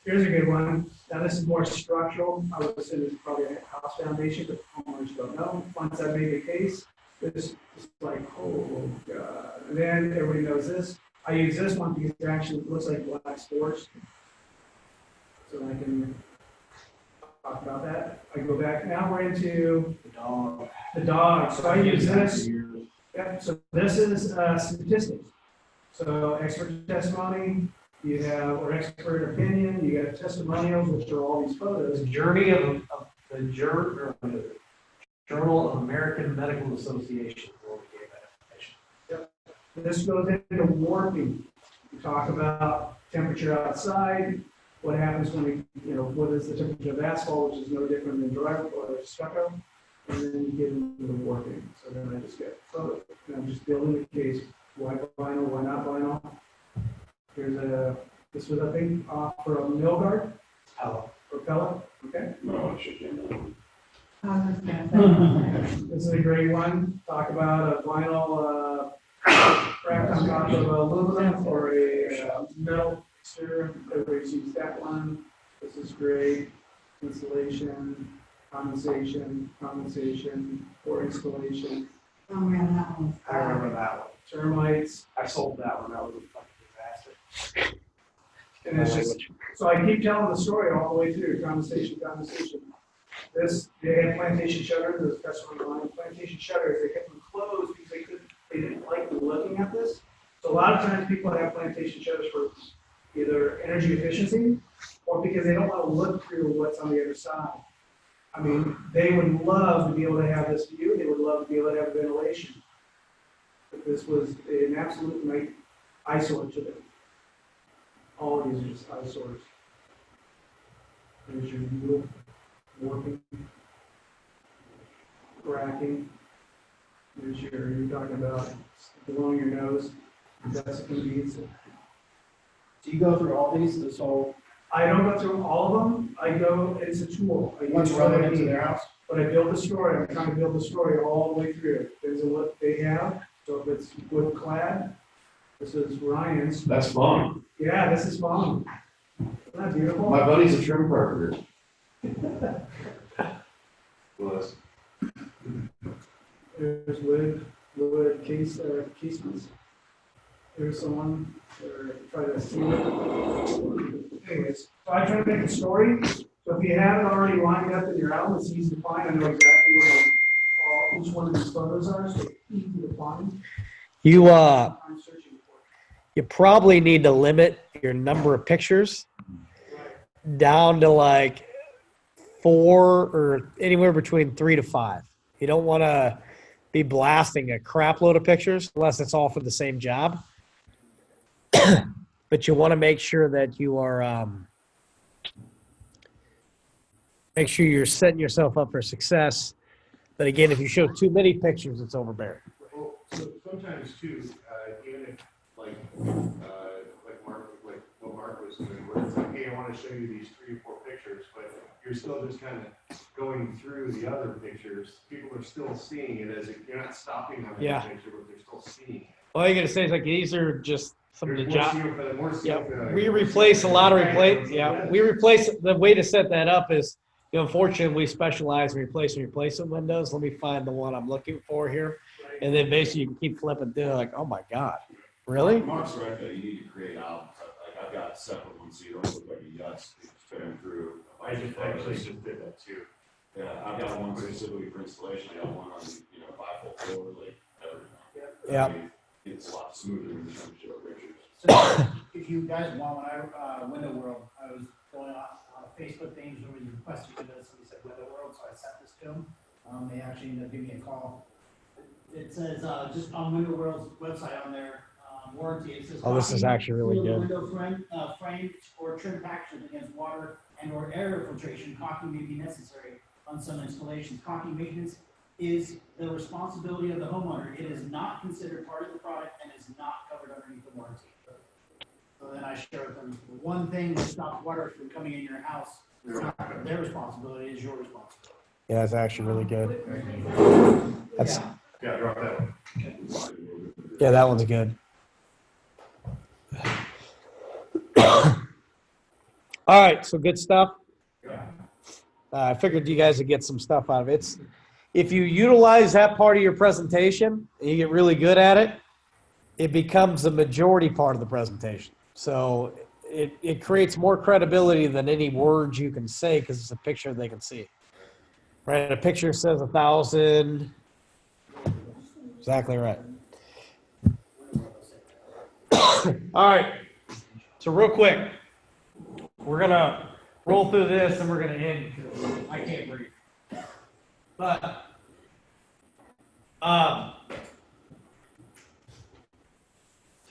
here's a good one. Now this is more structural. I would say this is probably a house foundation, but homeowners don't know. Once I made the case, this is like, oh God. And then everybody knows this. I use this one because it actually looks like black sports. So I can talk about that. I go back. Now we're into the dog. So I use this. Yep. So this is statistics. So expert testimony, you have, or expert opinion, you got testimonials, which are all these photos. The journey of the Journal of American Medical Association. Yep. This goes into warping. We talk about temperature outside, what happens when we, what is the temperature of asphalt, which is no different than drywall or stucco, and then you get into the warping. So then I just get photos, and I'm just building the case. Why vinyl? Why not vinyl? Here's this was, I think, for a mill guard. For pellet. Okay. No, it should be. This is a great one. Talk about a vinyl wrapped on top of aluminum or a metal exterior. Everybody sees that one. This is great. Insulation, condensation, or installation. Oh, man, that one. I remember that one. Termites. I sold that one. That was a fucking disaster. And it's just, so I keep telling the story all the way through, condensation. This, they had plantation shutters, there's customer line, plantation shutters, they kept them closed because they lot of times people have plantation shutters for either energy efficiency or because they don't want to look through what's on the other side. I mean, they would love to be able to have this view, they would love to be able to have ventilation. But this was an absolute night eyesore to them. All of these are just eyesores. There's your needle, warping, cracking. There's your, you're talking about blowing your nose, desiccant beads. Do you go through all these, this whole? I don't go through all of them. I go, it's a tool. I Once use you run what I it into need. their house? But I build the story. I'm trying to build the story all the way through. Depends on what they have. So if it's wood clad, this is Ryan's. That's fun. Yeah, this is fun. Isn't that beautiful? My buddy's a trim carpenter. Was. There's wood casements. There's someone, try to see it. Anyways, so I try to make a story. So if you have it already lined up in your album, it's easy to find. I know exactly where each one of these photos are, so it's easy to find. You I'm searching for it. you probably need to limit your number of pictures down to like 4 or anywhere between 3 to 5. You don't want to be blasting a crap load of pictures unless it's all for the same job. But you want to make sure that you are make sure you're setting yourself up for success. But again, if you show too many pictures, it's overbearing. Well, so sometimes too, even if like Mark, like what Mark was doing, where it's like, hey, I want to show you these 3 or 4 pictures, but you're still just kind of going through the other pictures. People are still seeing it as if you're not stopping on the picture, but they're still seeing it. All you got to say is like these are just some of the jobs. Yeah, we replace a lot of replace. Yeah, we replace. The way to set that up is, you know, unfortunately, we specialize in replacement windows. Let me find the one I'm looking for here, and then basically you can keep flipping through. Like, oh my god, really? Mark's right though. You need to create albums. Like I've got separate ones, so you don't look like a yutz spinning through. I just actually just did that too. Yeah, I've got one specifically for installation. I got one on, you know, 5-foot floor, like everything. Yeah. I mean, it's a lot smoother when you're trying to show pictures. So if you guys want, when I, Window World, I was going on a Facebook page where you requested windows, somebody said Window World, so I sent this to them. They actually ended up giving me a call. It says, just on Window World's website on their warranty, it says. Oh, this is actually really good. Window frame or trim packages against water and or air infiltration, caulking may be necessary on some installations. Caulking maintenance is the responsibility of the homeowner. It is not considered part of the product and is not covered underneath the warranty. So then I showed them the one thing that stops water from coming in your house. It's not their responsibility, it's your responsibility. Yeah, that's actually really good. That's Yeah, drop that one. yeah, that one's good. All right, so good stuff. I figured you guys would get some stuff out of it. If you utilize that part of your presentation and you get really good at it, it becomes the majority part of the presentation. So it creates more credibility than any words you can say because it's a picture they can see. Right? A picture says 1,000. Exactly right. All right. So real quick, we're going to roll through this and we're going to end because I can't breathe. But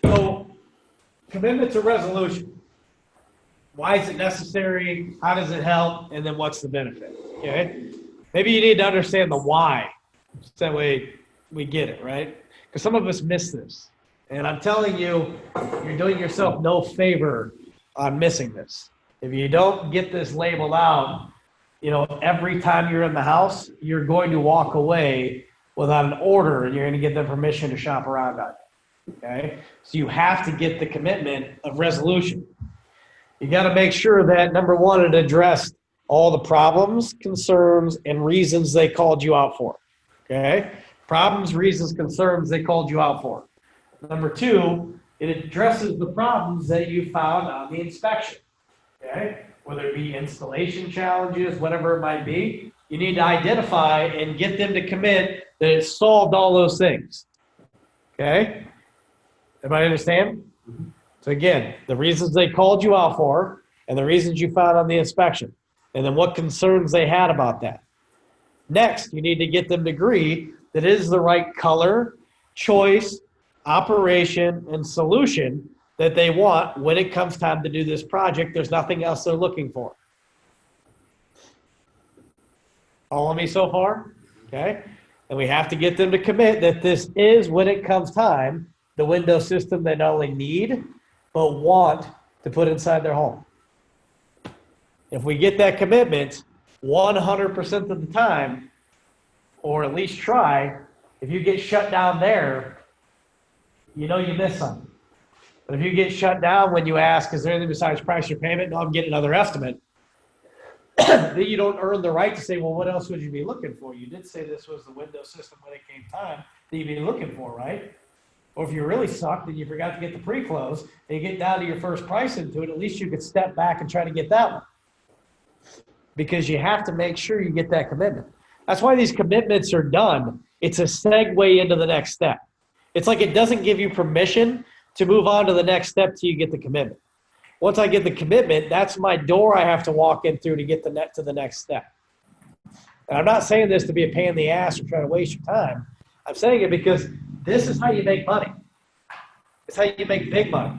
so commitment to resolution. Why is it necessary? How does it help? And then what's the benefit? Okay. Maybe you need to understand the why. So that way we get it, right? Because some of us miss this. And I'm telling you, you're doing yourself no favor on missing this. If you don't get this labeled out, you know, every time you're in the house, you're going to walk away without an order and you're going to get the permission to shop around on it. Okay? So you have to get the commitment of resolution. You got to make sure that, number one, it addressed all the problems, concerns, and reasons they called you out for. Okay? Problems, reasons, concerns they called you out for. Number two, it addresses the problems that you found on the inspection. Okay? Whether it be installation challenges, whatever it might be, you need to identify and get them to commit that it solved all those things. Okay? Everybody understand? So again, the reasons they called you out for and the reasons you found on the inspection, and then what concerns they had about that. Next, you need to get them to agree that it is the right color, choice, operation, and solution that they want when it comes time to do this project. There's nothing else they're looking for. Follow me so far? Okay. And we have to get them to commit that this is, when it comes time, the window system they not only need, but want to put inside their home. If we get that commitment 100% of the time, or at least try, if you get shut down there, you know you missed something. But if you get shut down when you ask, is there anything besides price or payment? No, I'm getting another estimate. Then you don't earn the right to say, well, what else would you be looking for? You did say this was the window system when it came time that you'd be looking for, right? Or if you really sucked and you forgot to get the pre-close and you get down to your first price into it, at least you could step back and try to get that one. Because you have to make sure you get that commitment. That's why these commitments are done. It's a segue into the next step. It's like it doesn't give you permission to move on to the next step till you get the commitment. Once I get the commitment, that's my door I have to walk in through to get to the next step. And I'm not saying this to be a pain in the ass or try to waste your time. I'm saying it because this is how you make money. It's how you make big money.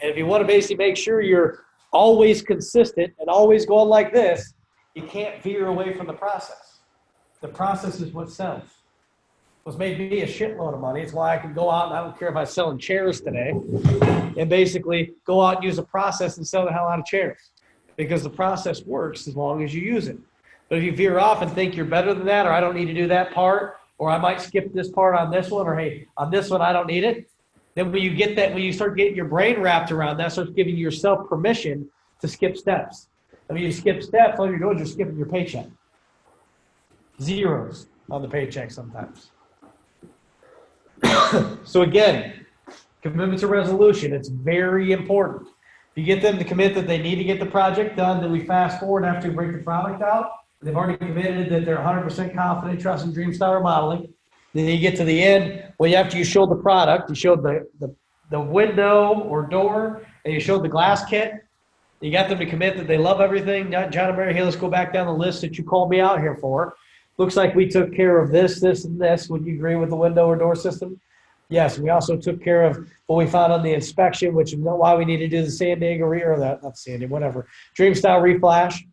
And if you want to basically make sure you're always consistent and always going like this, you can't veer away from the process. The process is what sells. What's made me a shitload of money. It's why I can go out and I don't care if I'm selling chairs today and basically go out and use a process and sell the hell out of chairs because the process works as long as you use it. But if you veer off and think you're better than that, or I don't need to do that part, or I might skip this part on this one, or hey, on this one I don't need it, then when you get that, when you start getting your brain wrapped around that, starts giving yourself permission to skip steps. And when you skip steps, all you're doing is you're skipping your paycheck. Zeros on the paycheck sometimes. So again, commitment to resolution, it's very important. If you get them to commit that they need to get the project done, then we fast forward after we break the product out. They've already committed that they're 100% confident, trust in Dreamstyle Remodeling. Then you get to the end, well, after you showed the product, you showed the window or door, and you showed the glass kit. You got them to commit that they love everything. John and Mary, hey, let's go back down the list that you called me out here for. Looks like we took care of this, this, and this. Would you agree with the window or door system? Yes, we also took care of what we found on the inspection, which is why we need to do the San Diego, or that, not San Diego, whatever. Dreamstyle Reflash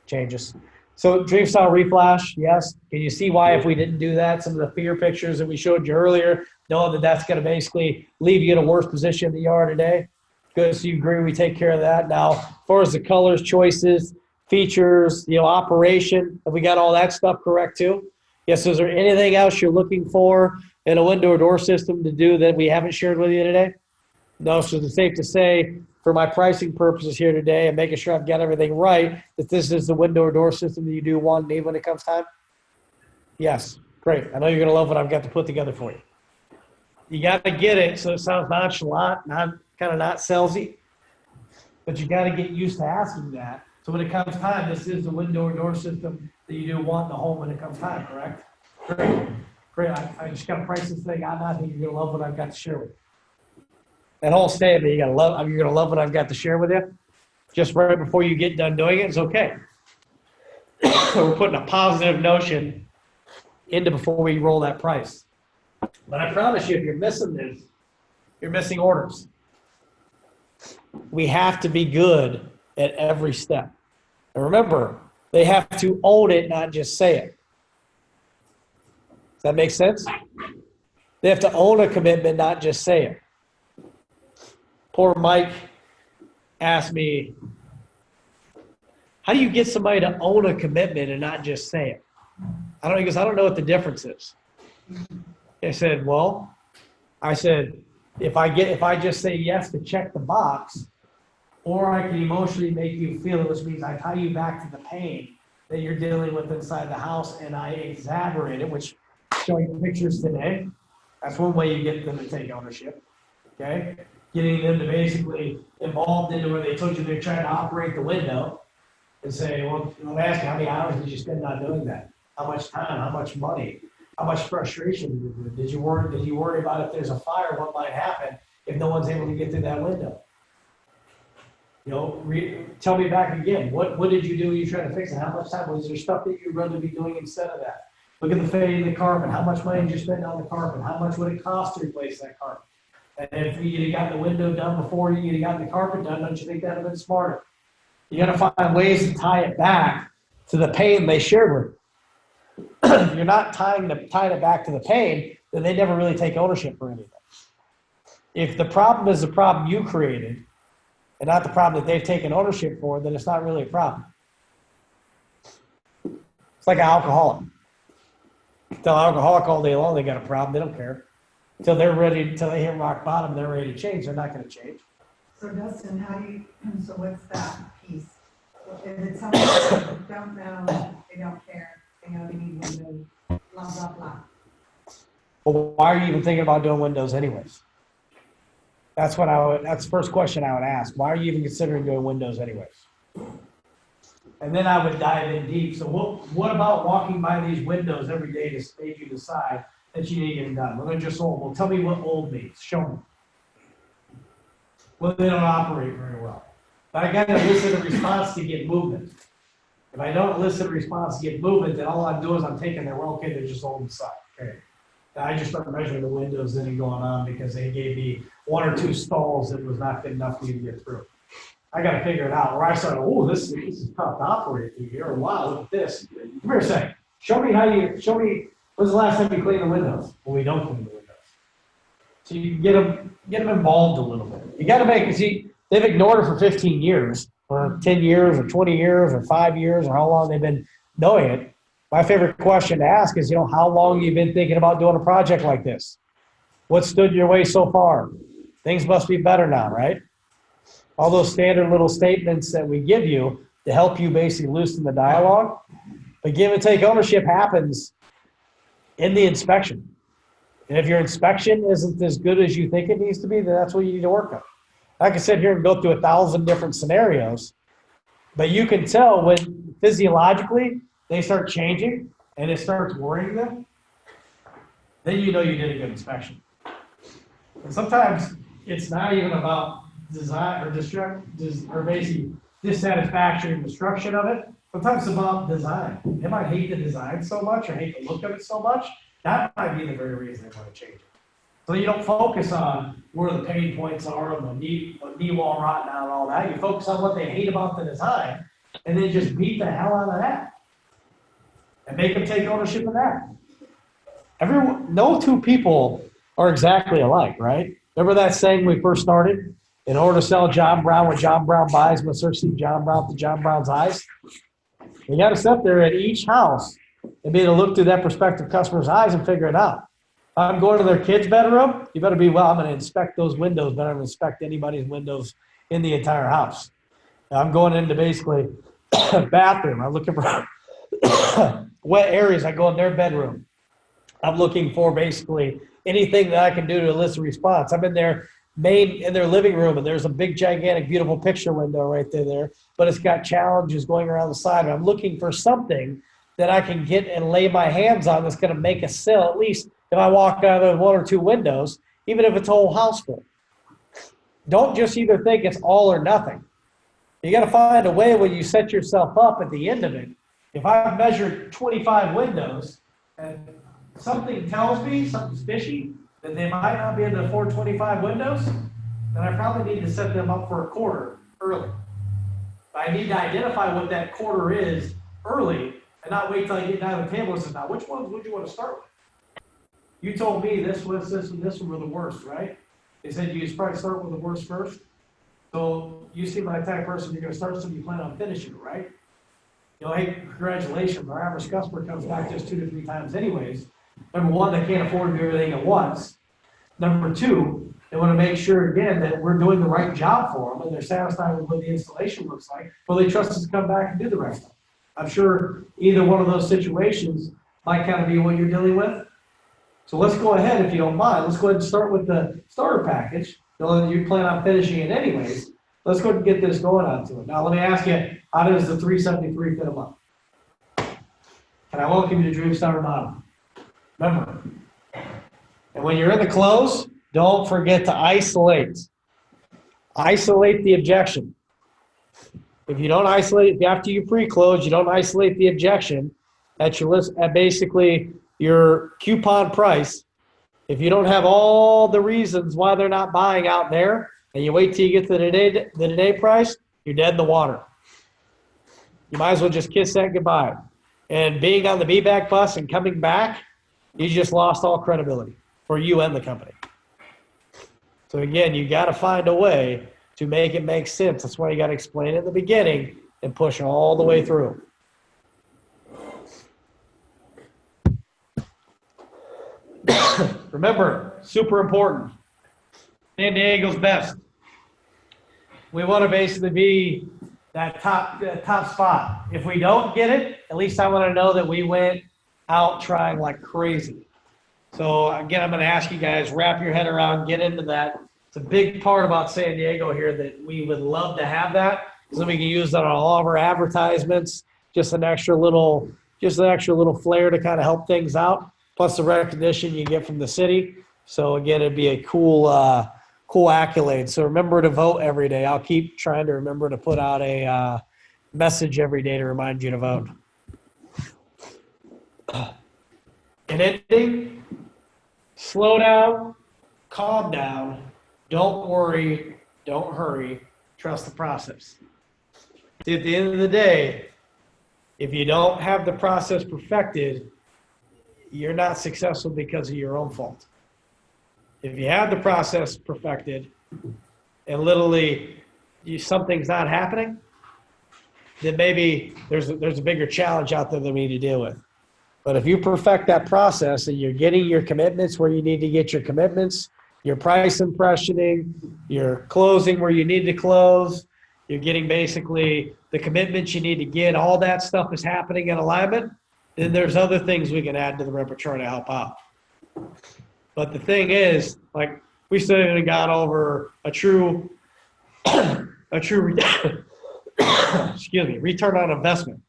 changes. So Dreamstyle Reflash, yes. Can you see why if we didn't do that, some of the fear pictures that we showed you earlier, knowing that that's going to basically leave you in a worse position than you are today? Good, so you agree we take care of that. Now, as far as the colors, choices, features, operation, have we got all that stuff correct too? Yes, is there anything else you're looking for in a window or door system to do that we haven't shared with you today? No, so it's safe to say, for my pricing purposes here today and making sure I've got everything right, that this is the window or door system that you do want and need when it comes time? Yes, great. I know you're going to love what I've got to put together for you. You got to get it so it sounds nonchalant, kind of not salesy, but you got to get used to asking that. So when it comes time, this is the window or door system that you do want in the home when it comes time, correct? Great. Great. I just got to price this thing out. I think you're going to love what I've got to share with you. That whole statement, you're going to love what I've got to share with you. Just right before you get done doing it, it's okay. So we're putting a positive notion into before we roll that price. But I promise you, if you're missing this, you're missing orders. We have to be good at every step. And remember, they have to own it, not just say it. Does that make sense? They have to own a commitment, not just say it. Poor Mike asked me, how do you get somebody to own a commitment and not just say it? He goes, I don't know what the difference is. I said, if I just say yes to check the box, or I can emotionally make you feel it, which means I tie you back to the pain that you're dealing with inside the house, and I exaggerate it, which showing pictures today, that's one way you get them to take ownership, okay? Getting them to basically involved into where they told you they're trying to operate the window and say, well, I'm asking how many hours did you spend on doing that? How much time, how much money? How much frustration did you worry about if there's a fire, what might happen if no one's able to get through that window? You know, tell me back again, what did you do when you tried to fix it? How much time was there stuff that you'd rather be doing instead of that? Look at the fading of the carpet. How much money did you spend on the carpet? How much would it cost to replace that carpet? And if you'd have got the window done before you'd have gotten the carpet done, don't you think that'd have been smarter? You got to find ways to tie it back to the pain they shared with you. If you're not tying it back to the pain, then they never really take ownership for anything. If the problem is the problem you created and not the problem that they've taken ownership for, then it's not really a problem. It's like an alcoholic. Tell an alcoholic all day long they got a problem, they don't care. Until they're ready, until they hit rock bottom, they're ready to change. They're not going to change. So Dustin, so what's that piece? If it's something that they don't know, they don't care, they know they need windows, blah, blah, blah. Well, why are you even thinking about doing windows anyways? That's the first question I would ask. Why are you even considering doing windows anyways? And then I would dive in deep. So what about walking by these windows every day to make you decide that you need to get them done? Well, they're just old. Well, tell me what old means. Show me. Well, they don't operate very well. But I got to elicit a response to get movement. If I don't elicit a response to get movement, then all I'm doing is I'm taking their, well, okay, they're just old inside. Okay. And I just start measuring the windows that are going on because they gave me 1 or 2 stalls that was not good enough for me to get through. I got to figure it out. Or I start, oh, this is tough to operate through here. Or wow, look at this. Come here a second. Show me, when's the last time you cleaned the windows? Well, we don't clean the windows. So you get them involved a little bit. You got to make it, see, they've ignored it for 15 years, or 10 years, or 20 years, or 5 years, or how long they've been knowing it. My favorite question to ask is, how long you've been thinking about doing a project like this? What stood your way so far? Things must be better now, right? All those standard little statements that we give you to help you basically loosen the dialogue. But give and take ownership happens in the inspection. And if your inspection isn't as good as you think it needs to be, then that's what you need to work on. I can sit here and go through 1,000 different scenarios, but you can tell when physiologically they start changing and it starts worrying them, then you know you did a good inspection. And sometimes it's not even about design or basically dissatisfaction and destruction of it. Sometimes it's about design. They might hate the design so much or hate the look of it so much. That might be the very reason they want to change it. So you don't focus on where the pain points are and the knee wall rotting out and all that. You focus on what they hate about the design and then just beat the hell out of that. And make them take ownership of that. No 2 people are exactly alike, right? Remember that saying when we first started? In order to sell John Brown what John Brown buys, must search John Brown through John Brown's eyes. You got to sit there at each house and be able to look through that prospective customer's eyes and figure it out. If I'm going to their kid's bedroom, you better be, I'm going to inspect those windows, but I'm going to inspect anybody's windows in the entire house. Now, I'm going into basically a bathroom. I'm looking for wet areas. I go in their bedroom. I'm looking for basically anything that I can do to elicit a response. I'm in their living room, and there's a big, gigantic, beautiful picture window right there, but it's got challenges going around the side. I'm looking for something that I can get and lay my hands on that's going to make a sale, at least if I walk out of 1 or 2 windows, even if it's a whole house full. Don't just either think it's all or nothing. You got to find a way when you set yourself up at the end of it. If I've measured 25 windows and something tells me, something's fishy, that they might not be able to afford 25 windows, then I probably need to set them up for a quarter early. But I need to identify what that quarter is early and not wait till I get down to the table and say, now, which ones would you want to start with? You told me this one were the worst, right? They said you probably start with the worst first. So you seem like the type of person you're going to start something you plan on finishing, right? Hey, congratulations, our average customer comes back just 2 to 3 times anyways. Number 1, they can't afford to do everything at once. Number 2, they want to make sure, again, that we're doing the right job for them and they're satisfied with what the installation looks like, or they trust us to come back and do the rest of it. I'm sure either one of those situations might kind of be what you're dealing with. So let's go ahead, if you don't mind, let's go ahead and start with the starter package. You plan on finishing it anyways. Let's go ahead and get this going onto it. Now, let me ask you, how does the 373 fit a month? Can I welcome you to Dream Star Remodel? Remember. And when you're in the close, don't forget to isolate. Isolate the objection. If you don't isolate, after you pre-close, you don't isolate the objection at your list, at basically your coupon price. If you don't have all the reasons why they're not buying out there, and you wait till you get to the today price, you're dead in the water. You might as well just kiss that goodbye. And being on the B-back bus and coming back, you just lost all credibility for you and the company. So again, you got to find a way to make it make sense. That's why you got to explain it in the beginning and push all the way through. Remember, super important. San Diego's best. We want to basically be that top spot. If we don't get it, at least I want to know that we went out trying like crazy. So again, I'm going to ask you guys, wrap your head around, get into that. It's a big part about San Diego here that we would love to have that, because then we can use that on all of our advertisements. Just an extra little flair to kind of help things out. Plus the recognition you get from the city. So again, it'd be a cool accolade. So remember to vote every day. I'll keep trying to remember to put out a message every day to remind you to vote. In ending, slow down, calm down, don't worry, don't hurry, trust the process. At the end of the day, if you don't have the process perfected, you're not successful because of your own fault. If you have the process perfected and literally something's not happening, then maybe there's a bigger challenge out there that we need to deal with. But if you perfect that process and you're getting your commitments where you need to get your commitments, your price impressioning, your closing where you need to close, you're getting basically the commitments you need to get, all that stuff is happening in alignment, then there's other things we can add to the repertoire to help out. But the thing is, like, we still haven't got over a true excuse me, return on investment.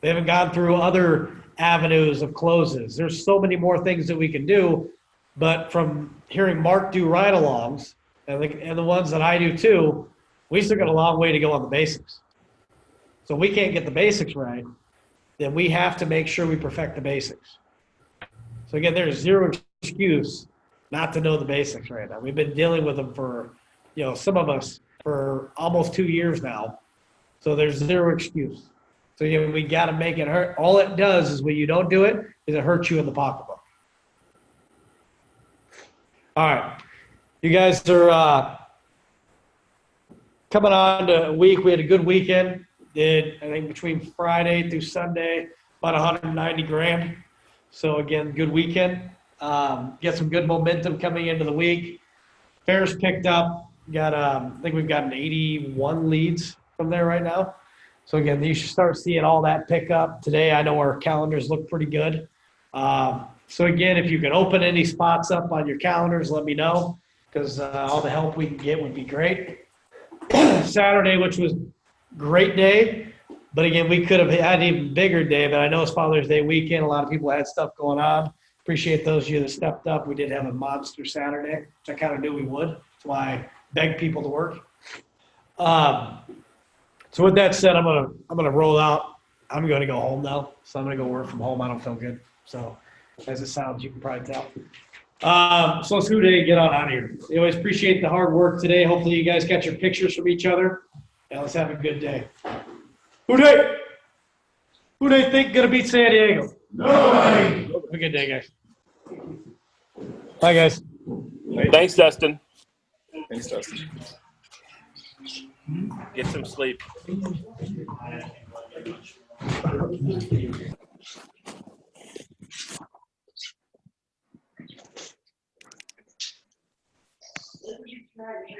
They haven't gone through other avenues of closes. There's so many more things that we can do, but from hearing Mark do ride-alongs and the ones that I do too, we still got a long way to go on the basics. So if we can't get the basics right, then we have to make sure we perfect the basics. So again, there's zero excuse not to know the basics right now. We've been dealing with them for, some of us for almost 2 years now. So there's zero excuse. So we got to make it hurt. All it does is when you don't do it, is it hurts you in the pocketbook. All right. You guys are coming on to a week. We had a good weekend. Did, I think, between Friday through Sunday, about 190 grand. So again, good weekend. Get some good momentum coming into the week. Fair's picked up. Got I think we've gotten 81 leads from there right now. So again, you should start seeing all that pick up today. I know our calendars look pretty good. So again, if you can open any spots up on your calendars, let me know, because all the help we can get would be great. Saturday, which was great day, but again, we could have had an even bigger day, but I know it's Father's Day weekend. A lot of people had stuff going on. Appreciate those of you that stepped up. We did have a monster Saturday, which I kind of knew we would. That's why I begged people to work. So with that said, I'm gonna roll out. I'm gonna go home now. So I'm gonna go work from home. I don't feel good. So as it sounds, you can probably tell. So let's go today and get on out of here. Anyways, appreciate the hard work today. Hopefully you guys got your pictures from each other. And let's have a good day. Who they think gonna beat San Diego? Nobody. Have a good day, guys. Bye, guys. Thanks, Dustin. Thanks, Dustin. Get some sleep. Let me try to